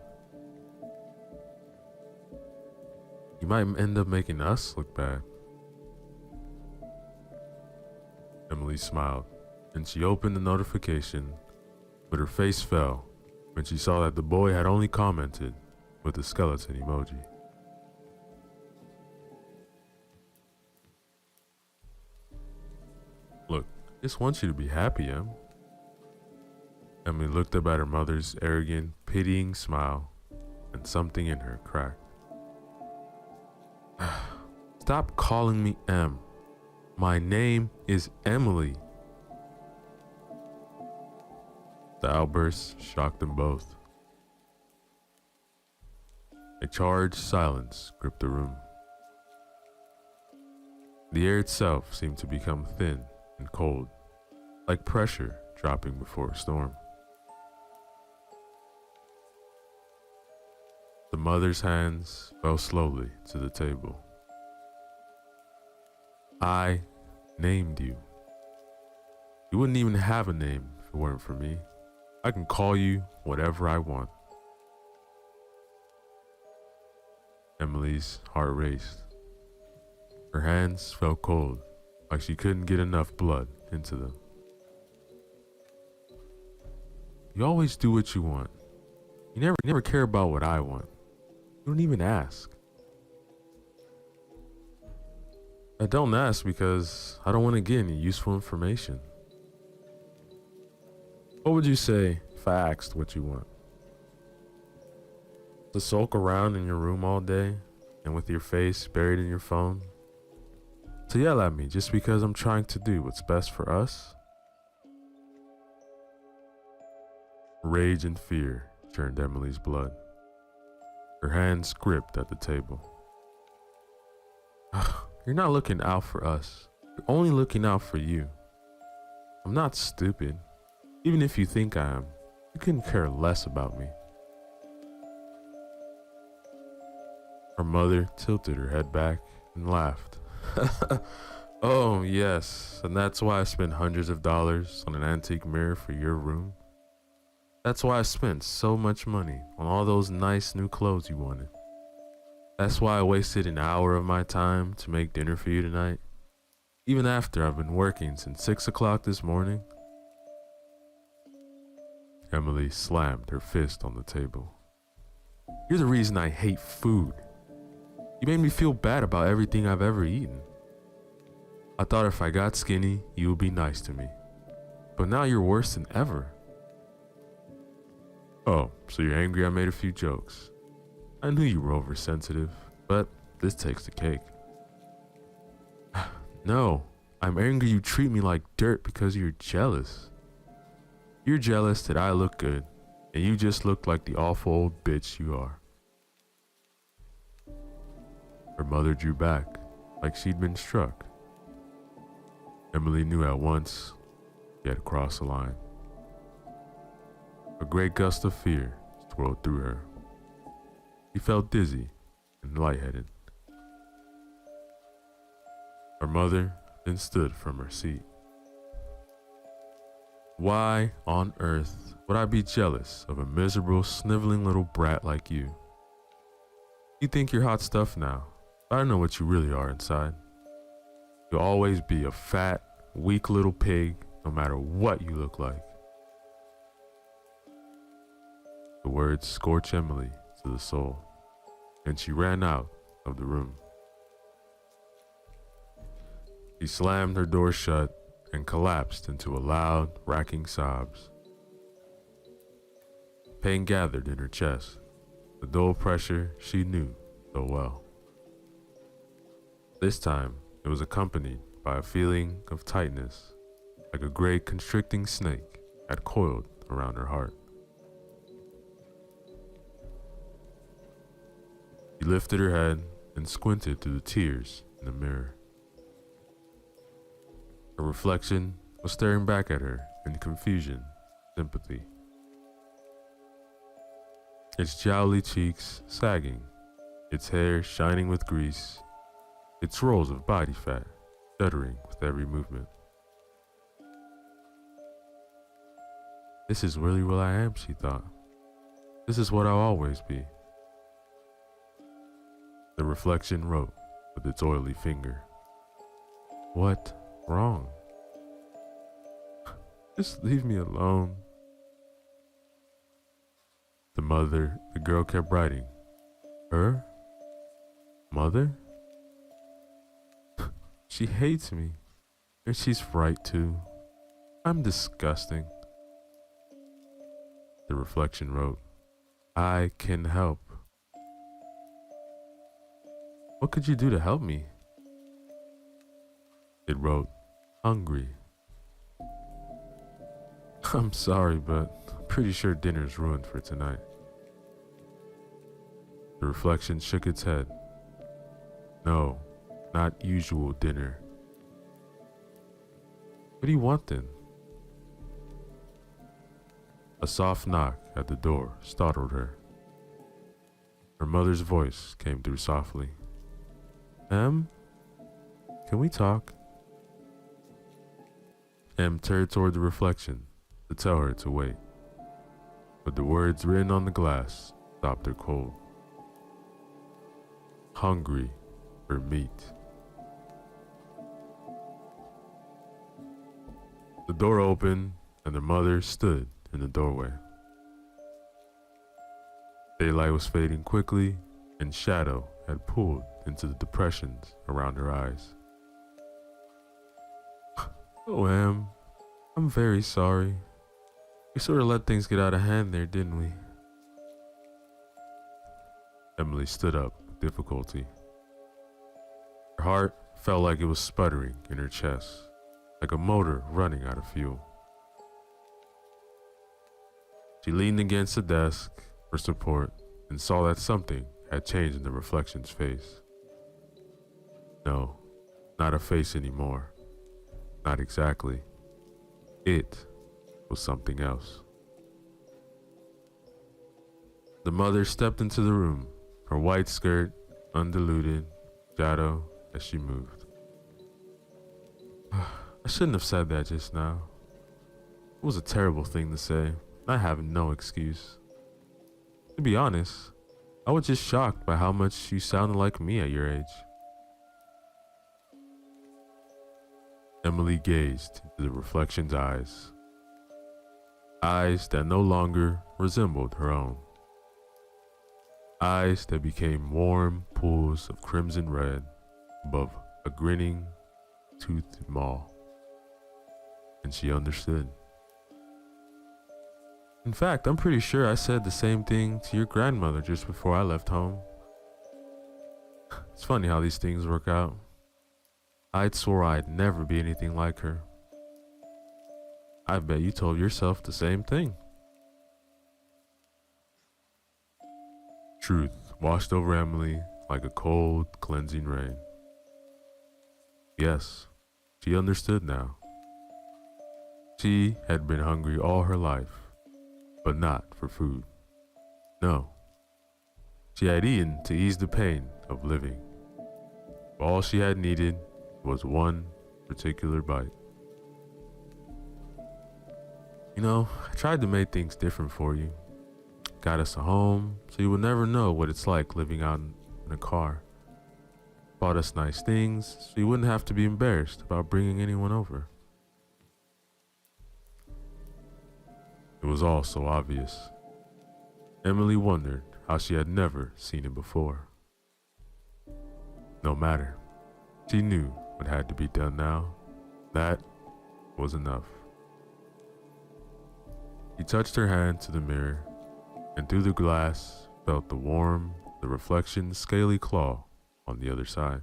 You might end up making us look bad. Emily smiled, and she opened the notification, but her face fell when she saw that the boy had only commented with a skeleton emoji. Look, I just want you to be happy, Em. Emily looked up at her mother's arrogant, pitying smile, and something in her cracked. Stop calling me Em. My name is Emily. The outburst shocked them both. A charged silence gripped the room. The air itself seemed to become thin and cold, like pressure dropping before a storm. The mother's hands fell slowly to the table. I named you. You wouldn't even have a name if it weren't for me. I can call you whatever I want. Emily's heart raced. Her hands felt cold, like she couldn't get enough blood into them. You always do what you want. You never care about what I want. You don't even ask. I don't ask because I don't want to get any useful information. What would you say if I asked what you want? To sulk around in your room all day and with your face buried in your phone? To yell at me just because I'm trying to do what's best for us? Rage and fear churned Emily's blood. Her hands gripped at the table. You're not looking out for us. You're only looking out for you. I'm not stupid. Even if you think I am, you couldn't care less about me. Her mother tilted her head back and laughed. Oh, yes, and that's why I spent hundreds of dollars on an antique mirror for your room. That's why I spent so much money on all those nice new clothes you wanted. That's why I wasted an hour of my time to make dinner for you tonight, even after I've been working since 6 o'clock this morning. Emily slammed her fist on the table. You're the reason I hate food. You made me feel bad about everything I've ever eaten. I thought if I got skinny, you would be nice to me. But now you're worse than ever. Oh, so you're angry I made a few jokes. I knew you were oversensitive, but this takes the cake. No, I'm angry you treat me like dirt because you're jealous. You're jealous that I look good, and you just look like the awful old bitch you are. Her mother drew back, like she'd been struck. Emily knew at once she had crossed the line. A great gust of fear swirled through her. She felt dizzy and lightheaded. Her mother then stood from her seat. Why on earth would I be jealous of a miserable, sniveling little brat like you? You think you're hot stuff now, but I know what you really are inside. You'll always be a fat, weak little pig, no matter what you look like. The words scorched Emily to the soul, and she ran out of the room. She slammed her door shut and collapsed into a loud, racking sobs. Pain gathered in her chest, the dull pressure she knew so well. This time, it was accompanied by a feeling of tightness, like a great constricting snake had coiled around her heart. She lifted her head and squinted through the tears in the mirror. Her reflection was staring back at her in confusion, sympathy. Its jowly cheeks sagging, its hair shining with grease, its rolls of body fat shuddering with every movement. This is really what I am, she thought. This is what I'll always be. The reflection wrote with its oily finger. What wrong? Just leave me alone. The girl kept writing. Her? Mother? She hates me. And she's right too. I'm disgusting. The reflection wrote, I can help. What could you do to help me? It wrote, hungry. I'm sorry, but I'm pretty sure dinner's ruined for tonight. The reflection shook its head. No, not usual dinner. What do you want then? A soft knock at the door startled her. Her mother's voice came through softly. Em, can we talk? Em turned toward the reflection to tell her to wait, but the words written on the glass stopped her cold. Hungry for meat. The door opened and the mother stood in the doorway. Daylight was fading quickly and shadow had pulled into the depressions around her eyes. Oh, Em, I'm very sorry. We sort of let things get out of hand there, didn't we? Emily stood up with difficulty. Her heart felt like it was sputtering in her chest, like a motor running out of fuel. She leaned against the desk for support and saw that something had changed in the reflection's face. No, not a face anymore. Not exactly. It was something else. The mother stepped into the room, her white skirt undiluted shadow as she moved. I shouldn't have said that just now. It was a terrible thing to say. I have no excuse. To be honest, I was just shocked by how much you sounded like me at your age. Emily gazed into the reflection's eyes. Eyes that no longer resembled her own. Eyes that became warm pools of crimson red above a grinning, toothed maw. And she understood. In fact, I'm pretty sure I said the same thing to your grandmother just before I left home. It's funny how these things work out. I'd swore I'd never be anything like her. I bet you told yourself the same thing. Truth washed over Emily like a cold, cleansing rain. Yes, she understood now. She had been hungry all her life, but not for food. No, she had eaten to ease the pain of living. All she had needed was one particular bite. You know, I tried to make things different for you. Got us a home so you would never know what it's like living out in a car. Bought us nice things so you wouldn't have to be embarrassed about bringing anyone over. It was all so obvious. Emily wondered how she had never seen it before. No matter, she knew what had to be done now. That was enough. She touched her hand to the mirror, and through the glass felt the reflection's scaly claw on the other side.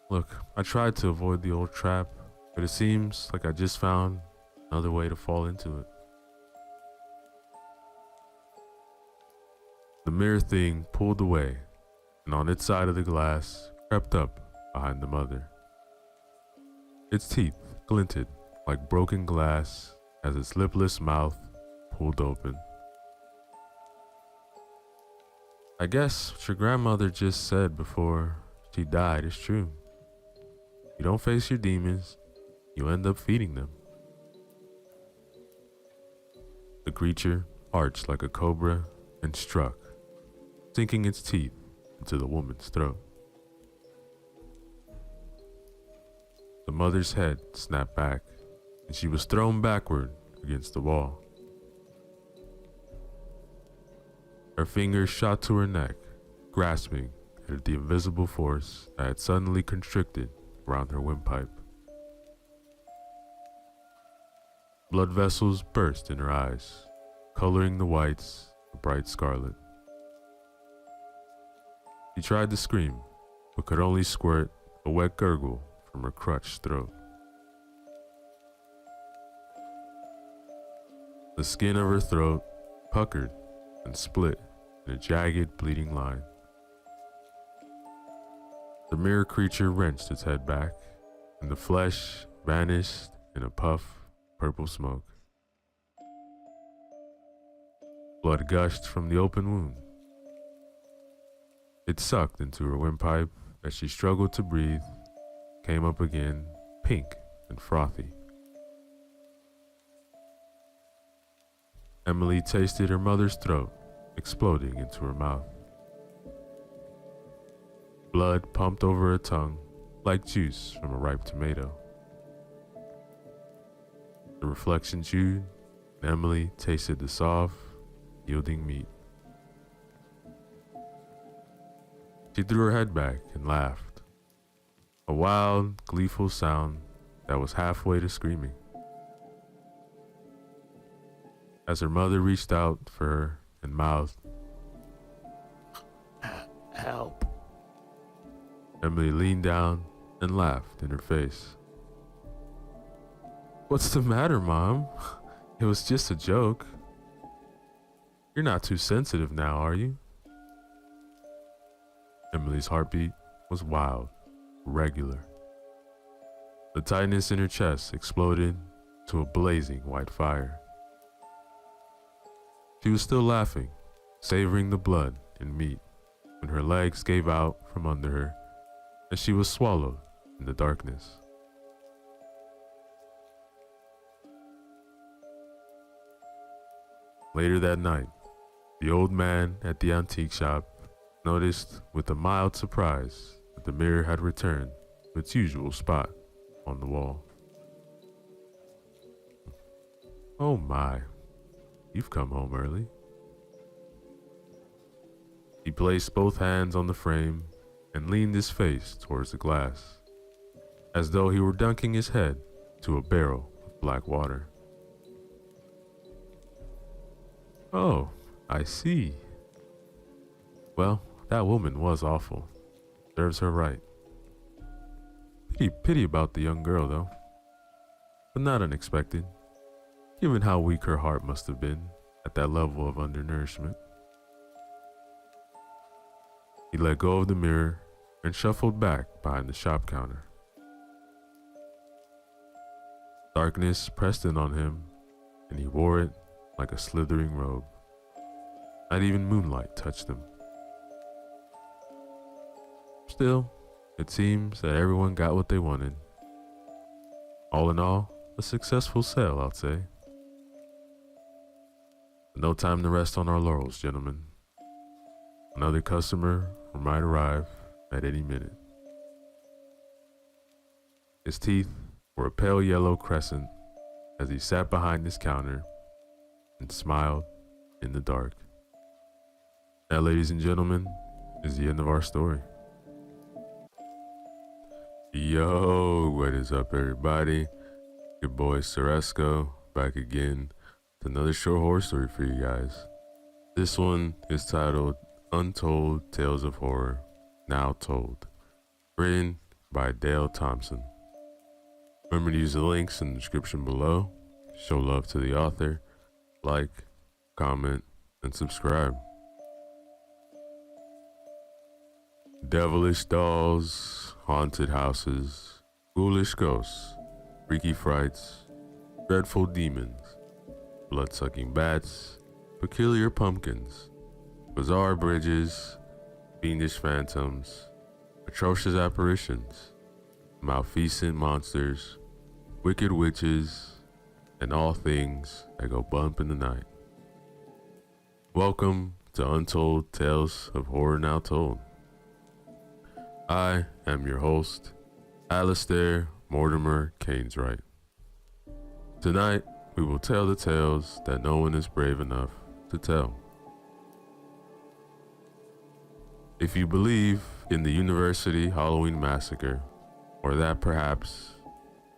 Look, I tried to avoid the old trap, but it seems like I just found another way to fall into it. The mirror thing pulled away, and on its side of the glass crept up behind the mother. Its teeth glinted like broken glass as its lipless mouth pulled open. I guess what your grandmother just said before she died is true. You don't face your demons, you end up feeding them. The creature arched like a cobra and struck, sinking its teeth into the woman's throat. The mother's head snapped back, and she was thrown backward against the wall. Her fingers shot to her neck, grasping at the invisible force that had suddenly constricted around her windpipe. Blood vessels burst in her eyes, coloring the whites a bright scarlet. She tried to scream, but could only squirt a wet gurgle from her crushed throat. The skin of her throat puckered and split in a jagged, bleeding line. The mirror creature wrenched its head back, and the flesh vanished in a puff of purple smoke. Blood gushed from the open wound. It sucked into her windpipe as she struggled to breathe, came up again, pink and frothy. Emily tasted her mother's throat exploding into her mouth. Blood pumped over her tongue like juice from a ripe tomato. The reflection chewed, and Emily tasted the soft, yielding meat. She threw her head back and laughed, a wild, gleeful sound that was halfway to screaming. As her mother reached out for her and mouthed, help. Emily leaned down and laughed in her face. What's the matter, Mom? It was just a joke. You're not too sensitive now, are you? Emily's heartbeat was wild, regular. The tightness in her chest exploded to a blazing white fire. She was still laughing, savoring the blood and meat, when her legs gave out from under her and she was swallowed in the darkness. Later that night, the old man at the antique shop noticed with a mild surprise that the mirror had returned to its usual spot on the wall. Oh my, you've come home early. He placed both hands on the frame and leaned his face towards the glass, as though he were dunking his head to a barrel of black water. Oh, I see. Well, that woman was awful. Serves her right. Pity about the young girl, though. But not unexpected, given how weak her heart must have been at that level of undernourishment. He let go of the mirror and shuffled back behind the shop counter. Darkness pressed in on him, and he wore it like a slithering robe. Not even moonlight touched him. Still, it seems that everyone got what they wanted. All in all, a successful sale, I'd say. No time to rest on our laurels, gentlemen. Another customer might arrive at any minute. His teeth were a pale yellow crescent as he sat behind his counter and smiled in the dark. That, ladies and gentlemen, is the end of our story. Yo, what is up, everybody? Your boy Ceresco back again with another short horror story for you guys. This one is titled Untold Tales of Horror, Now Told, written by Dale Thompson. Remember to use the links in the description below. Show love to the author, like, comment, and subscribe. Devilish dolls, haunted houses, ghoulish ghosts, freaky frights, dreadful demons, blood-sucking bats, peculiar pumpkins, bizarre bridges, fiendish phantoms, atrocious apparitions, malfeasant monsters, wicked witches, and all things that go bump in the night. Welcome to Untold Tales of Horror Now Told. I am your host, Alistair Mortimer Caneswright. Tonight, we will tell the tales that no one is brave enough to tell. If you believe in the University Halloween Massacre, or that perhaps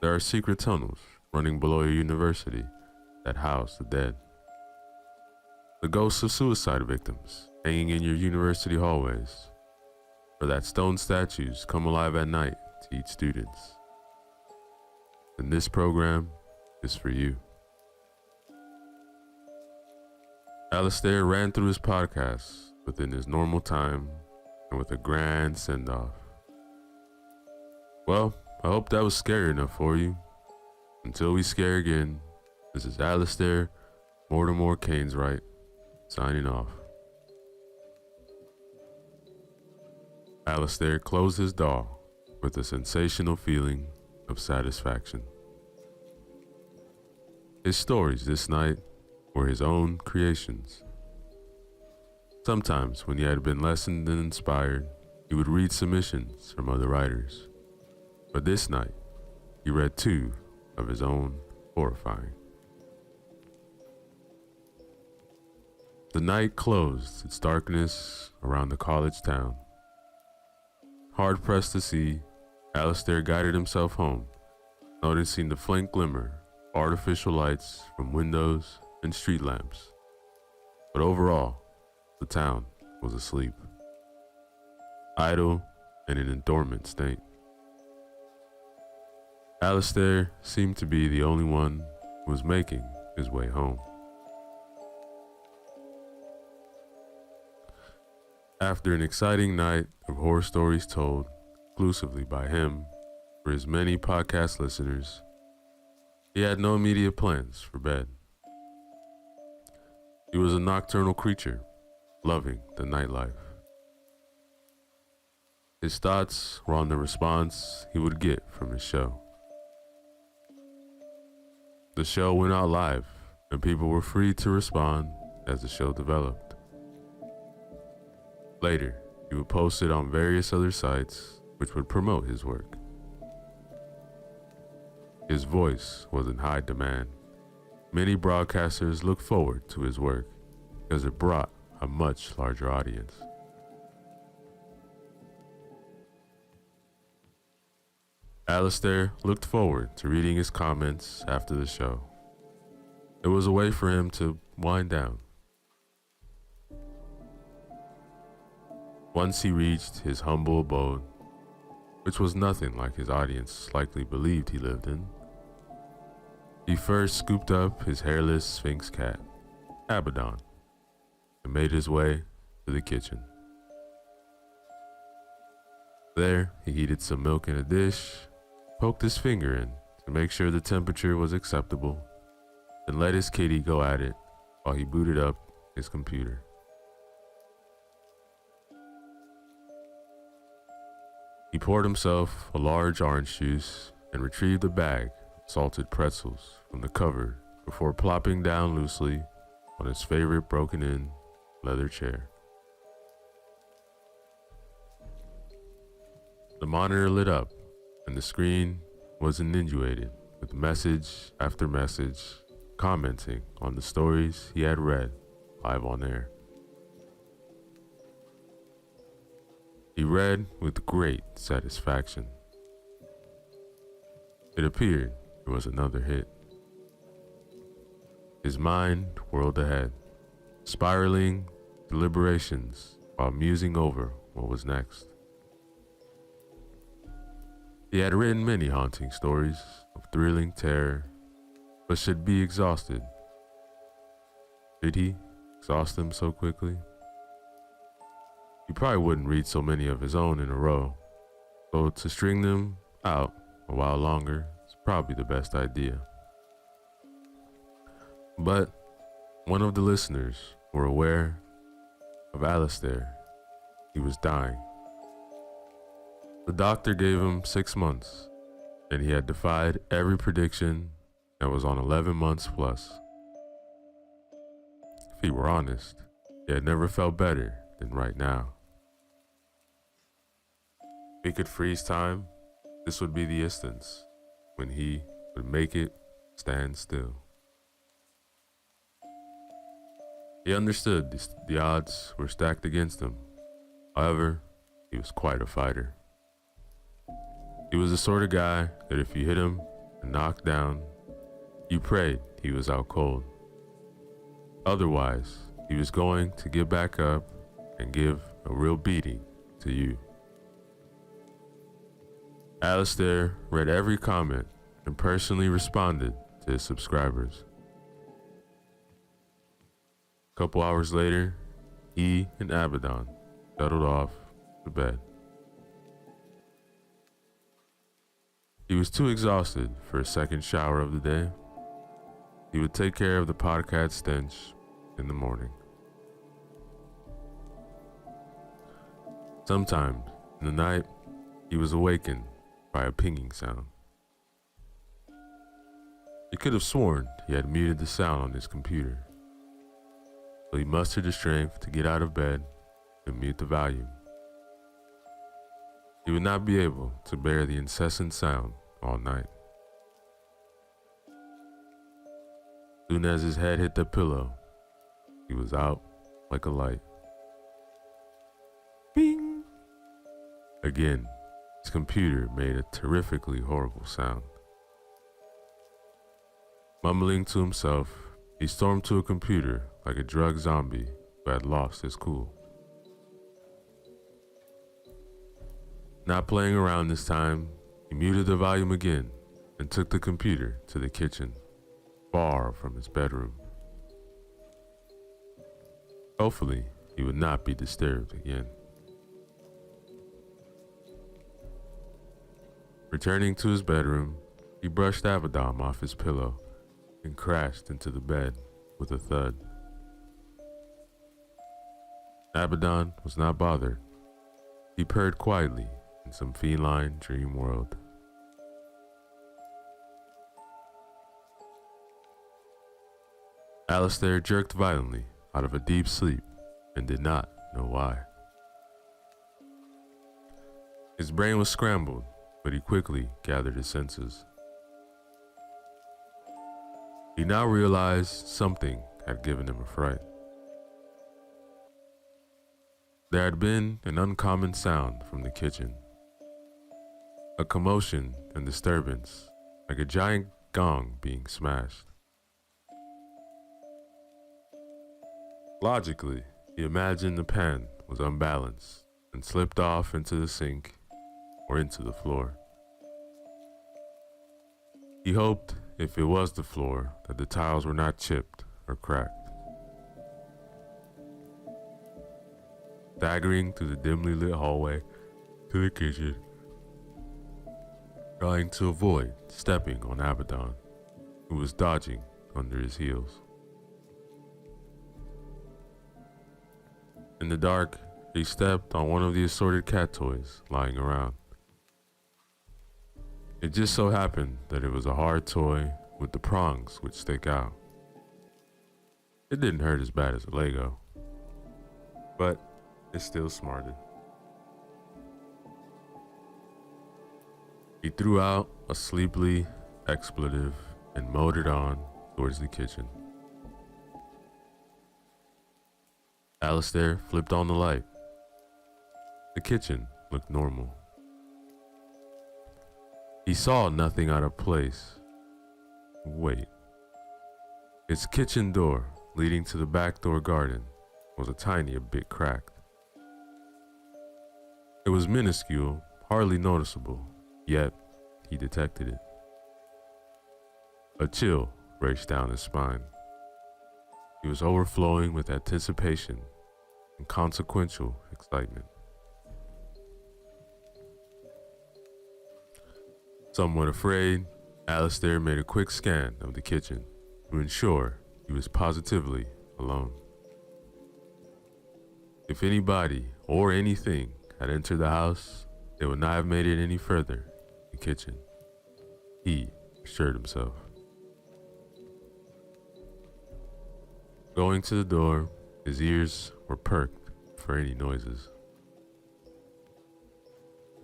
there are secret tunnels running below your university that house the dead, the ghosts of suicide victims hanging in your university hallways, or that stone statues come alive at night to eat students, then this program is for you. Alistair ran through his podcast within his normal time and with a grand send-off. Well, I hope that was scary enough for you. Until we scare again, this is Alistair Mortimer Caneswright signing off. Alistair closed his door with a sensational feeling of satisfaction. His stories this night were his own creations. Sometimes, when he had been lessened and inspired, he would read submissions from other writers. But this night, he read two of his own horrifying. The night closed its darkness around the college town. Hard pressed to see, Alistair guided himself home, noticing the faint glimmer of artificial lights from windows and street lamps. But overall, the town was asleep. idle and in a dormant state. Alistair seemed to be the only one who was making his way home. After an exciting night of horror stories told exclusively by him for his many podcast listeners, he had no immediate plans for bed. He was a nocturnal creature, loving the nightlife. His thoughts were on the response he would get from his show. The show went out live, and people were free to respond as the show developed. Later, he would post it on various other sites which would promote his work. His voice was in high demand. Many broadcasters looked forward to his work because it brought a much larger audience. Alistair looked forward to reading his comments after the show. It was a way for him to wind down. Once he reached his humble abode, which was nothing like his audience likely believed he lived in, he first scooped up his hairless Sphinx cat, Abaddon, and made his way to the kitchen. There, he heated some milk in a dish, poked his finger in to make sure the temperature was acceptable, and let his kitty go at it while he booted up his computer. He poured himself a large orange juice and retrieved a bag of salted pretzels from the cupboard before plopping down loosely on his favorite broken-in leather chair. The monitor lit up, and the screen was inundated with message after message commenting on the stories he had read live on air. He read with great satisfaction. It appeared it was another hit. His mind whirled ahead, spiraling deliberations while musing over what was next. He had written many haunting stories of thrilling terror, but should be exhausted. Did he exhaust them so quickly? He probably wouldn't read so many of his own in a row, so to string them out a while longer is probably the best idea. But one of the listeners were aware of Alistair. He was dying. The doctor gave him 6 months, and he had defied every prediction and was on 11 months plus. If he were honest, he had never felt better than right now. If he could freeze time, this would be the instance when he would make it stand still. He understood the odds were stacked against him. However, he was quite a fighter. He was the sort of guy that if you hit him and knocked down, you prayed he was out cold. Otherwise, he was going to get back up and give a real beating to you. Alistair read every comment and personally responded to his subscribers. A couple hours later, he and Abaddon settled off to bed. He was too exhausted for a second shower of the day. He would take care of the podcast stench in the morning. Sometimes in the night, he was awakened by a pinging sound. He could have sworn he had muted the sound on his computer, so he mustered the strength to get out of bed and mute the volume. He would not be able to bear the incessant sound all night. Soon as his head hit the pillow, he was out like a light. Bing! Again, his computer made a terrifically horrible sound. Mumbling to himself, he stormed to a computer like a drug zombie who had lost his cool. Not playing around this time, he muted the volume again and took the computer to the kitchen, far from his bedroom. Hopefully, he would not be disturbed again. Returning to his bedroom, he brushed Abaddon off his pillow and crashed into the bed with a thud. Abaddon was not bothered. He purred quietly in some feline dream world. Alistair jerked violently out of a deep sleep and did not know why. His brain was scrambled, but he quickly gathered his senses. He now realized something had given him a fright. There had been an uncommon sound from the kitchen. A commotion and disturbance, like a giant gong being smashed. Logically, he imagined the pan was unbalanced and slipped off into the sink or into the floor. He hoped, if it was the floor, that the tiles were not chipped or cracked. Staggering through the dimly lit hallway to the kitchen, trying to avoid stepping on Abaddon, who was dodging under his heels. In the dark, he stepped on one of the assorted cat toys lying around. It just so happened that it was a hard toy with the prongs which stick out. It didn't hurt as bad as a Lego, but it still smarted. He threw out a sleepily expletive and motored on towards the kitchen. Alistair flipped on the light. The kitchen looked normal. He saw nothing out of place. Wait. Its kitchen door, leading to the back door garden, was a tiny bit cracked. It was minuscule, hardly noticeable, yet he detected it. A chill raced down his spine. He was overflowing with anticipation and consequential excitement. Somewhat afraid, Alistair made a quick scan of the kitchen to ensure he was positively alone. If anybody or anything had entered the house, they would not have made it any further in the kitchen. He assured himself. Going to the door, his ears were perked for any noises.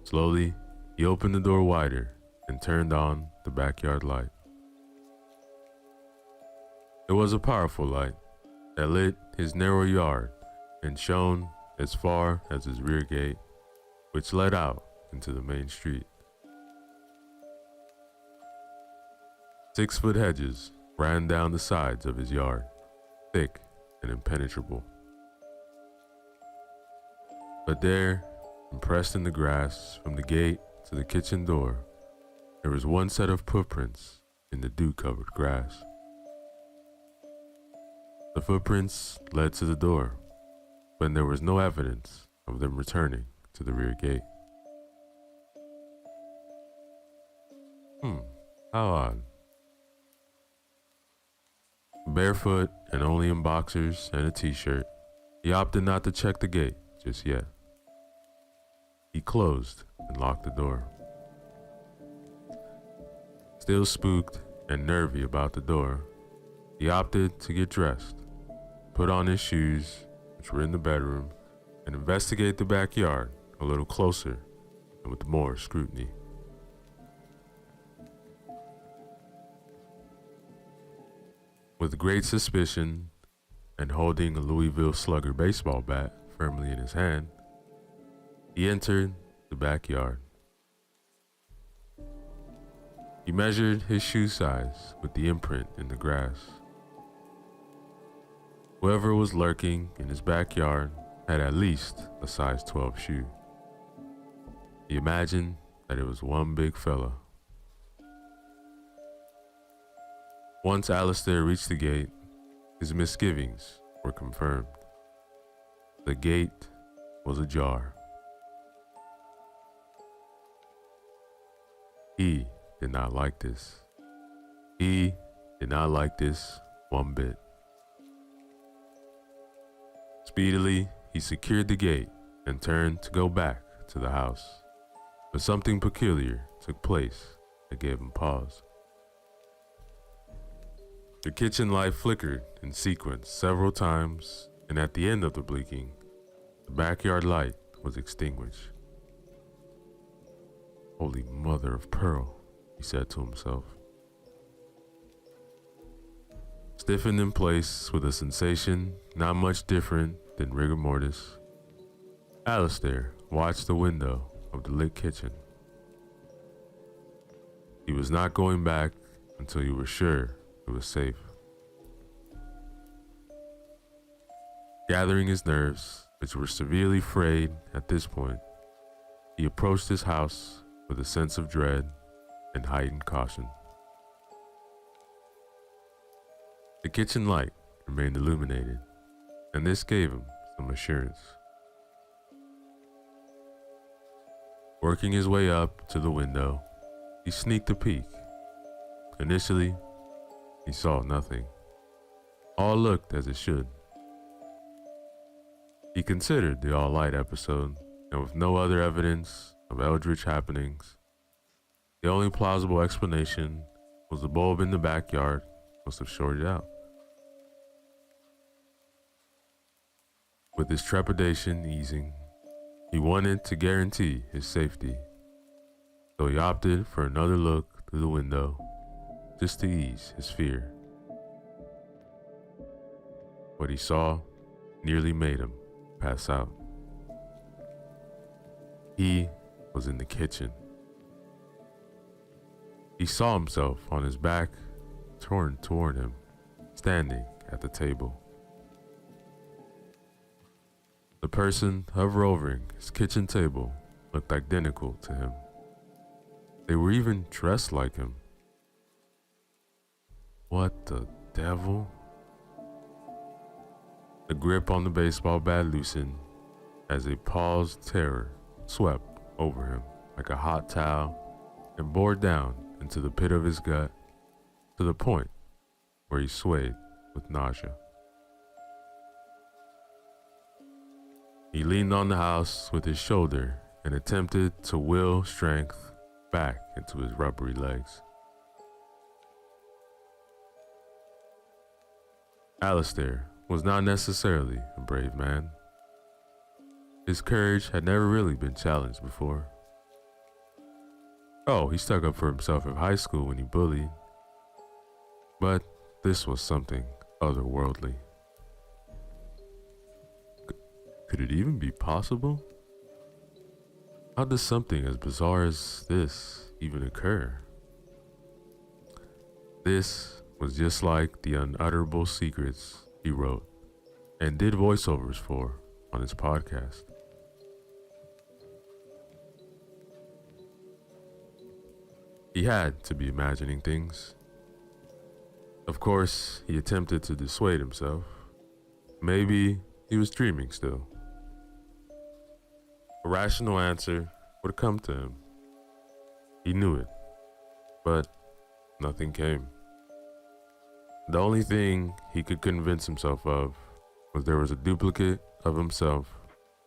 Slowly, he opened the door wider and turned on the backyard light. It was a powerful light that lit his narrow yard and shone as far as his rear gate, which led out into the main street. 6-foot hedges ran down the sides of his yard, thick and impenetrable. But there, impressed in the grass from the gate to the kitchen door, there was one set of footprints in the dew-covered grass. The footprints led to the door, but there was no evidence of them returning to the rear gate. How odd. Barefoot and only in boxers and a t-shirt, he opted not to check the gate just yet. He closed and locked the door. Still spooked and nervy about the door, he opted to get dressed, put on his shoes, which were in the bedroom, and investigate the backyard a little closer and with more scrutiny. With great suspicion and holding a Louisville Slugger baseball bat firmly in his hand, he entered the backyard. He measured his shoe size with the imprint in the grass. Whoever was lurking in his backyard had at least a size 12 shoe. He imagined that it was one big fella. Once Alistair reached the gate, his misgivings were confirmed. The gate was ajar. He did not like this. He did not like this one bit. Speedily, he secured the gate and turned to go back to the house. But something peculiar took place that gave him pause. The kitchen light flickered in sequence several times, and at the end of the blinking, the backyard light was extinguished. Holy mother of pearl, he said to himself. Stiffened in place with a sensation not much different than rigor mortis, Alistair watched the window of the lit kitchen. He was not going back until he was sure it was safe. Gathering his nerves, which were severely frayed at this point, he approached his house with a sense of dread and heightened caution. The kitchen light remained illuminated, and this gave him some assurance. Working his way up to the window, he sneaked a peek. Initially, he saw nothing. All looked as it should. He considered the all-light episode, and with no other evidence of eldritch happenings, the only plausible explanation was the bulb in the backyard must have shorted out. With his trepidation easing, he wanted to guarantee his safety, so he opted for another look through the window just to ease his fear. What he saw nearly made him pass out. He was in the kitchen. He saw himself on his back, turned toward him, standing at the table. The person hovering his kitchen table looked identical to him. They were even dressed like him. What the devil? The grip on the baseball bat loosened as a paused terror swept over him like a hot towel and bore down into the pit of his gut to the point where he swayed with nausea. He leaned on the house with his shoulder and attempted to will strength back into his rubbery legs. Alistair was not necessarily a brave man. His courage had never really been challenged before. Oh, he stuck up for himself in high school when he bullied. But this was something otherworldly. Could it even be possible? How does something as bizarre as this even occur? This was just like the unutterable secrets he wrote and did voiceovers for on his podcast. He had to be imagining things. Of course, he attempted to dissuade himself. Maybe he was dreaming still. A rational answer would come to him. He knew it, but nothing came. The only thing he could convince himself of was there was a duplicate of himself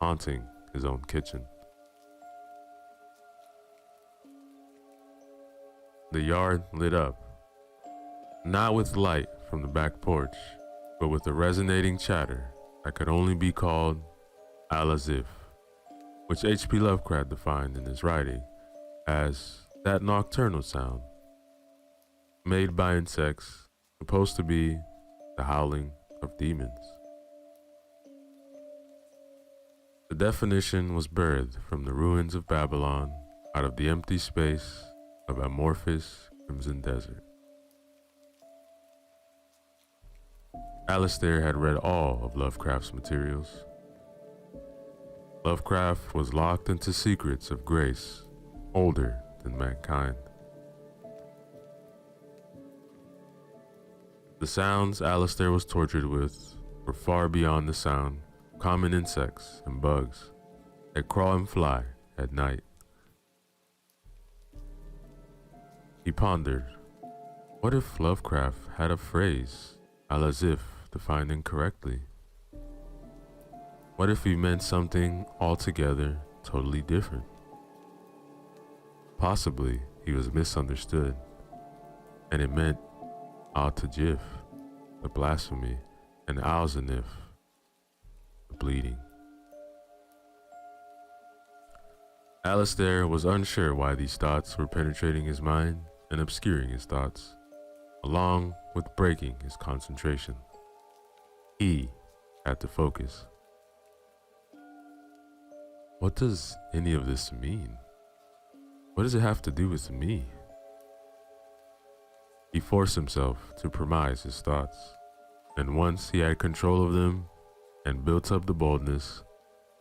haunting his own kitchen. The yard lit up, not with light from the back porch, but with a resonating chatter that could only be called al-azif, which H.P. Lovecraft defined in his writing as that nocturnal sound made by insects supposed to be the howling of demons. The definition was birthed from the ruins of Babylon out of the empty space of amorphous crimson desert. Alistair had read all of Lovecraft's materials. Lovecraft was locked into secrets of grace older than mankind. The sounds Alistair was tortured with were far beyond the sound of common insects and bugs that crawl and fly at night. He pondered, what if Lovecraft had a phrase, as if defined incorrectly? What if he meant something altogether totally different? Possibly he was misunderstood, and it meant Al-Tajif, the blasphemy, and Al-Zanif, the bleeding. Alistair was unsure why these thoughts were penetrating his mind and obscuring his thoughts, along with breaking his concentration. He had to focus. What does any of this mean? What does it have to do with me? He forced himself to premise his thoughts, and once he had control of them and built up the boldness,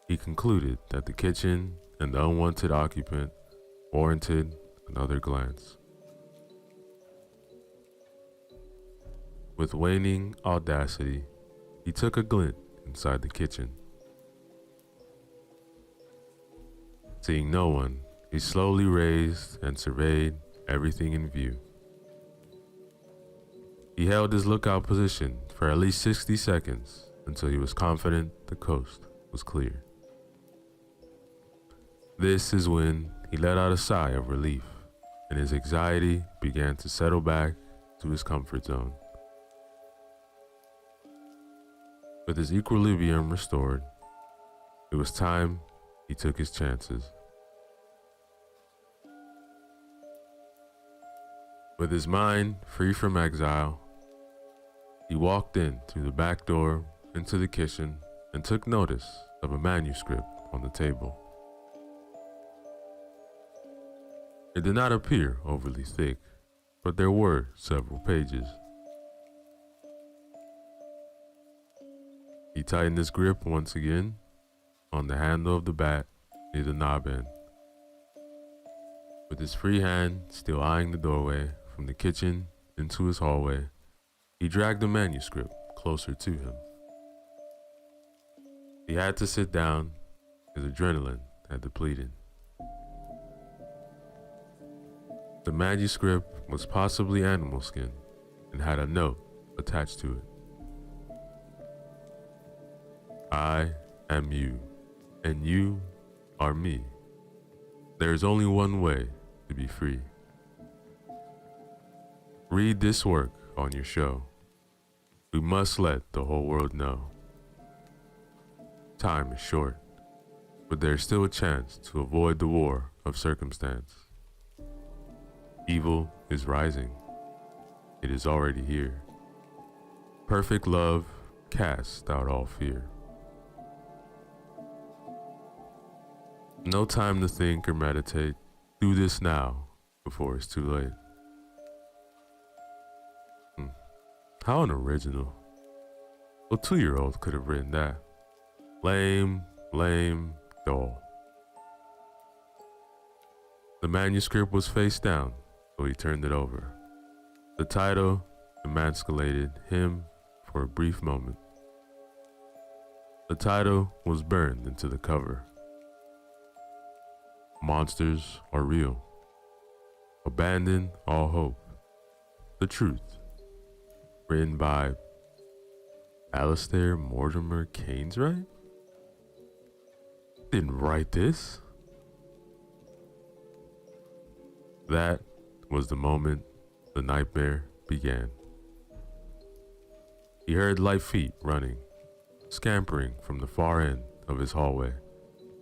he concluded that the kitchen and the unwanted occupant warranted another glance. With waning audacity, he took a glint inside the kitchen. Seeing no one, he slowly raised and surveyed everything in view. He held his lookout position for at least 60 seconds until he was confident the coast was clear. This is when he let out a sigh of relief, and his anxiety began to settle back to his comfort zone. With his equilibrium restored, it was time he took his chances. With his mind free from exile, he walked in through the back door into the kitchen and took notice of a manuscript on the table. It did not appear overly thick, but there were several pages. He tightened his grip once again on the handle of the bat near the knob end. With his free hand still eyeing the doorway from the kitchen into his hallway, he dragged the manuscript closer to him. He had to sit down. His adrenaline had depleted. The manuscript was possibly animal skin and had a note attached to it. I am you, and you are me. There is only one way to be free. Read this work on your show. We must let the whole world know. Time is short, but there is still a chance to avoid the war of circumstance. Evil is rising. It is already here. Perfect love casts out all fear. No time to think or meditate. Do this now before it's too late. How unoriginal. A 2-year-old could have written that. Lame, dull. The manuscript was face down, so he turned it over. The title emasculated him for a brief moment. The title was burned into the cover. Monsters are real. Abandon all hope. The truth. Written by Alistair Mortimer Kainswright? Didn't write this. That was the moment the nightmare began. He heard light feet running, scampering from the far end of his hallway,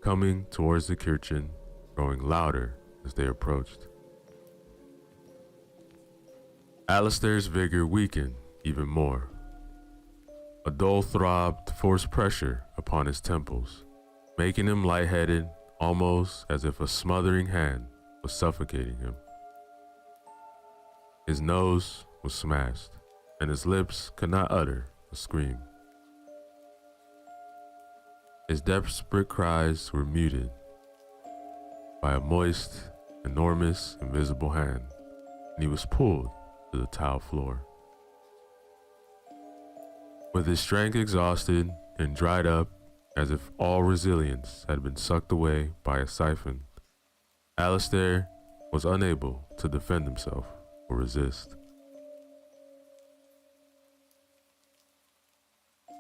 coming towards the kitchen, growing louder as they approached. Alistair's vigor weakened even more. A dull throb forced pressure upon his temples, making him lightheaded, almost as if a smothering hand was suffocating him. His nose was smashed, and his lips could not utter a scream. His desperate cries were muted by a moist, enormous, invisible hand, and he was pulled to the tile floor. With his strength exhausted and dried up, as if all resilience had been sucked away by a siphon, Alistair was unable to defend himself or resist.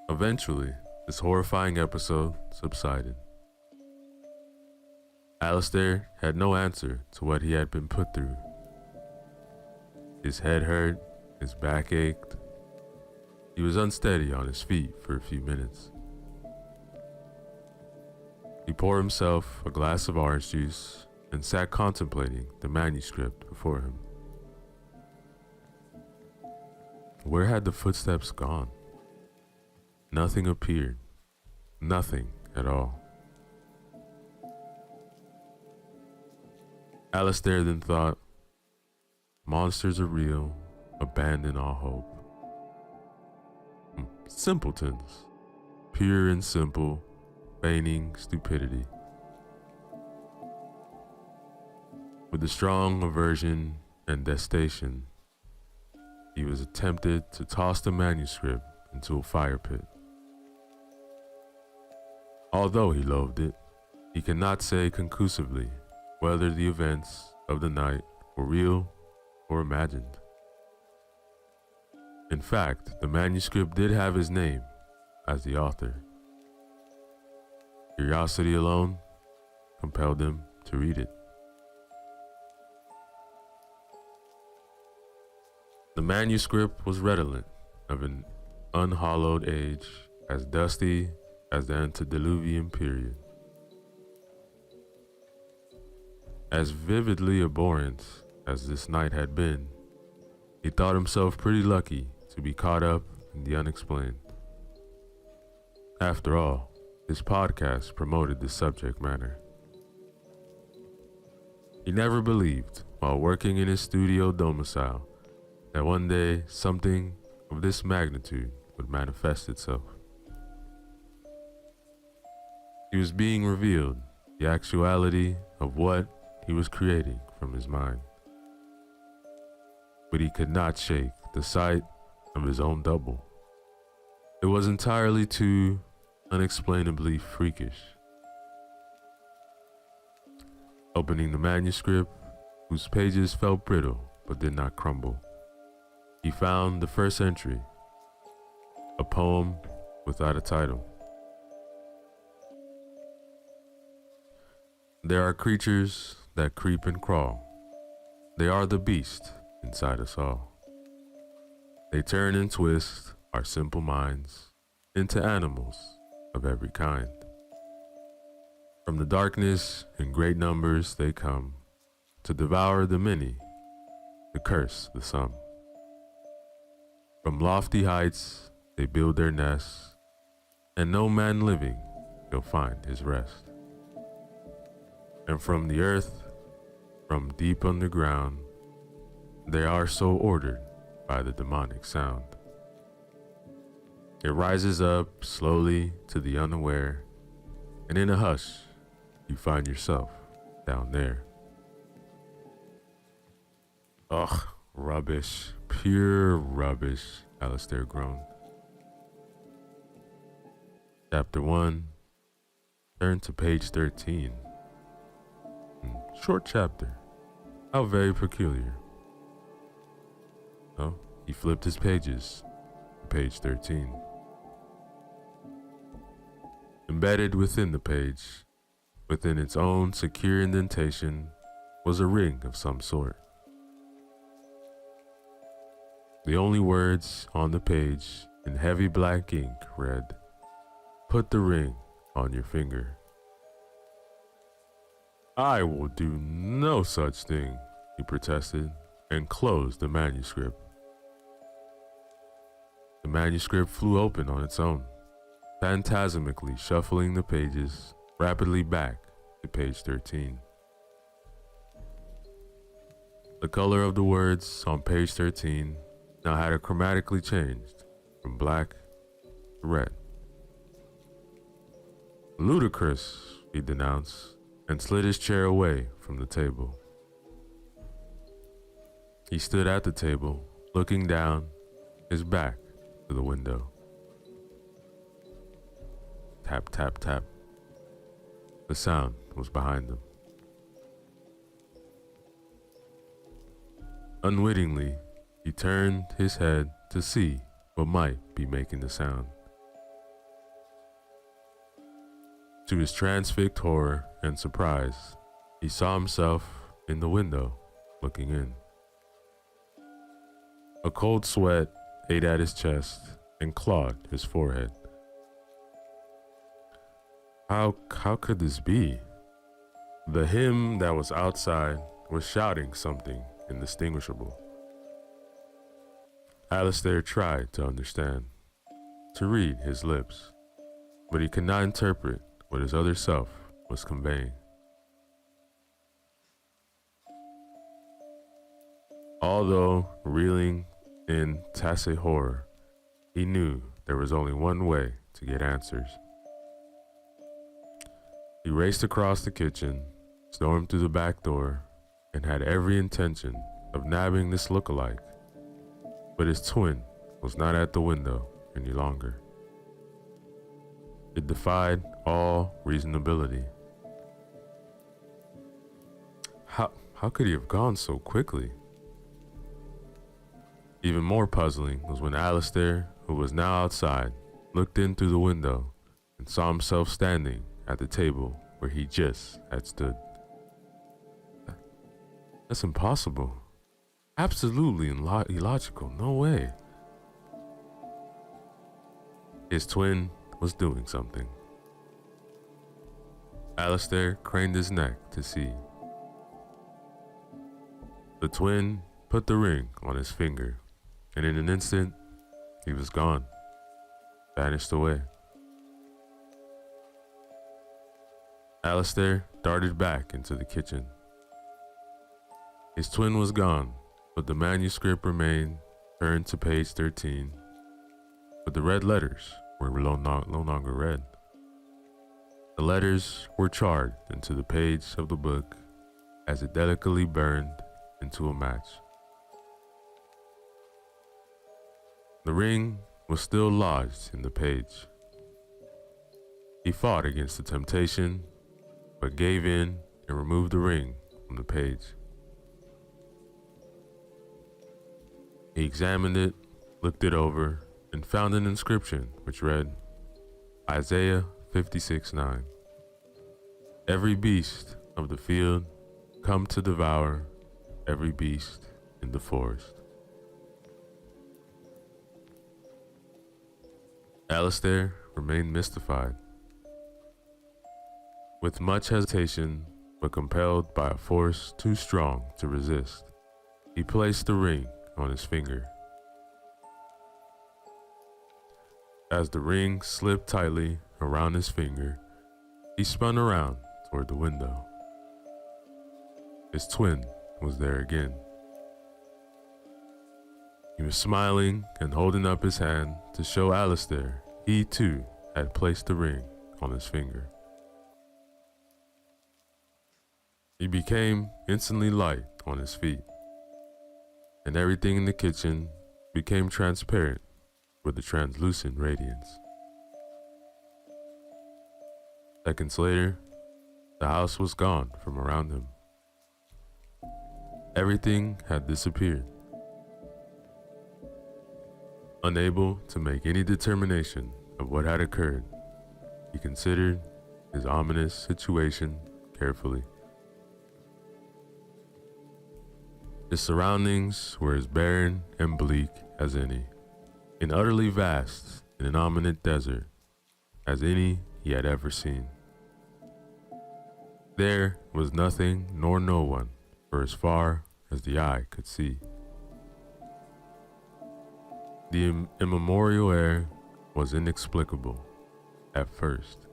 Eventually, this horrifying episode subsided. Alistair had no answer to what he had been put through. His head hurt, his back ached. He was unsteady on his feet for a few minutes. He poured himself a glass of orange juice and sat contemplating the manuscript before him. Where had the footsteps gone? Nothing appeared. Nothing at all. Alistair then thought, monsters are real, abandon all hope. Simpletons, pure and simple, feigning stupidity. With a strong aversion and detestation, he was tempted to toss the manuscript into a fire pit. Although he loathed it, he cannot say conclusively whether the events of the night were real or imagined. In fact, the manuscript did have his name as the author. Curiosity alone compelled him to read it. The manuscript was redolent of an unhallowed age, as dusty as the antediluvian period. As vividly abhorrent as this night had been, he thought himself pretty lucky to be caught up in the unexplained. After all, his podcast promoted this subject matter. He never believed, while working in his studio domicile, that one day something of this magnitude would manifest itself. He was being revealed the actuality of what he was creating from his mind. But he could not shake the sight of his own double. It was entirely too unexplainably freakish. Opening the manuscript, whose pages felt brittle but did not crumble, he found the first entry, a poem without a title. There are creatures that creep and crawl. They are the beast inside us all. They turn and twist our simple minds into animals of every kind. From the darkness in great numbers they come, to devour the many, to curse the some. From lofty heights they build their nests, and no man living shall find his rest. And from the earth, from deep underground, they are so ordered by the demonic sound. It rises up slowly to the unaware, and in a hush, you find yourself down there. Ugh, rubbish, pure rubbish, Alistair groaned. Chapter 1, turn to page 13. Short chapter. How very peculiar. Oh, he flipped his pages to page 13. Embedded within the page, within its own secure indentation, was a ring of some sort. The only words on the page in heavy black ink read, "Put the ring on your finger." "I will do no such thing," he protested, and closed the manuscript. The manuscript flew open on its own, phantasmically shuffling the pages rapidly back to page 13. The color of the words on page 13 now had chromatically changed from black to red. Ludicrous, he denounced, and slid his chair away from the table. He stood at the table, looking down, his back to the window. Tap, tap, tap. The sound was behind him. Unwittingly, he turned his head to see what might be making the sound. To his transfixed horror and surprise, he saw himself in the window, looking in. A cold sweat ate at his chest and clawed his forehead. How could this be? The him that was outside was shouting something indistinguishable. Alistair tried to understand, to read his lips, but he could not interpret what his other self was conveying. Although reeling in tacit horror, he knew there was only one way to get answers. He raced across the kitchen, stormed through the back door, and had every intention of nabbing this lookalike. But his twin was not at the window any longer. It defied all reasonability. How could he have gone so quickly? Even more puzzling was when Alistair, who was now outside, looked in through the window and saw himself standing at the table where he just had stood. That's impossible. Absolutely illogical. No way. His twin was doing something. Alistair craned his neck to see. The twin put the ring on his finger, and in an instant, he was gone, vanished away. Alistair darted back into the kitchen. His twin was gone, but the manuscript remained, turned to page 13. But the red letters were no longer red. The letters were charred into the page of the book as it delicately burned into a match. The ring was still lodged in the page. He fought against the temptation, but gave in and removed the ring from the page. He examined it, looked it over, and found an inscription which read, Isaiah 56:9. Every beast of the field come to devour every beast in the forest. Alistair remained mystified. With much hesitation, but compelled by a force too strong to resist, he placed the ring on his finger. As the ring slipped tightly around his finger, he spun around toward the window. His twin was there again. He was smiling and holding up his hand to show Alistair he too had placed the ring on his finger. He became instantly light on his feet, and everything in the kitchen became transparent with a translucent radiance. Seconds later, the house was gone from around him. Everything had disappeared. Unable to make any determination of what had occurred, he considered his ominous situation carefully. His surroundings were as barren and bleak as any, and utterly vast in an ominous desert as any he had ever seen. There was nothing nor no one for as far as the eye could see. The immemorial air was inexplicable at first.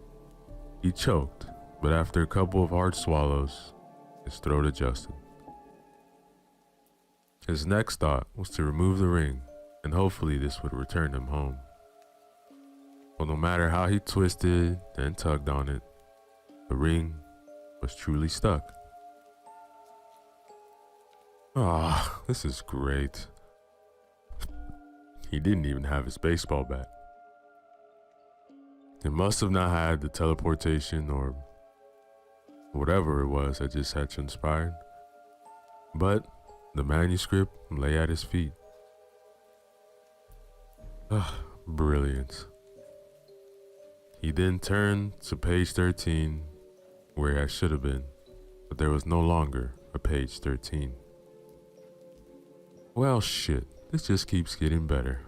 He choked, but after a couple of hard swallows, his throat adjusted. His next thought was to remove the ring, and hopefully this would return him home. Well, no matter how he twisted and tugged on it, the ring was truly stuck. Ah, this is great. He didn't even have his baseball bat. It must have not had the teleportation or whatever it was that just had transpired. But the manuscript lay at his feet. Ah, brilliant. He then turned to page 13, where it should have been, but there was no longer a page 13. Well, shit, this just keeps getting better.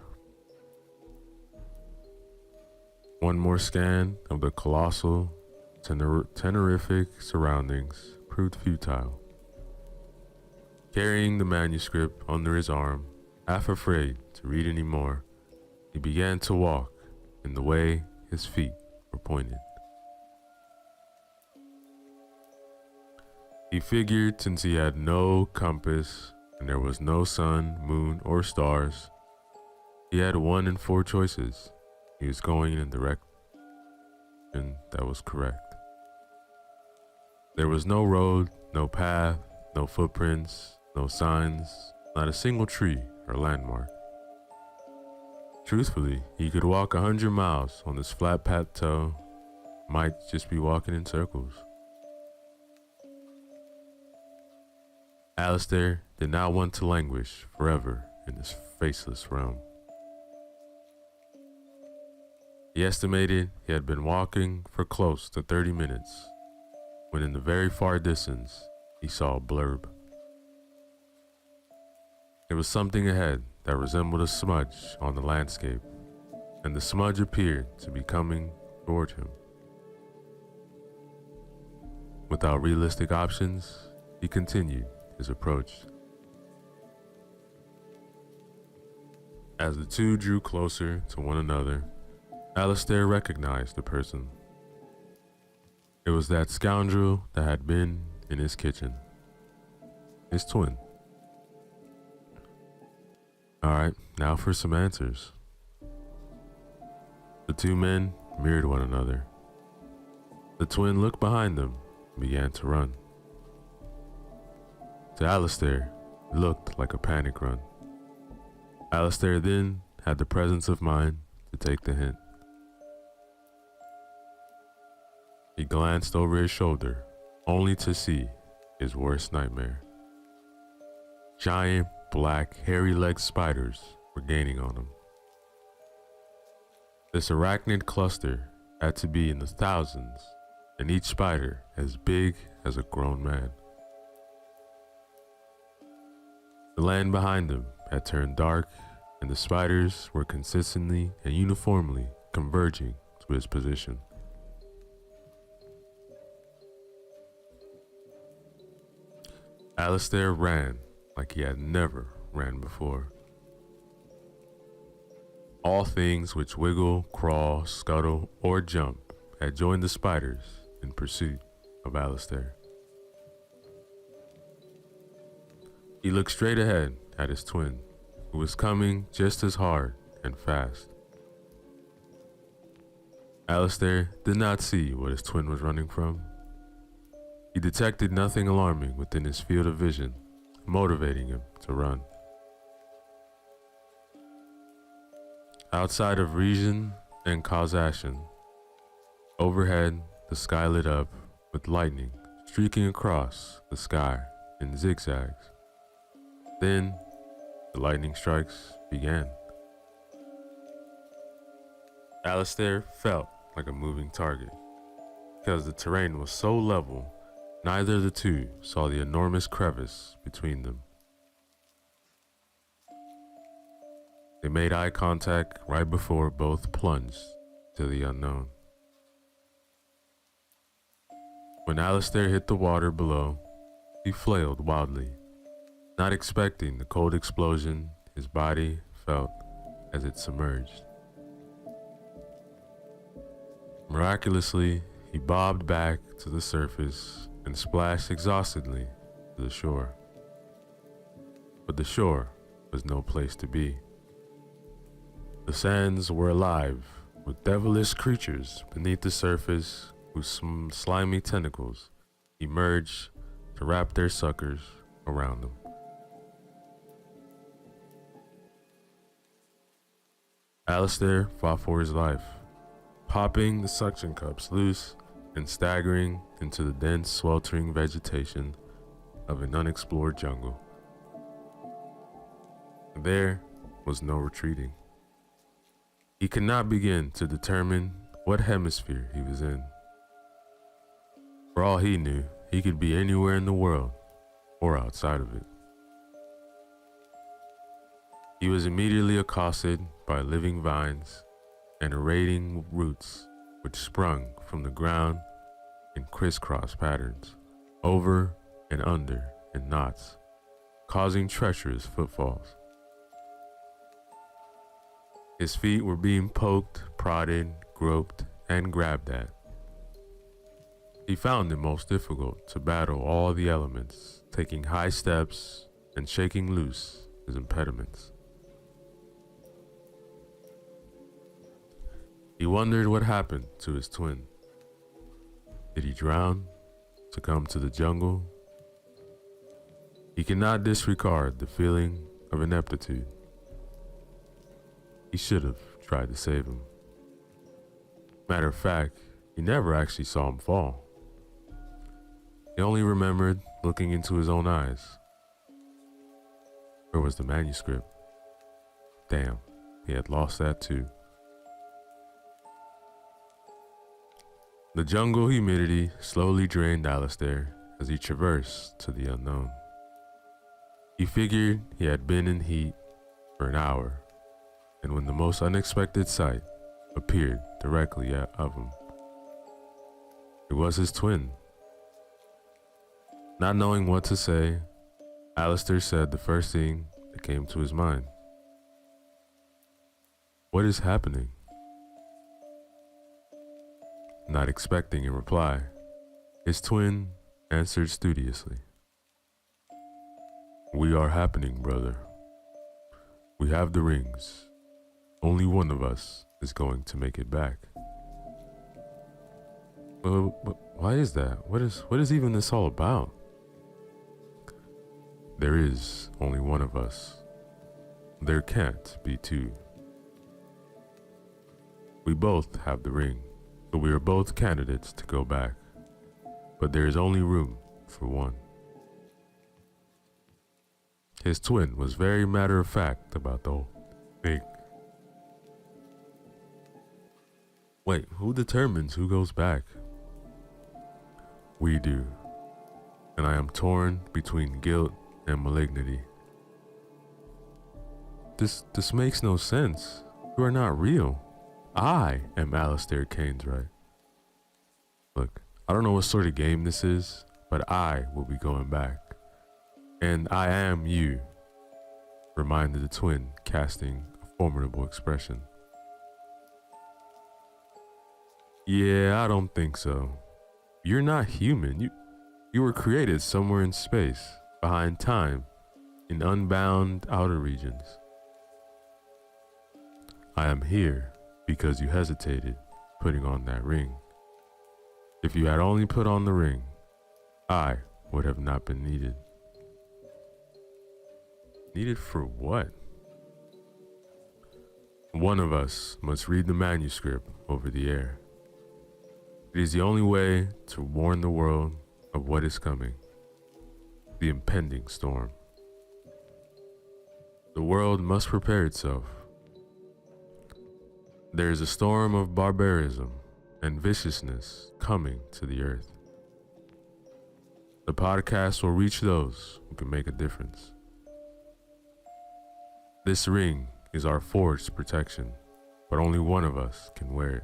One more scan of the colossal, tenorific surroundings proved futile. Carrying the manuscript under his arm, half afraid to read any more, he began to walk in the way his feet were pointed. He figured since he had no compass and there was no sun, moon, or stars, he had 1 in 4 choices. He was going in the direction that was correct. There was no road, no path, no footprints, no signs, not a single tree or landmark. Truthfully, he could walk 100 miles on this flat plateau, might just be walking in circles. Alistair did not want to languish forever in this faceless realm. He estimated he had been walking for close to 30 minutes when in the very far distance he saw a blurb. There was something ahead that resembled a smudge on the landscape, and the smudge appeared to be coming toward him. Without realistic options, he continued his approach. As the two drew closer to one another, Alistair recognized the person. It was that scoundrel that had been in his kitchen. His twin. Alright, now for some answers. The two men mirrored one another. The twin looked behind them and began to run. To Alistair, it looked like a panic run. Alistair then had the presence of mind to take the hint. He glanced over his shoulder, only to see his worst nightmare. Giant, black, hairy-legged spiders were gaining on him. This arachnid cluster had to be in the thousands, and each spider as big as a grown man. The land behind him had turned dark, and the spiders were consistently and uniformly converging to his position. Alistair ran like he had never ran before. All things which wiggle, crawl, scuttle, or jump had joined the spiders in pursuit of Alistair. He looked straight ahead at his twin, who was coming just as hard and fast. Alistair did not see what his twin was running from. He detected nothing alarming within his field of vision, motivating him to run. Outside of reason and causation, overhead the sky lit up with lightning streaking across the sky in zigzags. Then the lightning strikes began. Alistair felt like a moving target. Because the terrain was so level, neither of the two saw the enormous crevice between them. They made eye contact right before both plunged to the unknown. When Alistair hit the water below, he flailed wildly, not expecting the cold explosion his body felt as it submerged. Miraculously, he bobbed back to the surface and splashed exhaustedly to the shore. But the shore was no place to be. The sands were alive with devilish creatures beneath the surface whose slimy tentacles emerge to wrap their suckers around them. Alistair fought for his life, popping the suction cups loose and staggering into the dense, sweltering vegetation of an unexplored jungle. There was no retreating. He could not begin to determine what hemisphere he was in. For all he knew, he could be anywhere in the world or outside of it. He was immediately accosted by living vines and aerating roots which sprung from the ground in crisscross patterns, over and under in knots, causing treacherous footfalls. His feet were being poked, prodded, groped, and grabbed at. He found it most difficult to battle all the elements, taking high steps and shaking loose his impediments. He wondered what happened to his twin. Did he drown, succumb to the jungle? He cannot disregard the feeling of ineptitude. He should have tried to save him. Matter of fact, he never actually saw him fall. He only remembered looking into his own eyes. Where was the manuscript? Damn, he had lost that too. The jungle humidity slowly drained Alistair as he traversed to the unknown. He figured he had been in heat for an hour, and when the most unexpected sight appeared directly of him, it was his twin. Not knowing what to say, Alistair said the first thing that came to his mind. "What is happening?" Not expecting a reply, his twin answered studiously. "We are happening, brother. We have the rings. Only one of us is going to make it back." But why is that? What is even this all about? There is only one of us. There can't be two. We both have the ring, so we are both candidates to go back. But there is only room for one. His twin was very matter of fact about the whole thing. Wait, who determines who goes back? We do. And I am torn between guilt and malignity. This makes no sense. You are not real. I am Alistair Caneswright. Look, I don't know what sort of game this is, but I will be going back. And I am you, reminded the twin, casting a formidable expression. Yeah, I don't think so. You're not human. You were created somewhere in space, behind time, in unbound outer regions. I am here because you hesitated putting on that ring. If you had only put on the ring, I would have not been needed. Needed for what? One of us must read the manuscript over the air. It is the only way to warn the world of what is coming, the impending storm. The world must prepare itself. There is a storm of barbarism and viciousness coming to the earth. The podcast will reach those who can make a difference. This ring is our forged protection, but only one of us can wear it.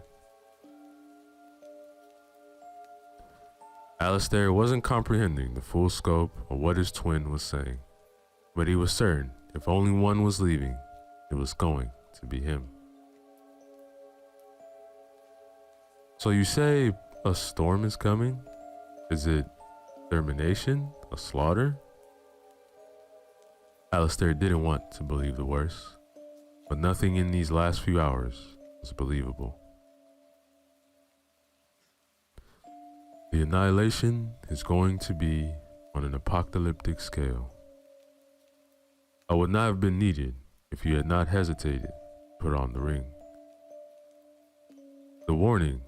Alistair wasn't comprehending the full scope of what his twin was saying, but he was certain if only one was leaving, it was going to be him. So you say a storm is coming? Is it termination? A slaughter? Alistair didn't want to believe the worst, but nothing in these last few hours was believable. The annihilation is going to be on an apocalyptic scale. I would not have been needed if you had not hesitated to put on the ring. The warning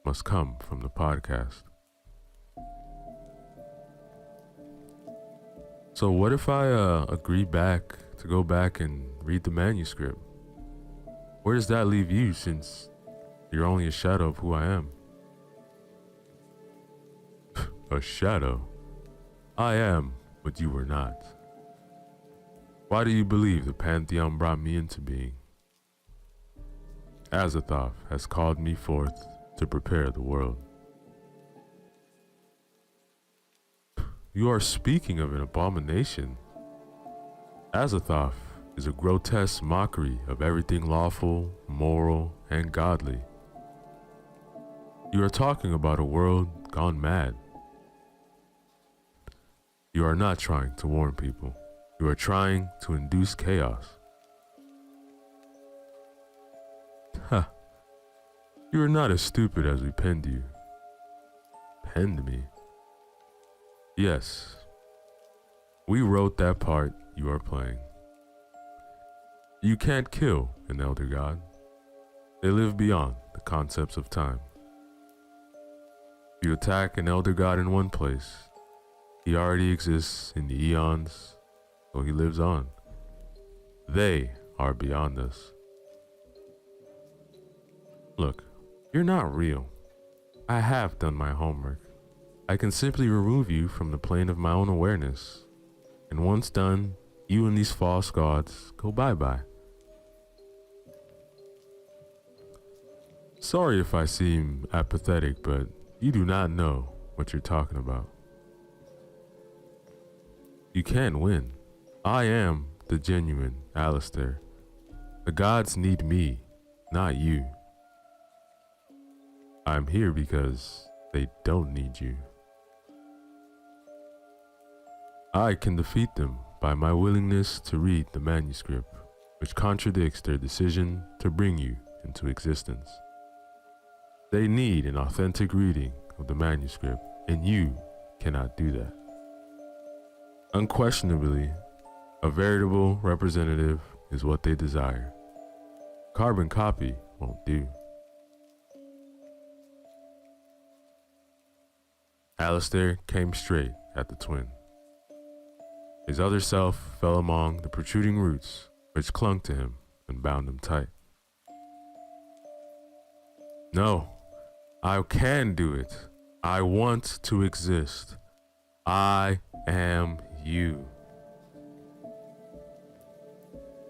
must come from the podcast. So what if I agree back to go back and read the manuscript? Where does that leave you, since you're only a shadow of who I am? A shadow? I am what you were not. Why do you believe the Pantheon brought me into being? Azathoth has called me forth to prepare the world. You are speaking of an abomination. Azathoth is a grotesque mockery of everything lawful, moral, and godly. You are talking about a world gone mad. You are not trying to warn people. You are trying to induce chaos. Ha! You are not as stupid as we penned you. Penned me? Yes. We wrote that part you are playing. You can't kill an elder god. They live beyond the concepts of time. If you attack an elder god in one place, he already exists in the eons, so he lives on. They are beyond us. Look, you're not real. I have done my homework. I can simply remove you from the plane of my own awareness. And once done, you and these false gods go bye-bye. Sorry if I seem apathetic, but you do not know what you're talking about. You can't win. I am the genuine Alistair. The gods need me, not you. I'm here because they don't need you. I can defeat them by my willingness to read the manuscript, which contradicts their decision to bring you into existence. They need an authentic reading of the manuscript, and you cannot do that. Unquestionably, a veritable representative is what they desire. Carbon copy won't do. Alistair came straight at the twin. His other self fell among the protruding roots which clung to him and bound him tight. No, I can do it. I want to exist. I am you.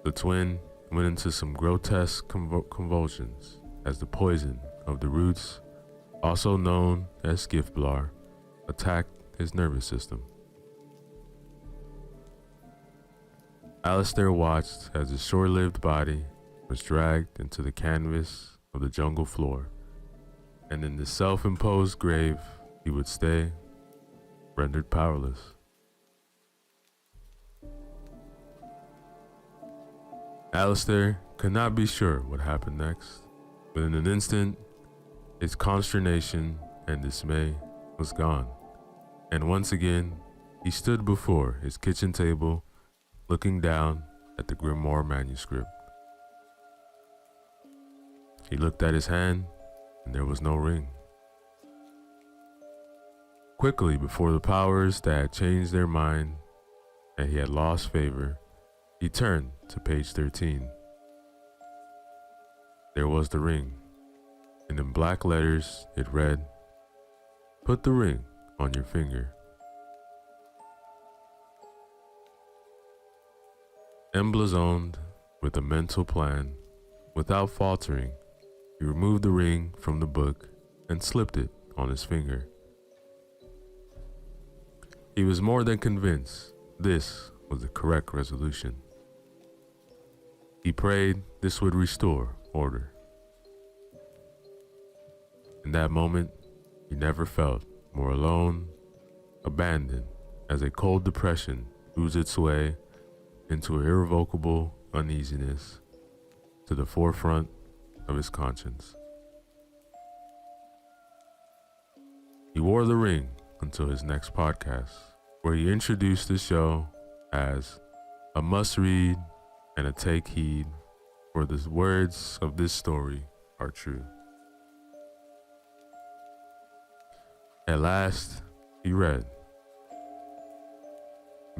The twin went into some grotesque convulsions as the poison of the roots, also known as Giftblar, attacked his nervous system. Alistair watched as his short-lived body was dragged into the canvas of the jungle floor, and in the self-imposed grave he would stay, rendered powerless. Alistair could not be sure what happened next, but in an instant, his consternation and dismay was gone, and once again, he stood before his kitchen table, looking down at the grimoire manuscript. He looked at his hand, and there was no ring. Quickly, before the powers that had changed their mind and he had lost favor, he turned to page 13. There was the ring, and in black letters it read, "Put the ring on your finger." Emblazoned with a mental plan, without faltering, he removed the ring from the book and slipped it on his finger. He was more than convinced this was the correct resolution. He prayed this would restore order. In that moment, he never felt more alone, abandoned, as a cold depression oozed its way into an irrevocable uneasiness to the forefront of his conscience. He wore the ring until his next podcast, where he introduced the show as a must-read and a take heed, for the words of this story are true. At last, he read,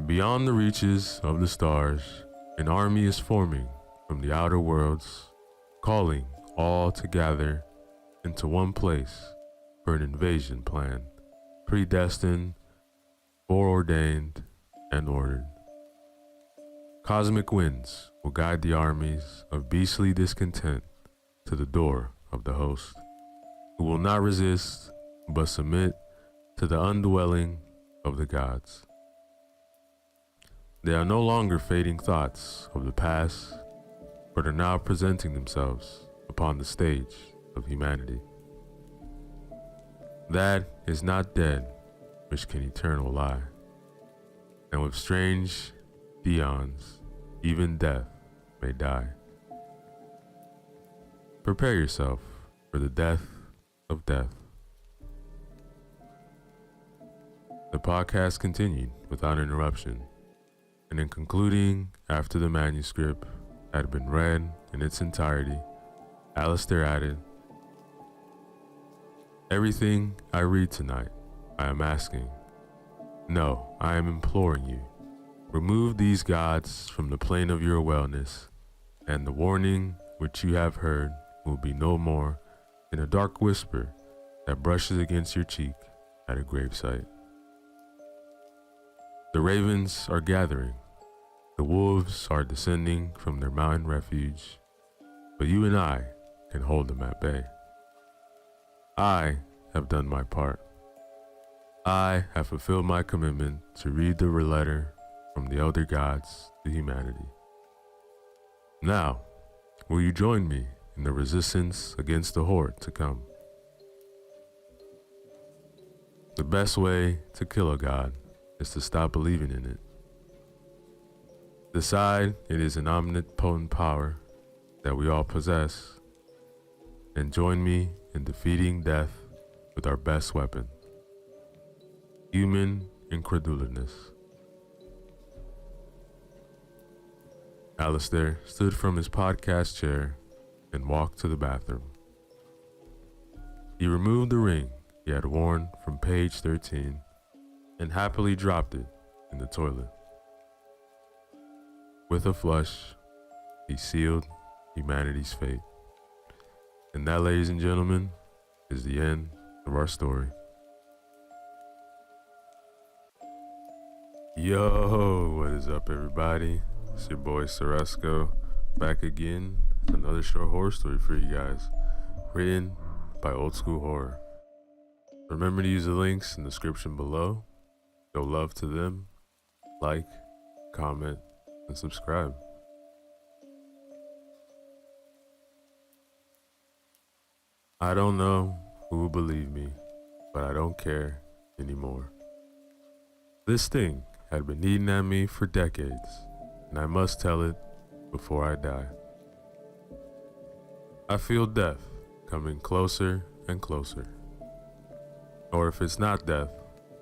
"Beyond the reaches of the stars, an army is forming from the outer worlds, calling all to gather into one place for an invasion plan, predestined, foreordained, and ordered. Cosmic winds will guide the armies of beastly discontent to the door of the host, who will not resist but submit to the undwelling of the gods. They are no longer fading thoughts of the past, but are now presenting themselves upon the stage of humanity. That is not dead which can eternal lie, and with strange deons, even death may die. Prepare yourself for the death of death." The podcast continued without interruption, and in concluding after the manuscript had been read in its entirety, Alistair added, "Everything I read tonight, I am asking. No, I am imploring you. Remove these gods from the plane of your wellness, and the warning which you have heard will be no more than a dark whisper that brushes against your cheek at a gravesite. The ravens are gathering, the wolves are descending from their mountain refuge, but you and I can hold them at bay. I have done my part. I have fulfilled my commitment to read the letter from the elder gods to humanity. Now, will you join me in the resistance against the horde to come? The best way to kill a god is to stop believing in it. Decide it is an omnipotent power that we all possess, and join me in defeating death with our best weapon: human incredulousness." Alistair stood from his podcast chair and walked to the bathroom. He removed the ring he had worn from page 13 and happily dropped it in the toilet. With a flush, he sealed humanity's fate. And that, ladies and gentlemen, is the end of our story. Yo, what is up, everybody? It's your boy Ceresco, back again with another short horror story for you guys, written by Old School Horror. Remember to use the links in the description below. Show love to them, like, comment, and subscribe. I don't know who will believe me, but I don't care anymore. This thing had been eating at me for decades, and I must tell it before I die. I feel death coming closer and closer. Or if it's not death,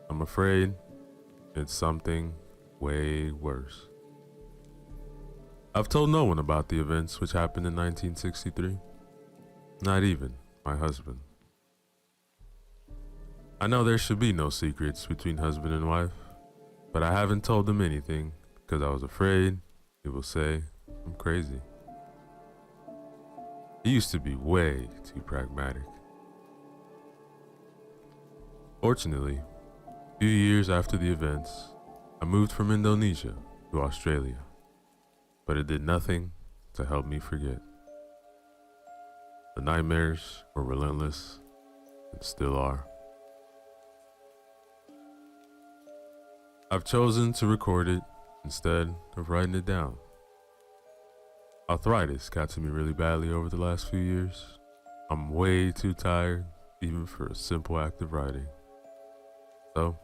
I'm afraid it's something way worse. I've told no one about the events which happened in 1963, not even my husband. I know there should be no secrets between husband and wife, but I haven't told them anything because I was afraid he will say I'm crazy. He used to be way too pragmatic. Fortunately, a few years after the events, I moved from Indonesia to Australia, but it did nothing to help me forget. The nightmares were relentless and still are. I've chosen to record it instead of writing it down. Arthritis got to me really badly over the last few years. I'm way too tired even for a simple act of writing. So,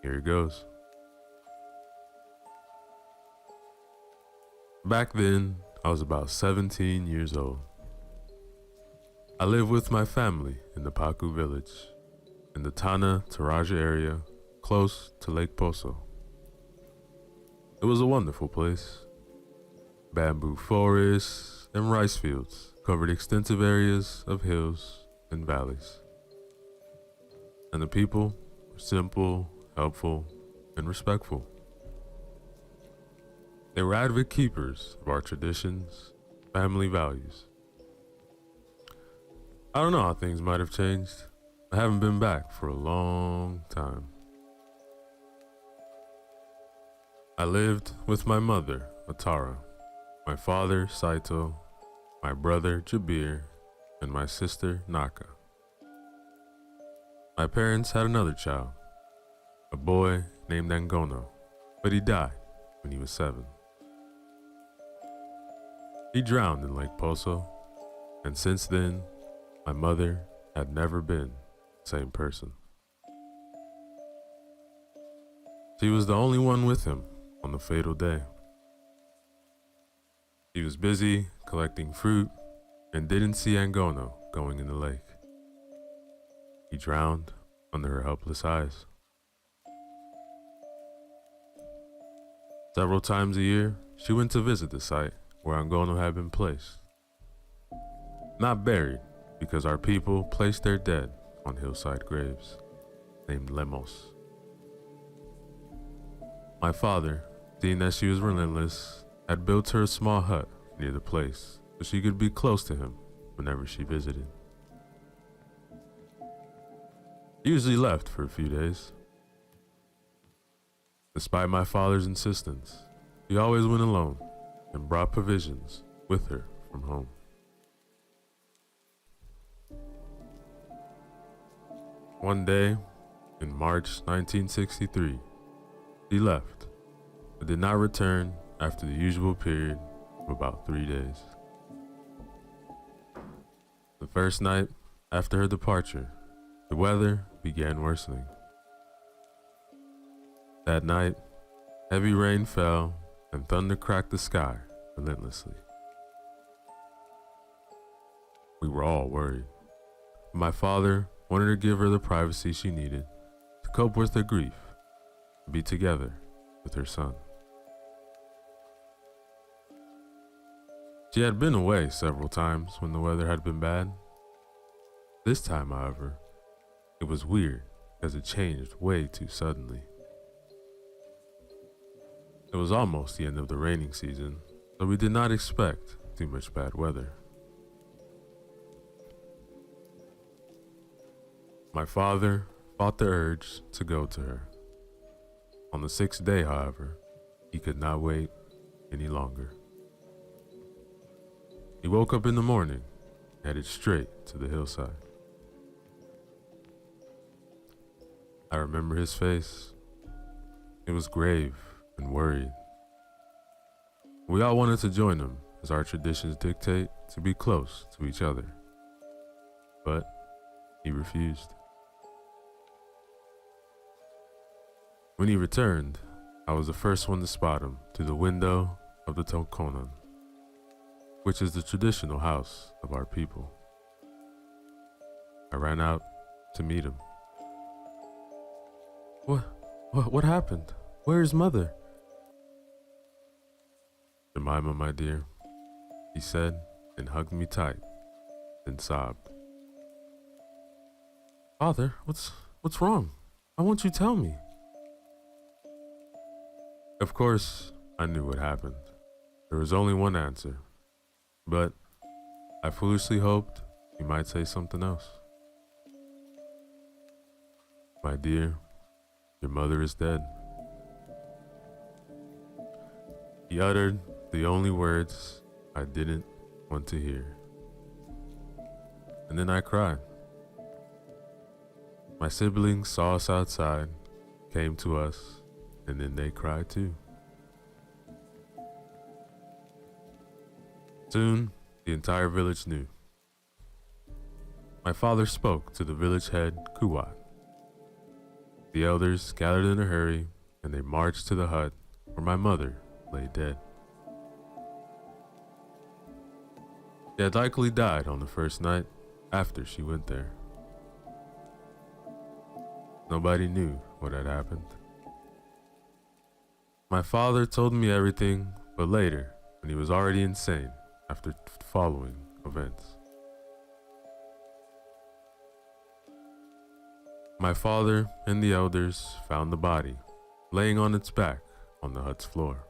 here it goes. Back then, I was about 17 years old. I lived with my family in the Paku village, in the Tana Taraja area, close to Lake Poso. It was a wonderful place. Bamboo forests and rice fields covered extensive areas of hills and valleys. And the people were simple, helpful, and respectful. They were avid keepers of our traditions, family values. I don't know how things might have changed. I haven't been back for a long time. I lived with my mother, Atara, my father, Saito, my brother, Jabir, and my sister, Naka. My parents had another child, a boy named Angono, but he died when he was 7. He drowned in Lake Poso, and since then, my mother had never been the same person. She was the only one with him on the fatal day. He was busy collecting fruit and didn't see Angono going in the lake. He drowned under her helpless eyes. Several times a year, she went to visit the site where Angono had been placed. Not buried, because our people placed their dead on hillside graves, named lemos. My father, seeing that she was relentless, had built her a small hut near the place so she could be close to him whenever she visited. He usually left for a few days. Despite my father's insistence, he always went alone and brought provisions with her from home. One day, in March 1963, he left, but did not return after the usual period of about 3 days. The first night after her departure, the weather began worsening. That night, heavy rain fell and thunder cracked the sky relentlessly. We were all worried. My father wanted to give her the privacy she needed to cope with her grief and be together with her son. She had been away several times when the weather had been bad. This time, however, it was weird as it changed way too suddenly. It was almost the end of the raining season, so we did not expect too much bad weather. My father fought the urge to go to her. On the 6th day, however, he could not wait any longer. He woke up in the morning, headed straight to the hillside. I remember his face. It was grave and worried. We all wanted to join him, as our traditions dictate to be close to each other. But he refused. When he returned, I was the first one to spot him through the window of the Tokonan, which is the traditional house of our people. I ran out to meet him. What happened? Where is Mother? Jemima, my dear, he said and hugged me tight, then sobbed. Father, what's wrong? Why won't you tell me? Of course, I knew what happened. There was only one answer, but I foolishly hoped he might say something else. My dear, your mother is dead. He uttered the only words I didn't want to hear. And then I cried. My siblings saw us outside, came to us, and then they cried too. Soon, the entire village knew. My father spoke to the village head, Kuwat. The elders gathered in a hurry, and they marched to the hut where my mother lay dead. She had likely died on the first night after she went there. Nobody knew what had happened. My father told me everything, but later, when he was already insane after following events. My father and the elders found the body laying on its back on the hut's floor.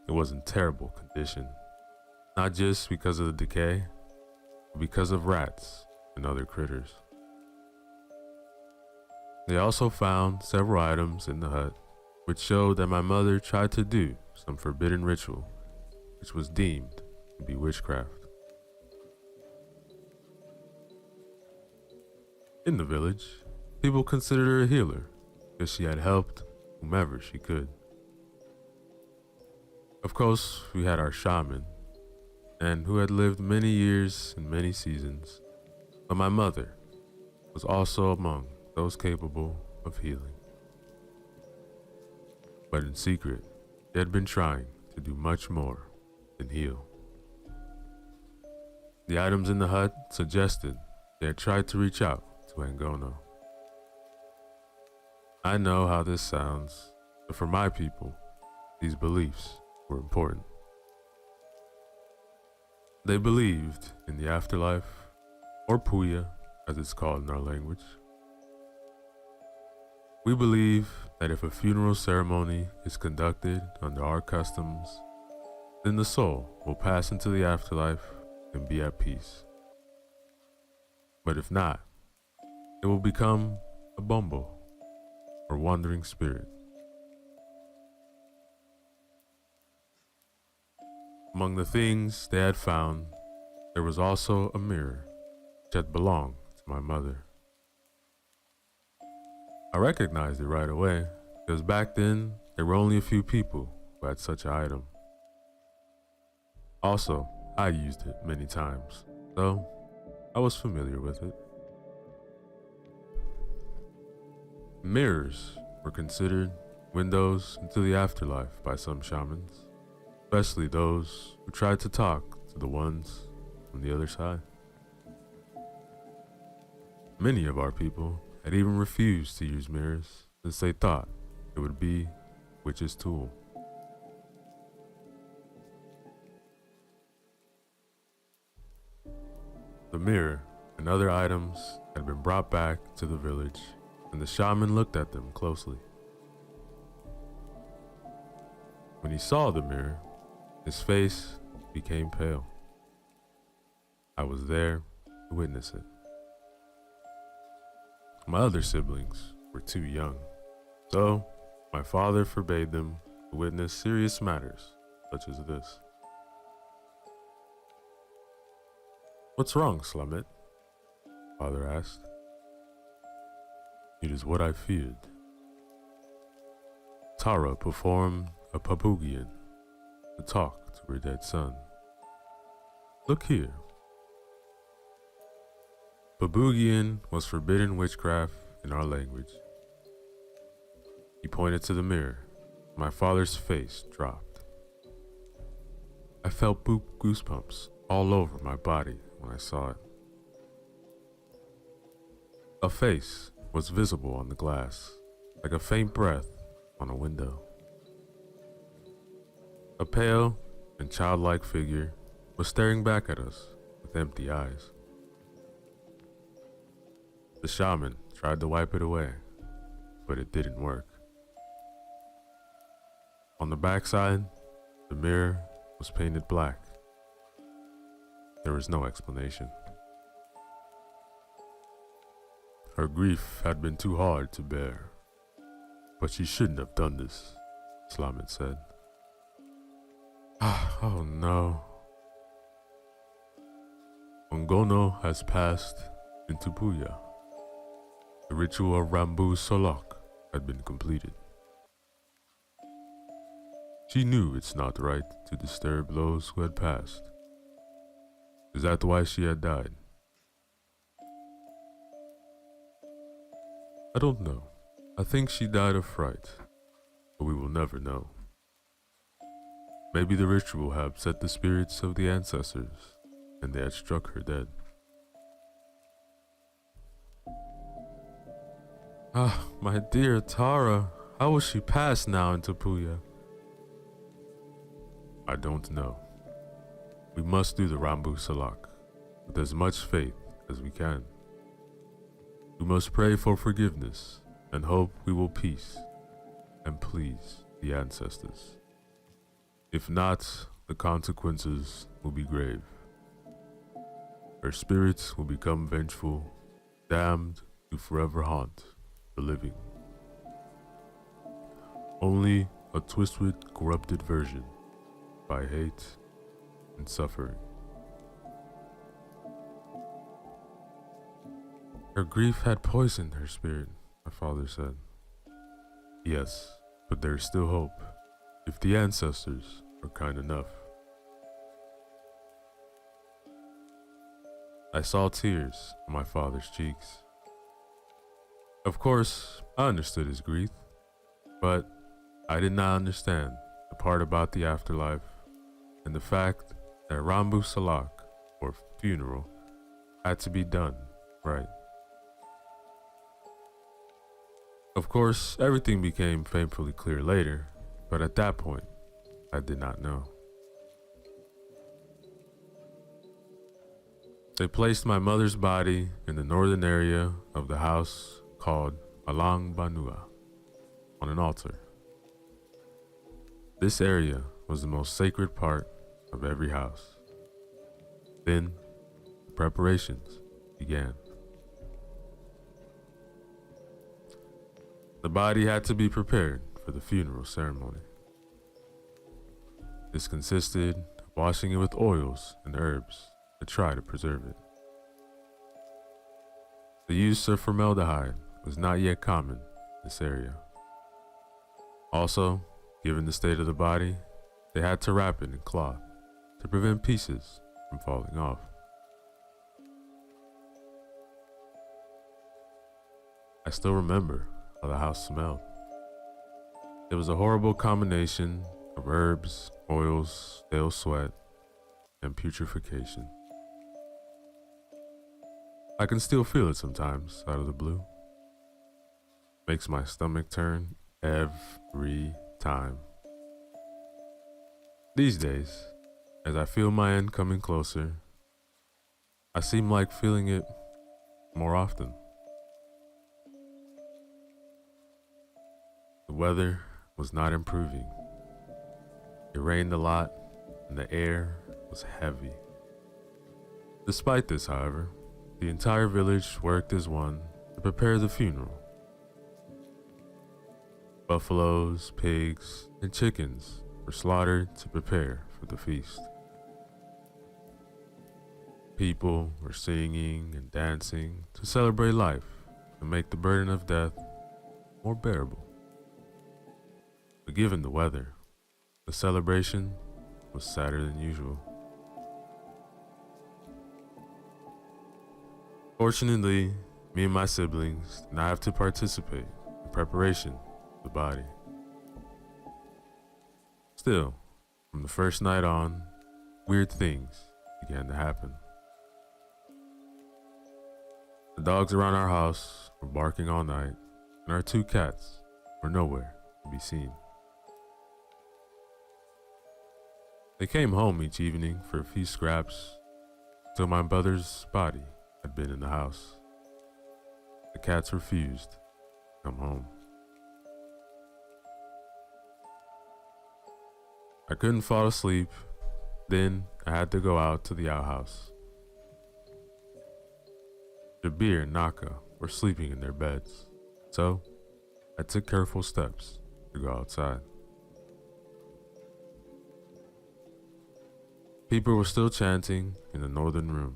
It was in terrible condition, not just because of the decay, but because of rats and other critters. They also found several items in the hut which showed that my mother tried to do some forbidden ritual, which was deemed to be witchcraft. In the village, people considered her a healer because she had helped whomever she could. Of course, we had our shaman, and who had lived many years and many seasons, but my mother was also among those capable of healing. But in secret, they had been trying to do much more than heal. The items in the hut suggested they had tried to reach out to Angono. I know how this sounds, but for my people, these beliefs were important. They believed in the afterlife, or Puya, as it's called in our language. We believe that if a funeral ceremony is conducted under our customs, then the soul will pass into the afterlife and be at peace. But if not, it will become a bombo, or wandering spirit. Among the things they had found, there was also a mirror which had belonged to my mother. I recognized it right away because back then there were only a few people who had such an item. Also, I used it many times, so I was familiar with it. Mirrors were considered windows into the afterlife by some shamans, especially those who tried to talk to the ones on the other side. Many of our people had even refused to use mirrors since they thought it would be witch's tool. The mirror and other items had been brought back to the village, and the shaman looked at them closely. When he saw the mirror, his face became pale. I was there to witness it. My other siblings were too young, so my father forbade them to witness serious matters such as this. "What's wrong, Slamet?" Father asked. "It is what I feared." Tara performed a papugian to talk to her dead son. "Look here." Papugian was forbidden witchcraft in our language. He pointed to the mirror. My father's face dropped. I felt goosebumps all over my body when I saw it. A face was visible on the glass, like a faint breath on a window. A pale and childlike figure was staring back at us with empty eyes. The shaman tried to wipe it away, but it didn't work. On the backside, the mirror was painted black. There was no explanation. Her grief had been too hard to bear, but she shouldn't have done this, Slamet said. Oh no. Ongono has passed into Puya. The ritual of Rambu Solok had been completed. She knew it's not right to disturb those who had passed. Is that why she had died? I don't know. I think she died of fright, but we will never know. Maybe the ritual had upset the spirits of the ancestors, and they had struck her dead. Ah, my dear Tara, how will she pass now into Puya? I don't know. We must do the Rambu Salak with as much faith as we can. We must pray for forgiveness and hope we will peace and please the ancestors. If not, the consequences will be grave. Her spirits will become vengeful, damned to forever haunt the living. Only a twisted, corrupted version by hate and suffering. Her grief had poisoned her spirit, my father said. Yes, but there is still hope, if the ancestors are kind enough. I saw tears on my father's cheeks. Of course, I understood his grief, but I did not understand the part about the afterlife and the fact that Rambu Salak, or funeral, had to be done right. Of course, everything became painfully clear later, but at that point, I did not know. They placed my mother's body in the northern area of the house called Alang Banua on an altar. This area was the most sacred part of every house. Then, the preparations began. The body had to be prepared for the funeral ceremony. This consisted of washing it with oils and herbs to try to preserve it. The use of formaldehyde was not yet common in this area. Also, given the state of the body, they had to wrap it in cloth to prevent pieces from falling off. I still remember how the house smelled. It was a horrible combination of herbs, oils, stale sweat, and putrefaction. I can still feel it sometimes out of the blue. Makes my stomach turn every time. These days, as I feel my end coming closer, I seem like feeling it more often. The weather was not improving. It rained a lot and the air was heavy. Despite this, however, the entire village worked as one to prepare the funeral. Buffaloes, pigs, and chickens were slaughtered to prepare for the feast. People were singing and dancing to celebrate life and make the burden of death more bearable. But given the weather, the celebration was sadder than usual. Fortunately, me and my siblings did not have to participate in preparation of the body. Still, from the first night on, weird things began to happen. The dogs around our house were barking all night, and our 2 cats were nowhere to be seen. They came home each evening for a few scraps until my brother's body had been in the house. The cats refused to come home. I couldn't fall asleep, then I had to go out to the outhouse. Jabir and Naka were sleeping in their beds, so I took careful steps to go outside. People were still chanting in the northern room.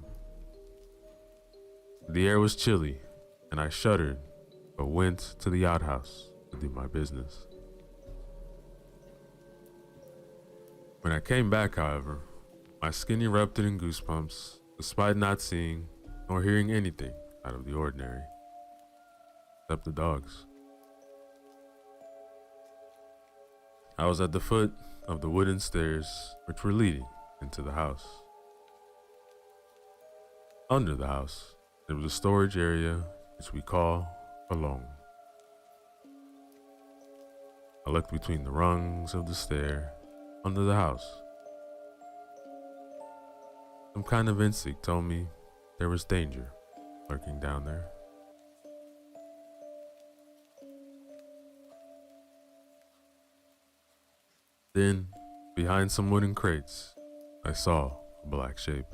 The air was chilly, and I shuddered, but went to the outhouse to do my business. When I came back, however, my skin erupted in goosebumps, despite not seeing nor hearing anything out of the ordinary, except the dogs. I was at the foot of the wooden stairs which were leading into the house. Under the house, there was a storage area which we call a long. I looked between the rungs of the stair under the house. Some kind of instinct told me there was danger lurking down there. Then, behind some wooden crates, I saw a black shape.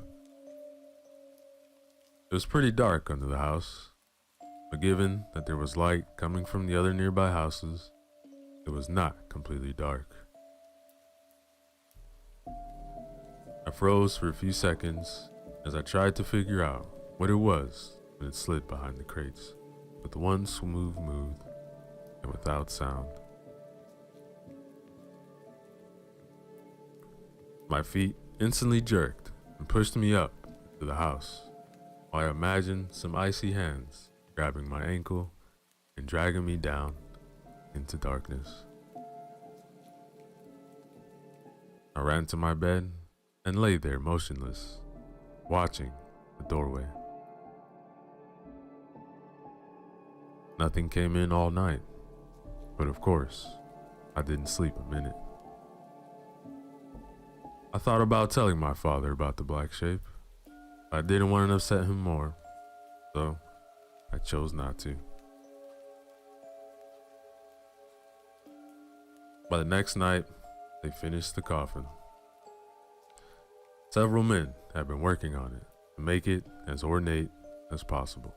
It was pretty dark under the house, but given that there was light coming from the other nearby houses, it was not completely dark. I froze for a few seconds as I tried to figure out what it was when it slid behind the crates with one smooth move and without sound. My feet instantly jerked and pushed me up to the house, while I imagined some icy hands grabbing my ankle and dragging me down into darkness. I ran to my bed and lay there motionless, watching the doorway. Nothing came in all night, but of course, I didn't sleep a minute. I thought about telling my father about the black shape. I didn't want to upset him more, so I chose not to. By the next night, they finished the coffin. Several men had been working on it to make it as ornate as possible,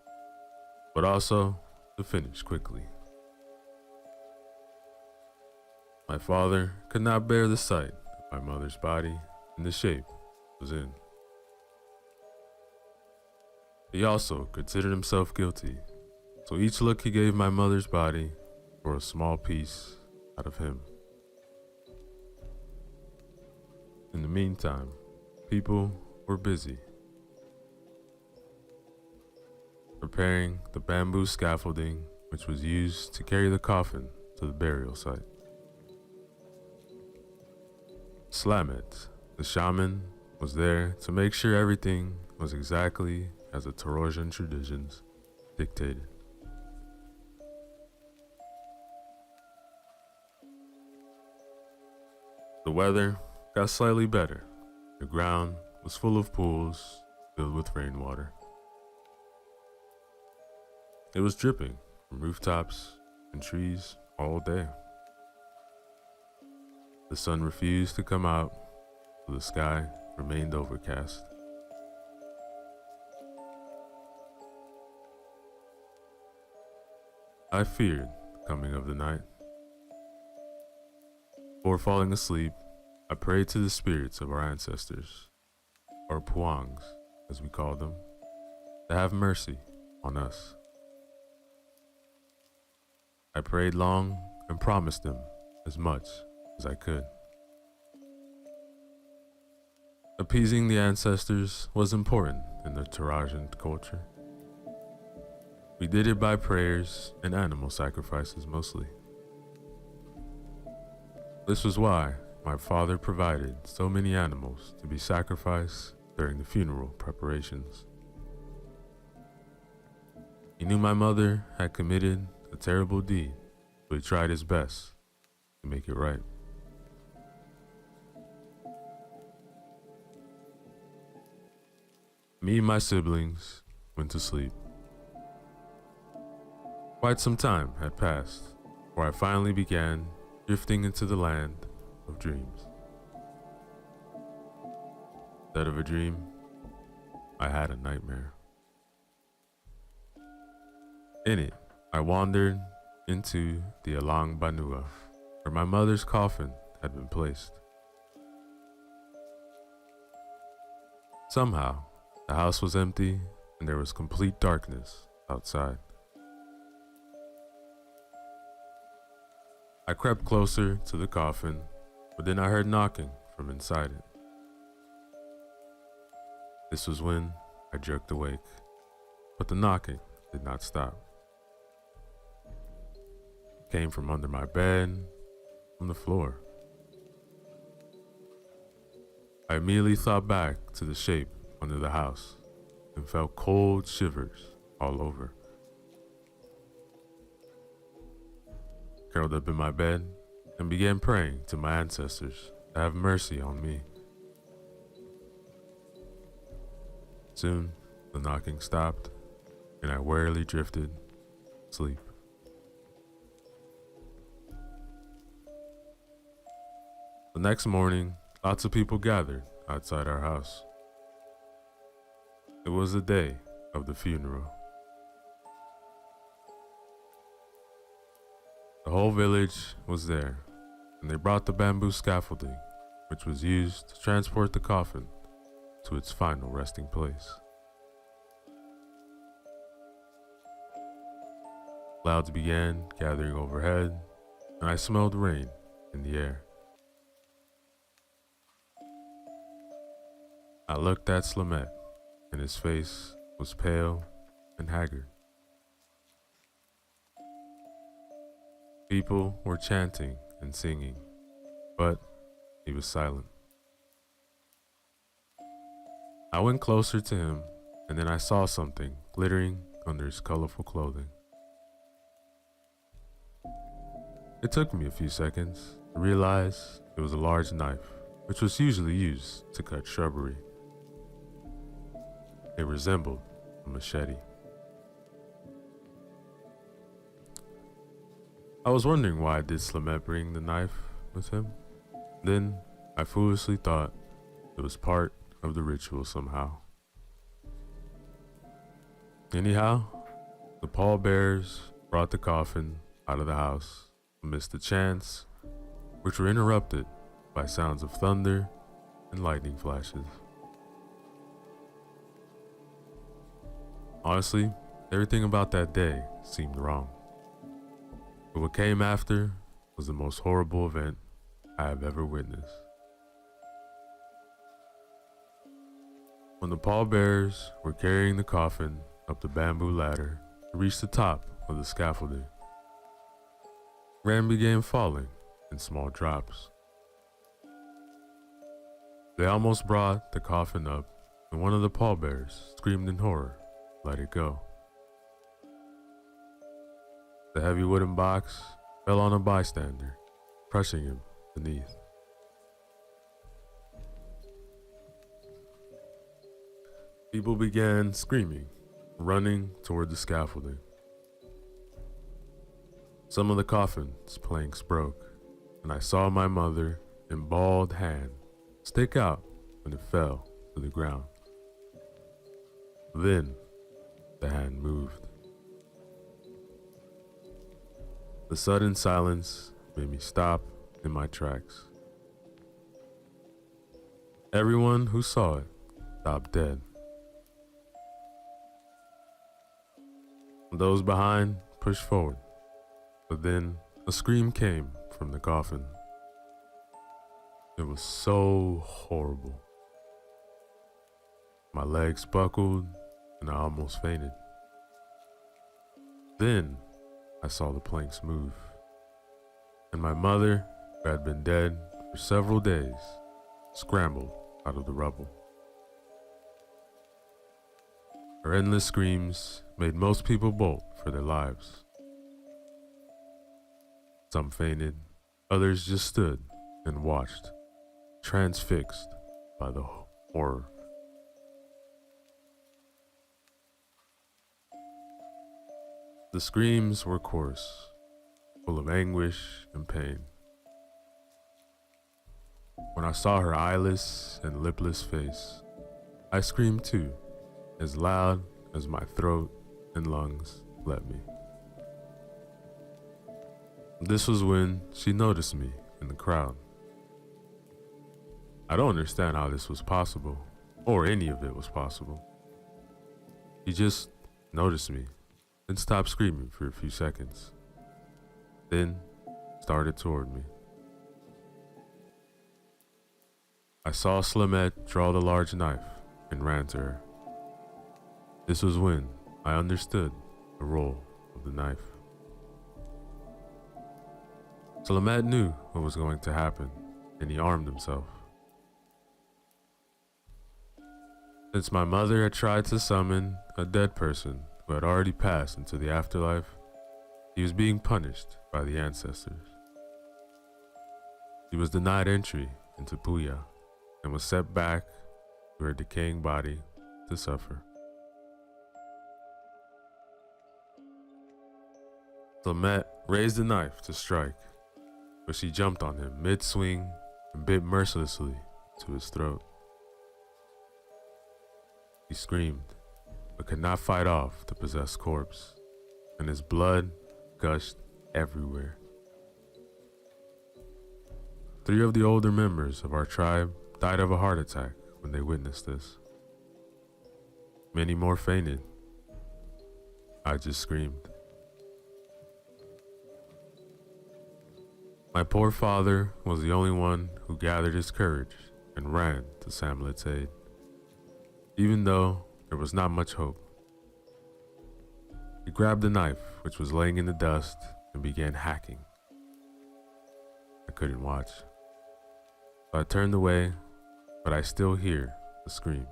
but also to finish quickly. My father could not bear the sight of my mother's body in the shape it was in. He also considered himself guilty, so each look he gave my mother's body bore a small piece out of him. In the meantime, people were busy preparing the bamboo scaffolding which was used to carry the coffin to the burial site. Slamet, the shaman, was there to make sure everything was exactly as the Torosian traditions dictated. The weather got slightly better. The ground was full of pools filled with rainwater. It was dripping from rooftops and trees all day. The sun refused to come out, so the sky remained overcast. I feared the coming of the night. Before falling asleep, I prayed to the spirits of our ancestors, or puangs, as we call them, to have mercy on us. I prayed long and promised them as much as I could. Appeasing the ancestors was important in the Torosian culture. We did it by prayers and animal sacrifices mostly. This was why my father provided so many animals to be sacrificed during the funeral preparations. He knew my mother had committed a terrible deed, but he tried his best to make it right. Me and my siblings went to sleep. Quite some time had passed before I finally began drifting into the land of dreams. Instead of a dream, I had a nightmare. In it, I wandered into the Alang Banua, where my mother's coffin had been placed. Somehow, the house was empty and there was complete darkness outside. I crept closer to the coffin, but then I heard knocking from inside it. This was when I jerked awake, but the knocking did not stop. It came from under my bed, from the floor. I immediately thought back to the shape under the house and felt cold shivers all over. Curled up in my bed, and began praying to my ancestors to have mercy on me. Soon, the knocking stopped, and I wearily drifted asleep. The next morning, lots of people gathered outside our house. It was the day of the funeral. The whole village was there, and they brought the bamboo scaffolding, which was used to transport the coffin to its final resting place. Clouds began gathering overhead, and I smelled rain in the air. I looked at Slamet, and his face was pale and haggard. People were chanting and singing, but he was silent. I went closer to him, and then I saw something glittering under his colorful clothing. It took me a few seconds to realize it was a large knife, which was usually used to cut shrubbery. It resembled a machete. I was wondering why did Slamet bring the knife with him? Then I foolishly thought it was part of the ritual somehow. Anyhow, the pallbearers brought the coffin out of the house amidst the chants, which were interrupted by sounds of thunder and lightning flashes. Honestly, everything about that day seemed wrong. But what came after was the most horrible event I have ever witnessed. When the pallbearers were carrying the coffin up the bamboo ladder to reach the top of the scaffolding, rain began falling in small drops. They almost brought the coffin up, and one of the pallbearers screamed in horror, "Let it go." The heavy wooden box fell on a bystander, crushing him beneath. People began screaming, running toward the scaffolding. Some of the coffin's planks broke, and I saw my mother and bald hand stick out when it fell to the ground. Then the hand moved. The sudden silence made me stop in my tracks. Everyone who saw it stopped dead. Those behind pushed forward, but then a scream came from the coffin. It was so horrible. My legs buckled and I almost fainted. Then I saw the planks move, and my mother, who had been dead for several days, scrambled out of the rubble. Her endless screams made most people bolt for their lives. Some fainted, others just stood and watched, transfixed by the horror. The screams were coarse, full of anguish and pain. When I saw her eyeless and lipless face, I screamed too, as loud as my throat and lungs let me. This was when she noticed me in the crowd. I don't understand how this was possible, or any of it was possible. She just noticed me and stopped screaming for a few seconds, then started toward me. I saw Slamet draw the large knife and ran to her. This was when I understood the role of the knife. Slamet knew what was going to happen, and he armed himself. Since my mother had tried to summon a dead person who had already passed into the afterlife, he was being punished by the ancestors. She was denied entry into Puya and was sent back to her decaying body to suffer. Clement raised a knife to strike, but she jumped on him mid-swing and bit mercilessly to his throat. He screamed, but could not fight off the possessed corpse, and his blood gushed everywhere. 3 of the older members of our tribe died of a heart attack when they witnessed this. Many more fainted. I just screamed. My poor father was the only one who gathered his courage and ran to Samlet's aid, even though there was not much hope. He grabbed the knife, which was laying in the dust, and began hacking. I couldn't watch, so I turned away, but I still hear the screams.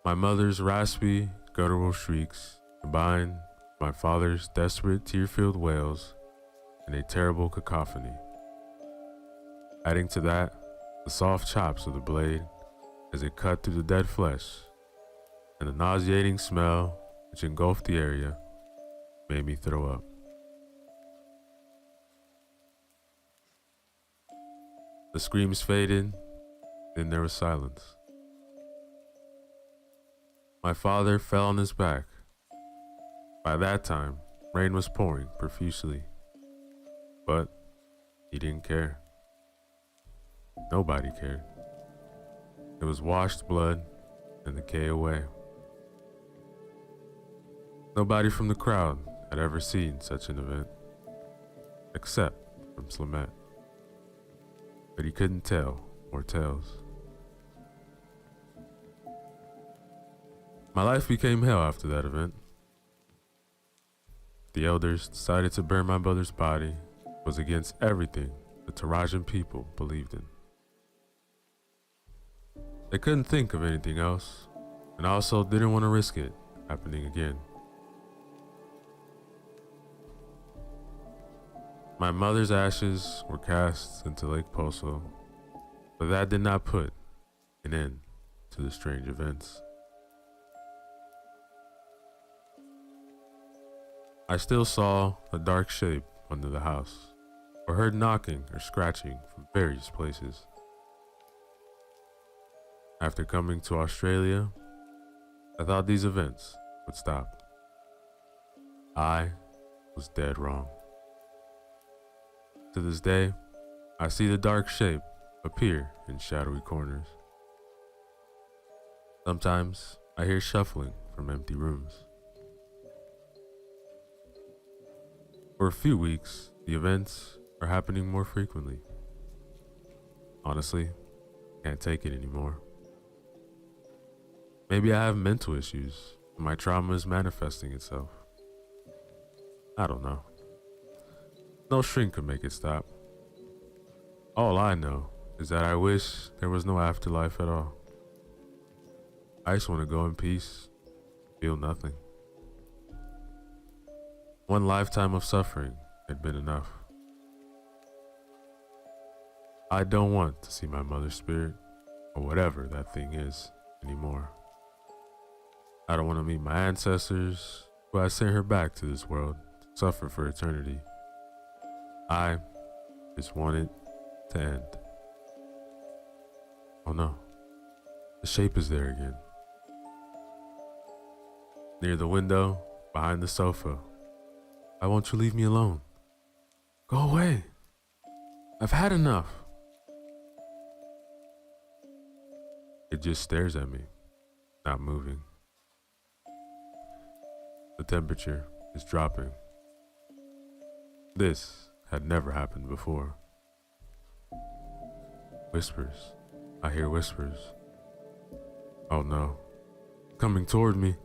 My mother's raspy, guttural shrieks combined with my father's desperate, tear-filled wails in a terrible cacophony. Adding to that, the soft chops of the blade as it cut through the dead flesh, and the nauseating smell which engulfed the area made me throw up. The screams faded, then there was silence. My father fell on his back. By that time, rain was pouring profusely, but he didn't care. Nobody cared. It was washed blood and decay away. Nobody from the crowd had ever seen such an event, except from Slamet. But he couldn't tell more tales. My life became hell after that event. The elders decided to burn my brother's body was against everything the Tarajan people believed in. They couldn't think of anything else, and also didn't want to risk it happening again. My mother's ashes were cast into Lake Poso, but that did not put an end to the strange events. I still saw a dark shape under the house, or heard knocking or scratching from various places. After coming to Australia, I thought these events would stop. I was dead wrong. To this day, I see the dark shape appear in shadowy corners. Sometimes I hear shuffling from empty rooms. For a few weeks, the events are happening more frequently. Honestly, can't take it anymore. Maybe I have mental issues and my trauma is manifesting itself. I don't know. No shrink could make it stop. All I know is that I wish there was no afterlife at all. I just want to go in peace, feel nothing. One lifetime of suffering had been enough. I don't want to see my mother's spirit, or whatever that thing is, anymore. I don't want to meet my ancestors, who I sent her back to this world to suffer for eternity. I just want it to end. Oh no, the shape is there again. Near the window, behind the sofa. Why won't you leave me alone? Go away. I've had enough. It just stares at me, not moving. The temperature is dropping. This had never happened before. Whispers. I hear whispers. Oh no. Coming toward me.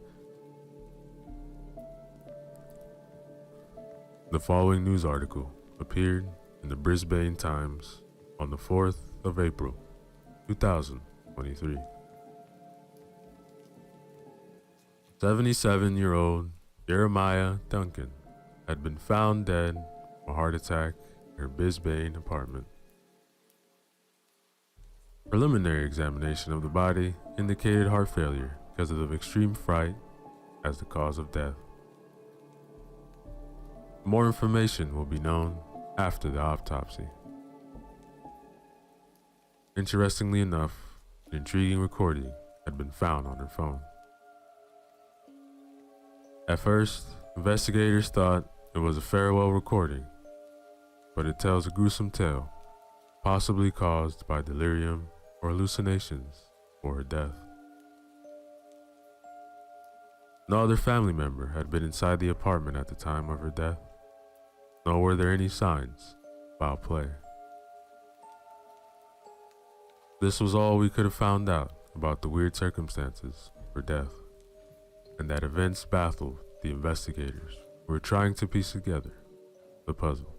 The following news article appeared in the Brisbane Times on the 4th of April, 2023. 77-year-old Jeremiah Duncan had been found dead a heart attack in her Bisbane apartment. Preliminary examination of the body indicated heart failure because of extreme fright as the cause of death. More information will be known after the autopsy. Interestingly enough, an intriguing recording had been found on her phone. At first, investigators thought it was a farewell recording, but it tells a gruesome tale, possibly caused by delirium or hallucinations for her death. No other family member had been inside the apartment at the time of her death, nor were there any signs of foul play. This was all we could have found out about the weird circumstances of her death, and that events baffled the investigators who were trying to piece together the puzzle.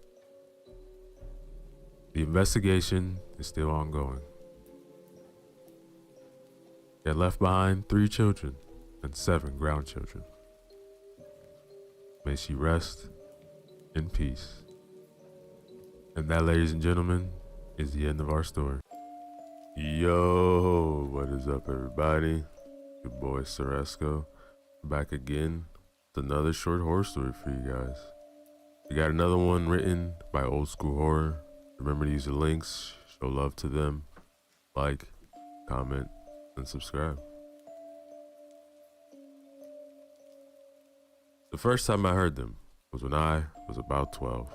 The investigation is still ongoing. They had left behind 3 children and 7 ground children. May she rest in peace. And that, ladies and gentlemen, is the end of our story. Yo, what is up, everybody? Your boy Ceresco, back again with another short horror story for you guys. We got another one written by Old School Horror. Remember to use the links, show love to them, like, comment, and subscribe. The first time I heard them was when I was about 12.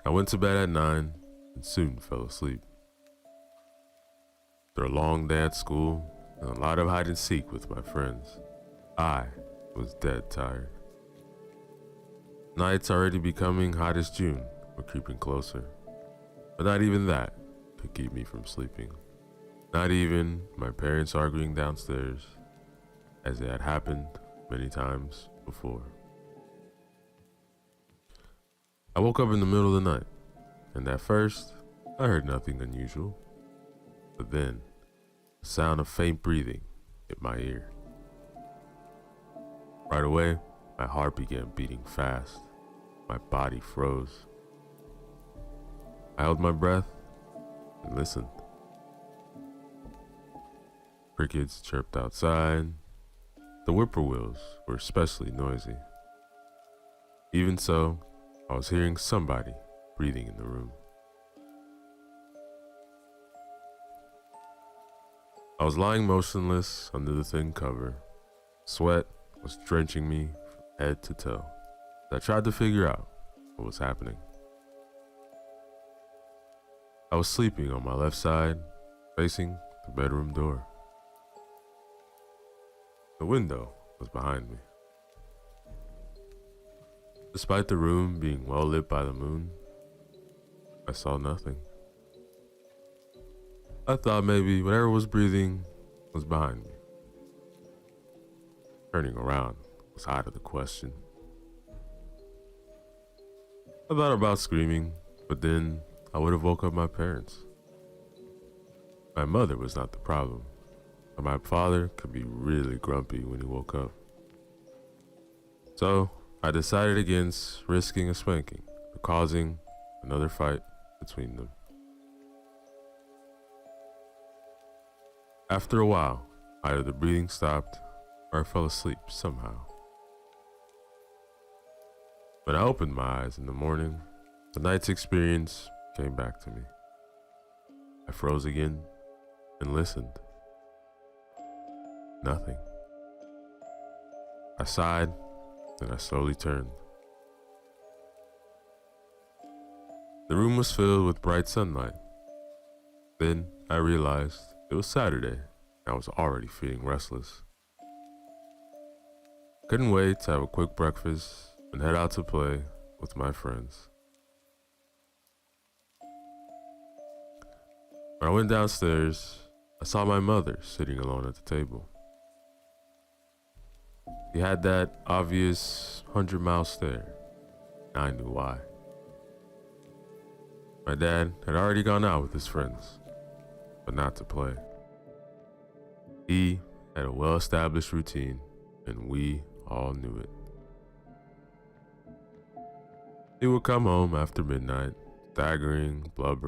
I went to bed at 9 and soon fell asleep. After a long day at school and a lot of hide and seek with my friends, I was dead tired. Nights already becoming hot as June were creeping closer, but not even that could keep me from sleeping. Not even my parents arguing downstairs, as it had happened many times before. I woke up in the middle of the night, and at first, I heard nothing unusual. But then, the sound of faint breathing hit my ear. Right away, my heart began beating fast. My body froze. I held my breath and listened. Crickets chirped outside. The whippoorwills were especially noisy. Even so, I was hearing somebody breathing in the room. I was lying motionless under the thin cover. Sweat was drenching me from head to toe. I tried to figure out what was happening. I was sleeping on my left side, facing the bedroom door. The window was behind me. Despite the room being well lit by the moon, I saw nothing. I thought maybe whatever was breathing was behind me. Turning around was out of the question. I thought about screaming, but then I would have woke up my parents. My mother was not the problem, but my father could be really grumpy when he woke up. So I decided against risking a spanking or causing another fight between them. After a while, either the breathing stopped or I fell asleep somehow. When I opened my eyes in the morning, the night's experience came back to me. I froze again and listened. Nothing. I sighed and I slowly turned. The room was filled with bright sunlight. Then I realized it was Saturday, and I was already feeling restless. Couldn't wait to have a quick breakfast and head out to play with my friends. When I went downstairs, I saw my mother sitting alone at the table. She had that obvious 100-mile stare, and I knew why. My dad had already gone out with his friends, but not to play. He had a well-established routine, and we all knew it. He would come home after midnight, staggering, blubbering.